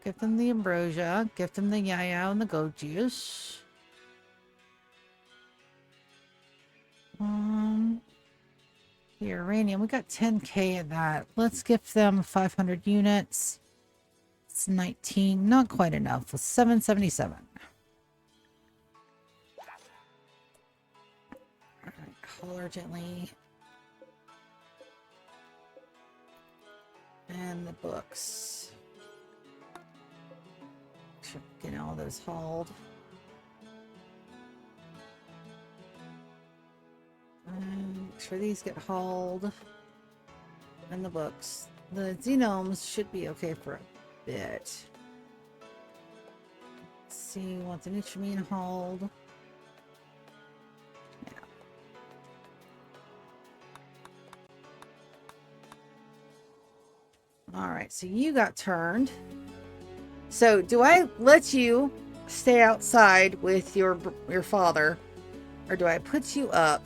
Gift them the ambrosia. Gift them the yaya and the goat juice. The uranium. We got 10k of that. Let's gift them 500 units. It's 19. Not quite enough. It's 777. Alright, call urgently. And the books. Should get all those hauled. Make sure these get hauled. And the books. The genomes should be okay for a bit. Let's see, we want the nutrimine hauled. Yeah. Alright, so you got turned. So, do I let you stay outside with your father? Or do I put you up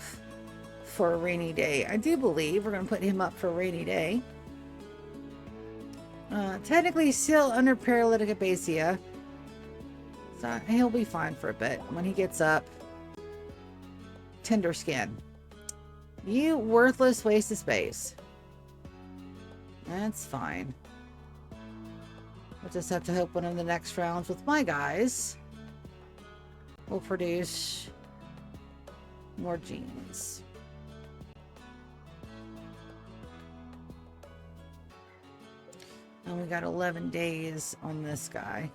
for a rainy day? I do believe we're going to put him up for a rainy day. Technically, he's still under paralytic abasia. So he'll be fine for a bit. When he gets up, tender skin. You worthless waste of space. That's fine. We'll just have to hope one of the next rounds with my guys will produce More jeans. And we got 11 days on this guy.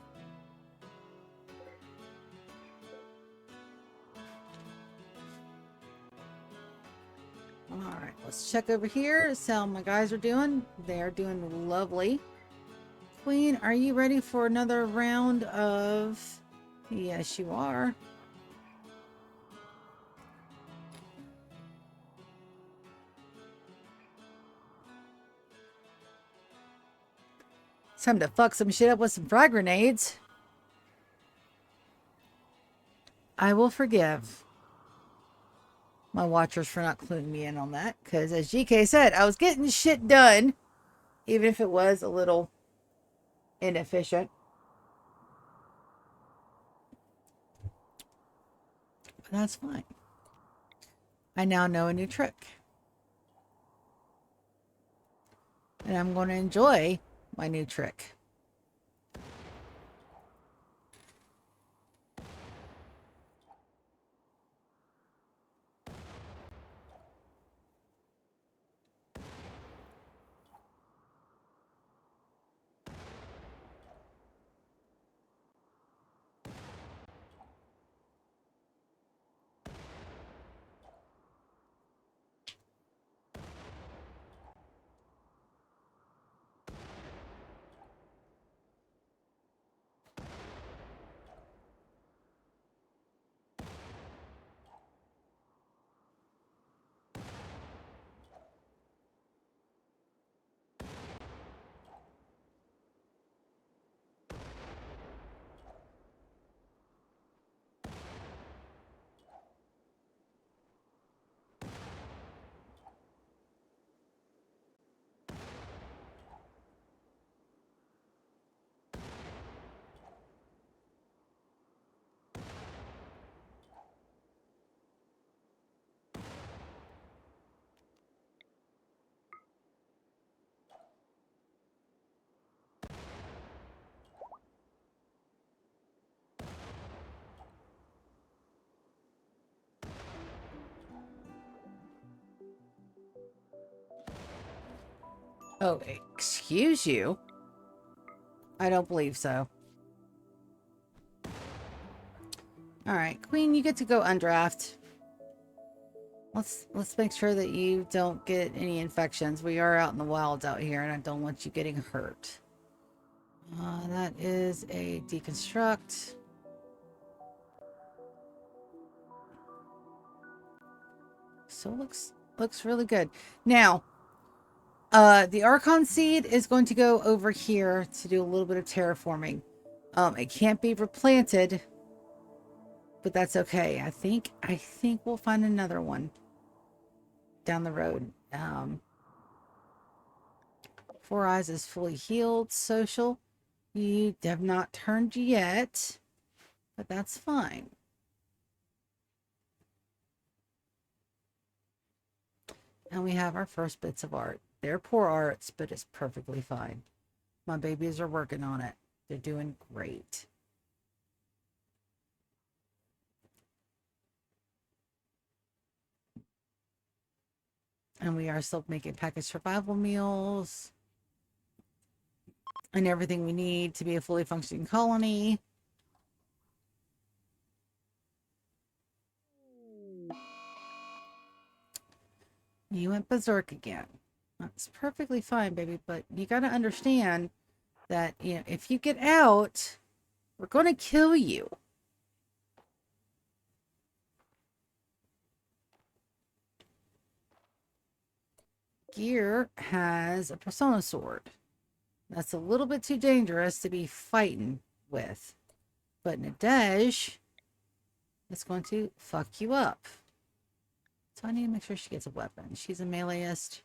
Alright, let's check over here. See how my guys are doing. They are doing lovely. Queen, are you ready for another round of... Yes, you are. It's time to fuck some shit up with some frag grenades. I will forgive my watchers for not cluing me in on that. Because as GK said, I was getting shit done. Even if it was a little inefficient. But that's fine. I now know a new trick. And I'm going to enjoy my new trick. Oh, excuse you? I don't believe so. Alright, Queen, you get to go undraft. Let's make sure that you don't get any infections. We are out in the wilds out here, and I don't want you getting hurt. That is a deconstruct. So looks really good. Now, the Archon seed is going to go over here to do a little bit of terraforming. It can't be replanted, but that's okay. I think we'll find another one down the road. Four Eyes is fully healed. Social, you have not turned yet, but that's fine. And we have our first bits of art. They're poor arts, but it's perfectly fine. My babies are working on it. They're doing great. And we are still making packaged survival meals and everything we need to be a fully functioning colony. You went berserk again. That's perfectly fine, baby, but you got to understand that, you know, if you get out, we're going to kill you. Gear has a persona sword. That's a little bit too dangerous to be fighting with. But Nadej is going to fuck you up. So I need to make sure she gets a weapon. She's a meleeist.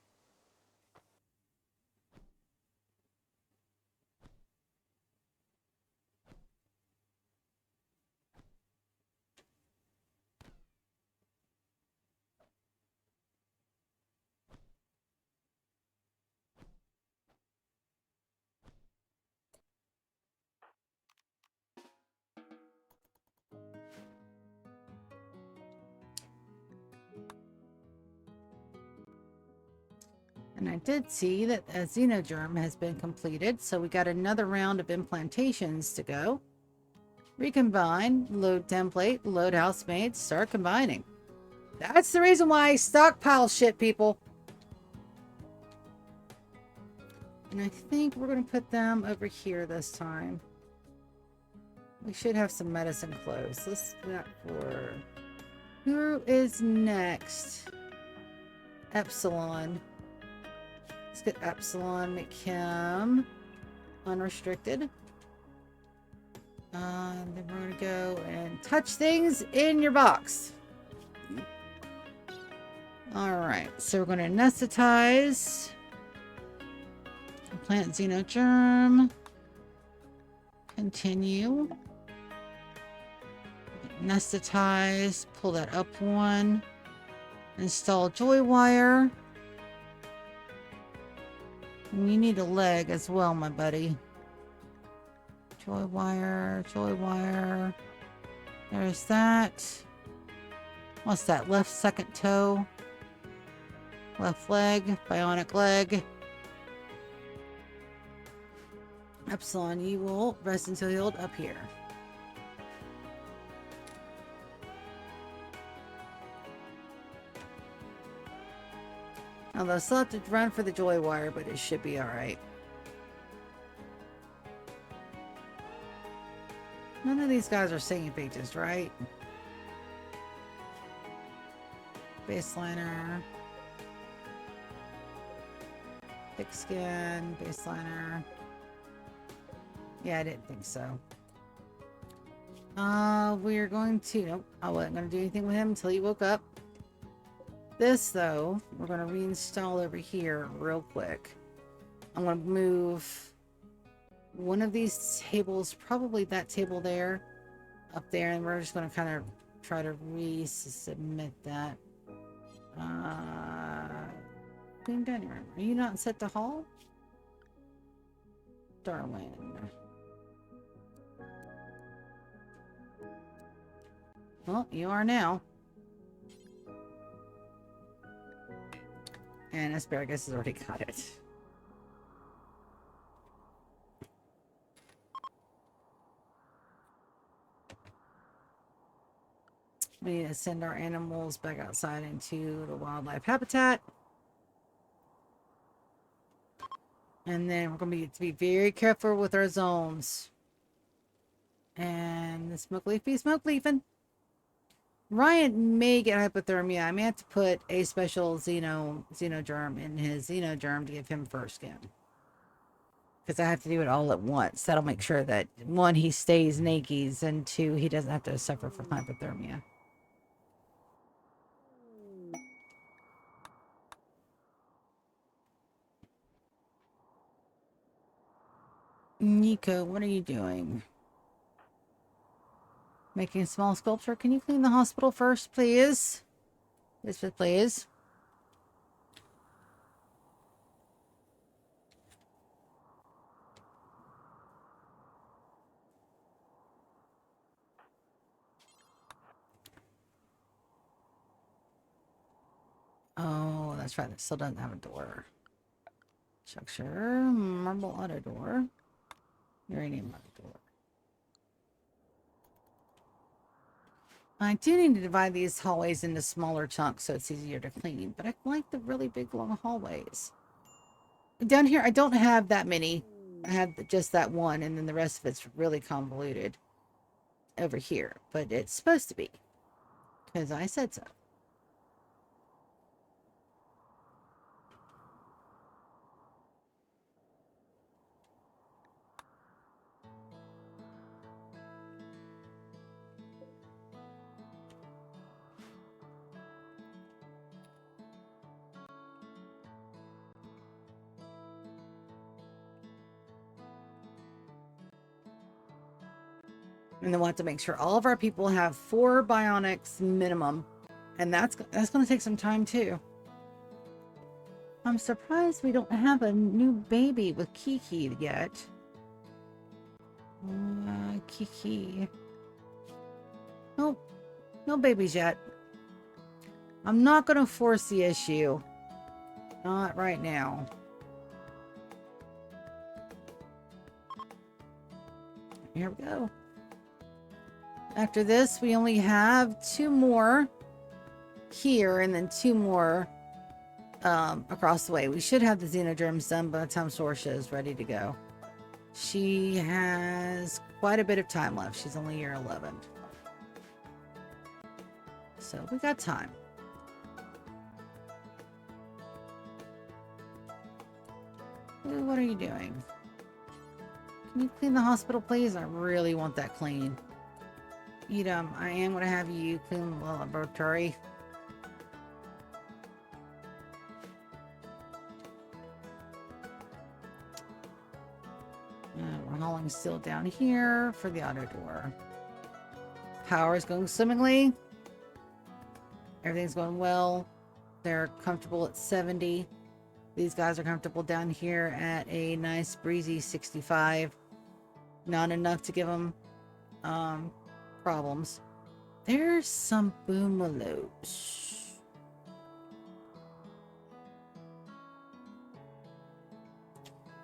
And I did see that a xenogerm has been completed, so we got another round of implantations to go. Recombine, load template, load housemates, start combining. That's the reason why I stockpile shit, people. And I think we're going to put them over here this time. We should have some medicine close. Let's do that for... Who is next? Epsilon. Let's get Epsilon, make him unrestricted. Then we're going to go and touch things in your box. Alright, so we're going to anesthetize. Plant xenogerm. Continue. Anesthetize. Pull that up one. Install joy wire. And you need a leg as well, my buddy. Joy wire, joy wire. There's that. What's that? Left second toe. Left leg. Bionic leg. Epsilon, you will rest until healed up here. Although I still have to run for the joy wire, but it should be alright. None of these guys are singing pages, right? Baseliner. Thick skin, baseliner. Yeah, I didn't think so. We're going to... Nope, I wasn't going to do anything with him until he woke up. This, though, we're going to reinstall over here real quick. I'm going to move one of these tables, probably that table there, up there, and we're just going to kind of try to resubmit that. Clean dining room. Are you not set to hall? Darwin. Well, you are now. And asparagus has already got it. We need to send our animals back outside into the wildlife habitat. And then we're going to be very careful with our zones. And the smoke leafing. Ryan may get hypothermia. I may have to put a special xenogerm in his xenogerm to give him first skin. Because I have to do it all at once. That'll make sure that, one, he stays naked, and two, he doesn't have to suffer from hypothermia. Nico, what are you doing? Making a small sculpture. Can you clean the hospital first, please? Yes, please. Oh, that's right. It still doesn't have a door. Structure. Marble auto door. Uranium auto door. I do need to divide these hallways into smaller chunks so it's easier to clean, but I like the really big long hallways. Down here, I don't have that many. I have just that one, and then the rest of it's really convoluted over here, but it's supposed to be, because I said so. And then we'll have to make sure all of our people have 4 bionics minimum. And that's going to take some time too. I'm surprised we don't have a new baby with Kiki yet. Kiki. Nope. No babies yet. I'm not going to force the issue. Not right now. Here we go. After this, we only have 2 more here and then 2 more across the way. We should have the Xenogerms done by the time Sorsha is ready to go. She has quite a bit of time left. She's only year 11. So we got time. Ooh, what are you doing? Can you clean the hospital, please? I really want that clean. Edom, I am going to have you clean the laboratory. We're hauling steel down here for the auto door. Power is going swimmingly. Everything's going well. They're comfortable at 70. These guys are comfortable down here at a nice breezy 65. Not enough to give them problems. There's some boomalopes.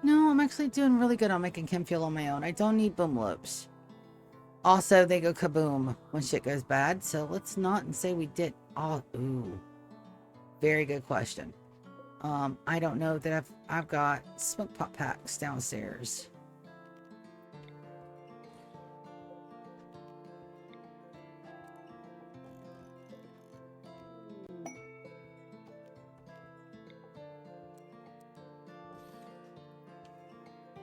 No, I'm actually doing really good on making chem fuel on my own. I don't need boomalopes. Also, they go kaboom when shit goes bad, so let's not and say we did. Oh, ooh. Very good question. I don't know that I've got smoke pop packs downstairs.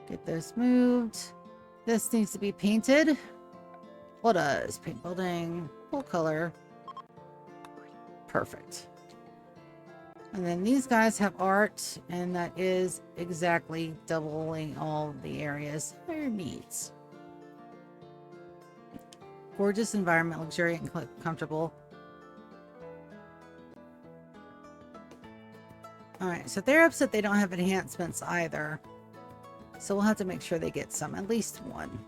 Get this moved. This needs to be painted. What does? Paint building, full color. Perfect. And then these guys have art, and that is exactly doubling all the areas their needs. Gorgeous environment, luxuriant and comfortable. Alright, so they're upset they don't have enhancements either. So we'll have to make sure they get some, at least one.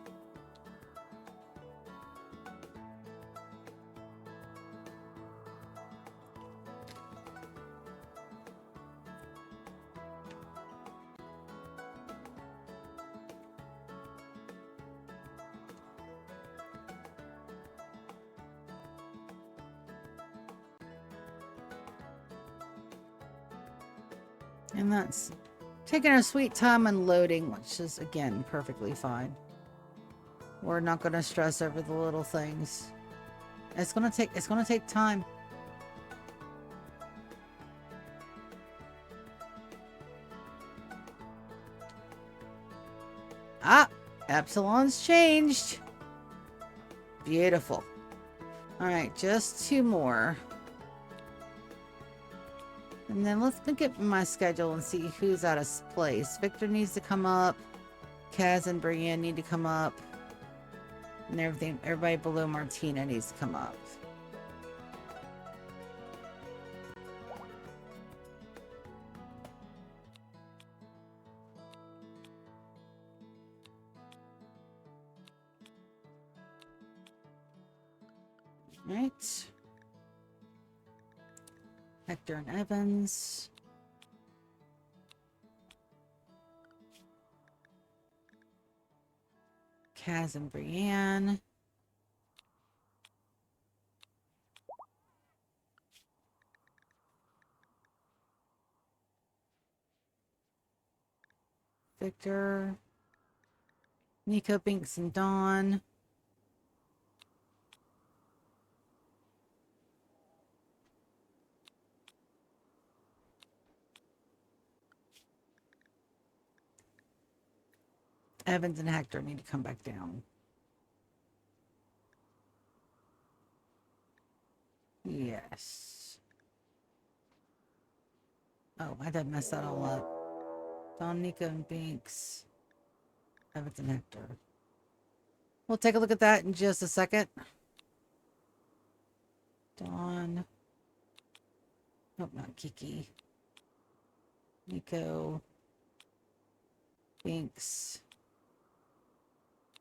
And that's taking our sweet time unloading, which is, again, perfectly fine. We're not going to stress over the little things. It's going to take time. Ah, Epsilon's changed. Beautiful. All right, just 2 more. And then let's look at my schedule and see who's out of place. Victor needs to come up. Kaz and Brienne need to come up. And everybody below Martina needs to come up. Right. Hector and Evans. Kaz and Brienne. Victor. Nico, Binks, and Dawn. Evans and Hector need to come back down. Yes. Oh, I did mess that all up. Dawn, Nico, and Binks. Evans and Hector. We'll take a look at that in just a second. Dawn. Nope, not Kiki. Nico. Binks.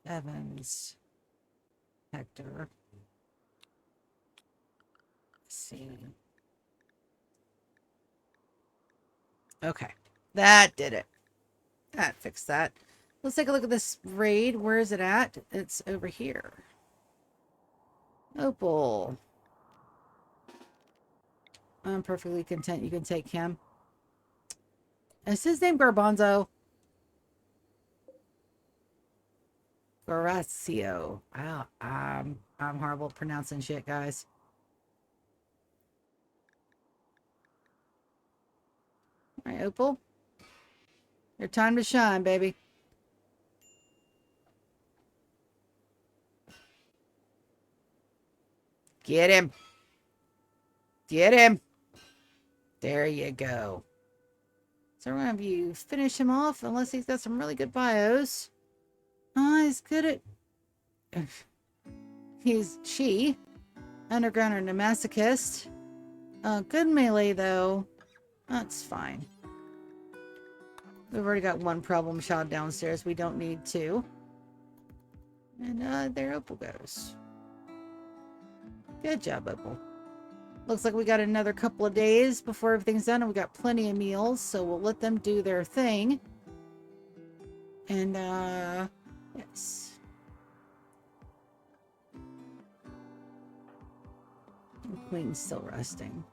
Evans. Hector. Let's see. Okay. That did it. That fixed that. Let's take a look at this raid. Where is it at? It's over here. Opal. I'm perfectly content. You can take him. Is his name Garbanzo? Horacio. Wow, I'm horrible at pronouncing shit, guys. All right, Opal. Your time to shine, baby. Get him. Get him. There you go. So we're going to finish him off, unless he's got some really good bios. He's good at... She. Underground and a masochist. Good melee, though. That's fine. We've already got one problem child downstairs. We don't need two. And there Opal goes. Good job, Opal. Looks like we got another couple of days before everything's done, and we got plenty of meals, so we'll let them do their thing. And, yes. The Queen's still resting.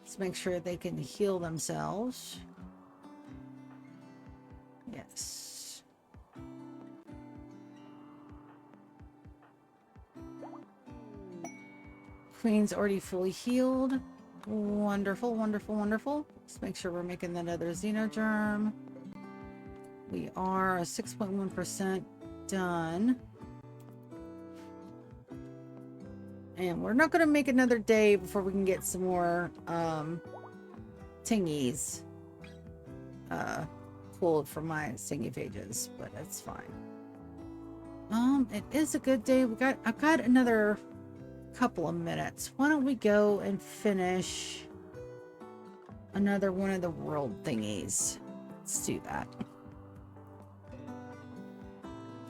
Let's make sure they can heal themselves. Yes. Queen's already fully healed. Wonderful, wonderful, wonderful. Let's make sure we're making that other Xenogerm. We are 6.1% done. And we're not going to make another day before we can get some more tingies pulled from my thingy pages, but that's fine. It is a good day. I've got another couple of minutes. Why don't we go and finish another one of the world thingies? Let's do that.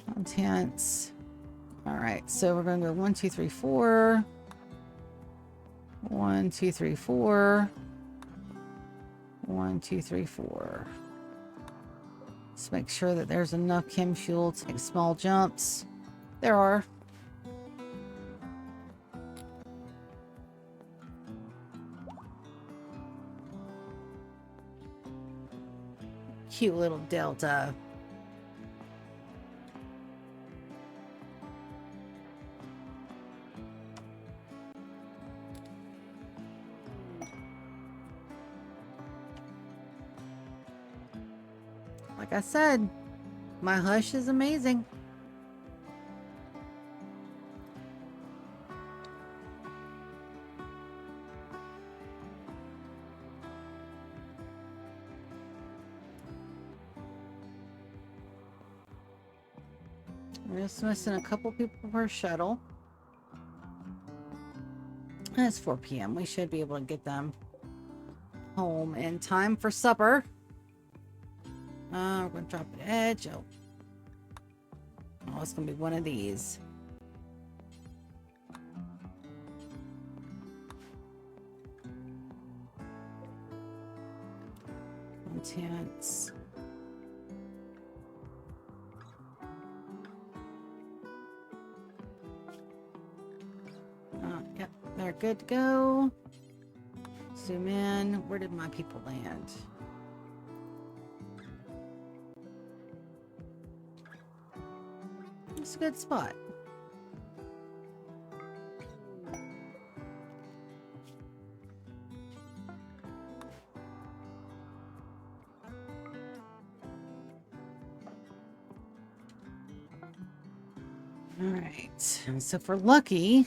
Contents. All right, so we're going to go 1, 2, 3, 4. 1, 2, 3, 4. 1, 2, 3, 4. Let's make sure that there's enough chem fuel to take small jumps. There are. Cute little Delta. Like I said, my hush is amazing. We're just missing a couple people per shuttle. And it's 4 p.m. We should be able to get them home in time for supper. We're going to drop an edge. Oh, it's going to be one of these. Contents. Yep, they're good to go. Zoom in. Where did my people land? It's a good spot. All right. So if we're lucky,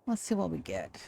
let's see what we get.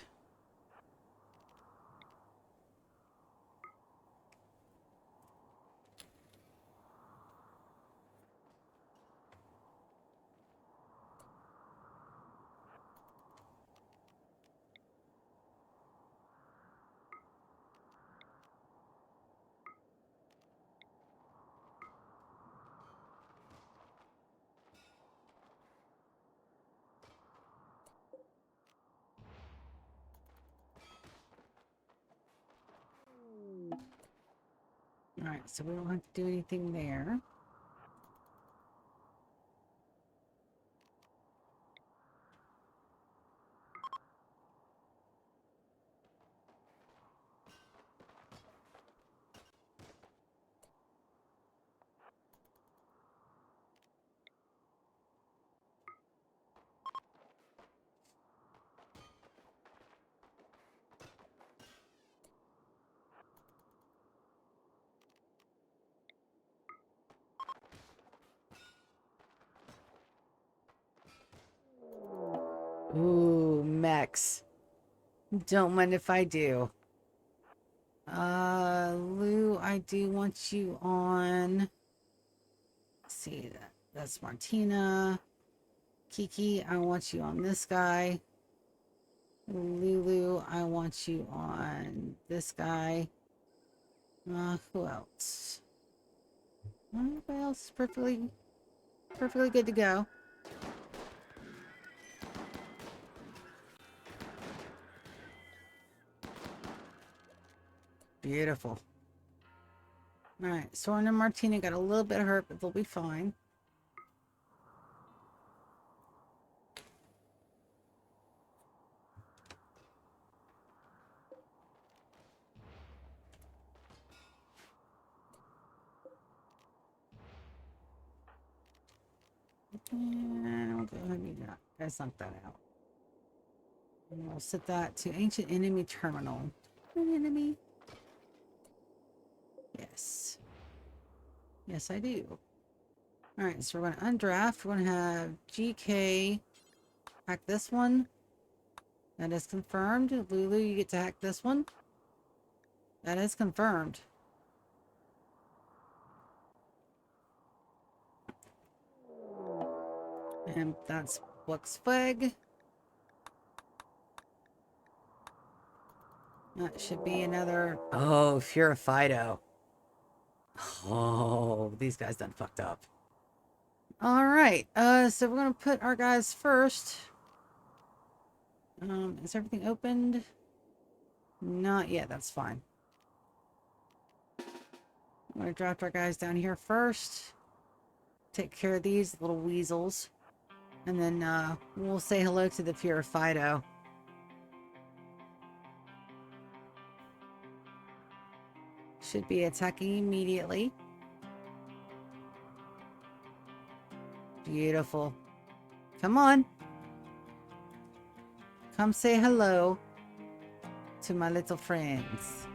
Alright, so we don't have to do anything there. Ooh, mechs. Don't mind if I do. Lou, I do want you on. Let's see, that's Martina. Kiki, I want you on this guy. Lulu, I want you on this guy. Who else? Everybody else is perfectly good to go. Beautiful. Alright, Soren and Martina got a little bit hurt, but they'll be fine. And we'll go ahead and do that. Guys, knock that out. And we'll set that to Ancient Enemy Terminal. An enemy? Yes. Yes, I do. Alright, so we're going to undraft. We're going to have GK hack this one. That is confirmed. Lulu, you get to hack this one. That is confirmed. And that's Flag. That should be another... Oh, Fido. Oh, these guys done fucked up. Alright, so we're gonna put our guys first. Is everything opened? Not yet, that's fine. I'm gonna draft our guys down here first. Take care of these little weasels. And then, we'll say hello to the Fido. Should be attacking immediately. Beautiful. Come on. Come say hello to my little friends.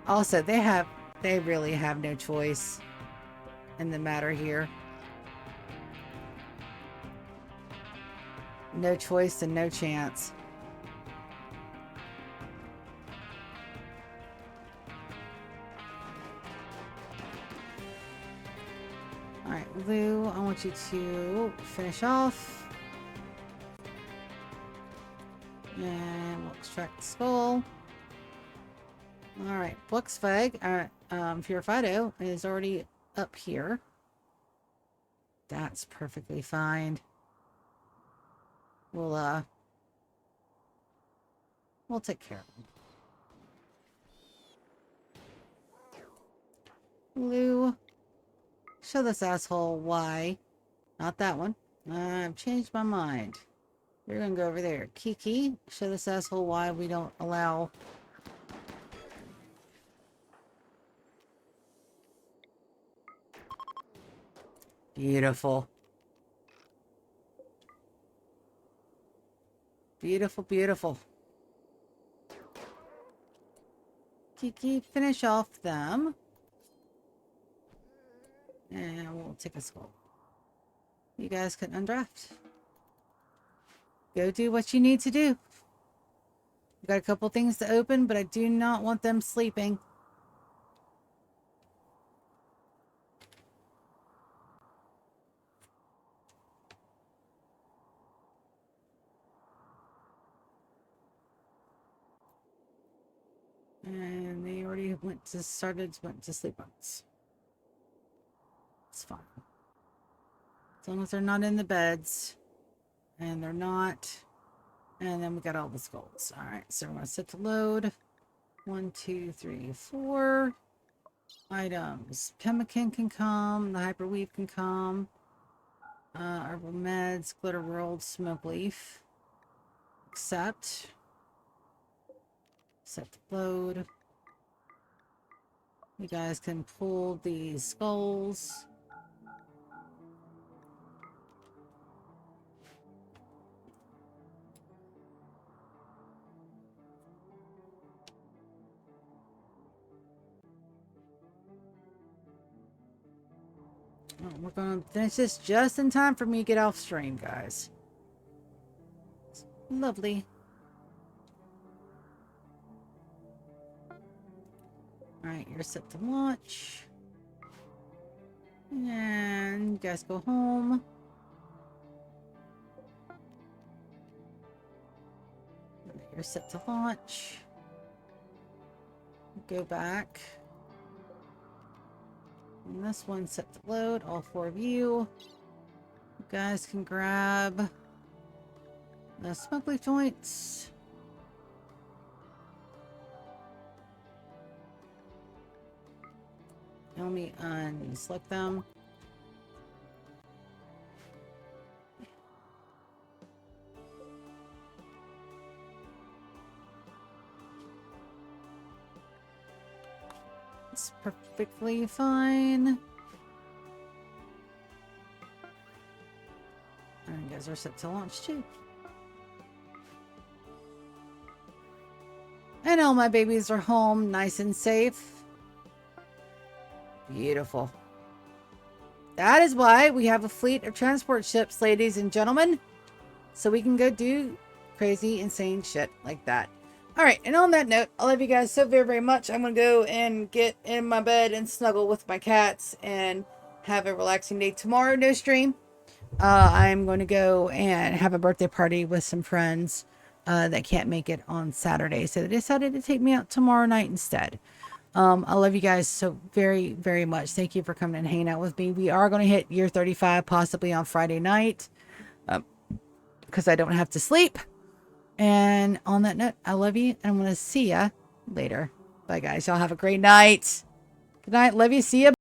Also, they really have no choice in the matter here. No choice and no chance. Alright, Lou, I want you to finish off. And we'll extract the skull. Alright, Flag, Fido is already up here. That's perfectly fine. We'll take care of him. Lou, show this asshole why. Not that one. I've changed my mind. You're gonna go over there. Kiki, show this asshole why we don't allow... Beautiful. Beautiful, beautiful. Kiki, finish off them. And we'll take a skull. You guys can undraft. Go do what you need to do. We've got a couple things to open, but I do not want them sleeping. And they already went to sleep once. It's fine. As long as they're not in the beds. And they're not. And then we got all the skulls. Alright, so we're going to set to load. 1, 2, 3, 4 items. Pemmican can come. The Hyperweave can come. Herbal Meds, Glitter World, Smoke Leaf. Accept. Set the load. You guys can pull the skulls. Oh, we're going to finish this just in time for me to get off stream, guys. Lovely. Alright, you're set to launch. And you guys go home. You're set to launch. Go back. And this one's set to load. All 4 of you. You guys can grab the smoke leaf joints. Let me unselect them. It's perfectly fine. And you guys are set to launch too. And all my babies are home, nice and safe. Beautiful. That is why we have a fleet of transport ships, ladies and gentlemen. So we can go do crazy, insane shit like that. Alright, and on that note, I love you guys so very, very much. I'm going to go and get in my bed and snuggle with my cats and have a relaxing day. Tomorrow, no stream. I'm going to go and have a birthday party with some friends that can't make it on Saturday. So they decided to take me out tomorrow night instead. I love you guys so very, very much. Thank you for coming and hanging out with me. We are going to hit year 35 possibly on Friday night because I don't have to sleep. And on that note, I love you. And I'm going to see ya later. Bye, guys. Y'all have a great night. Good night. Love you. See ya.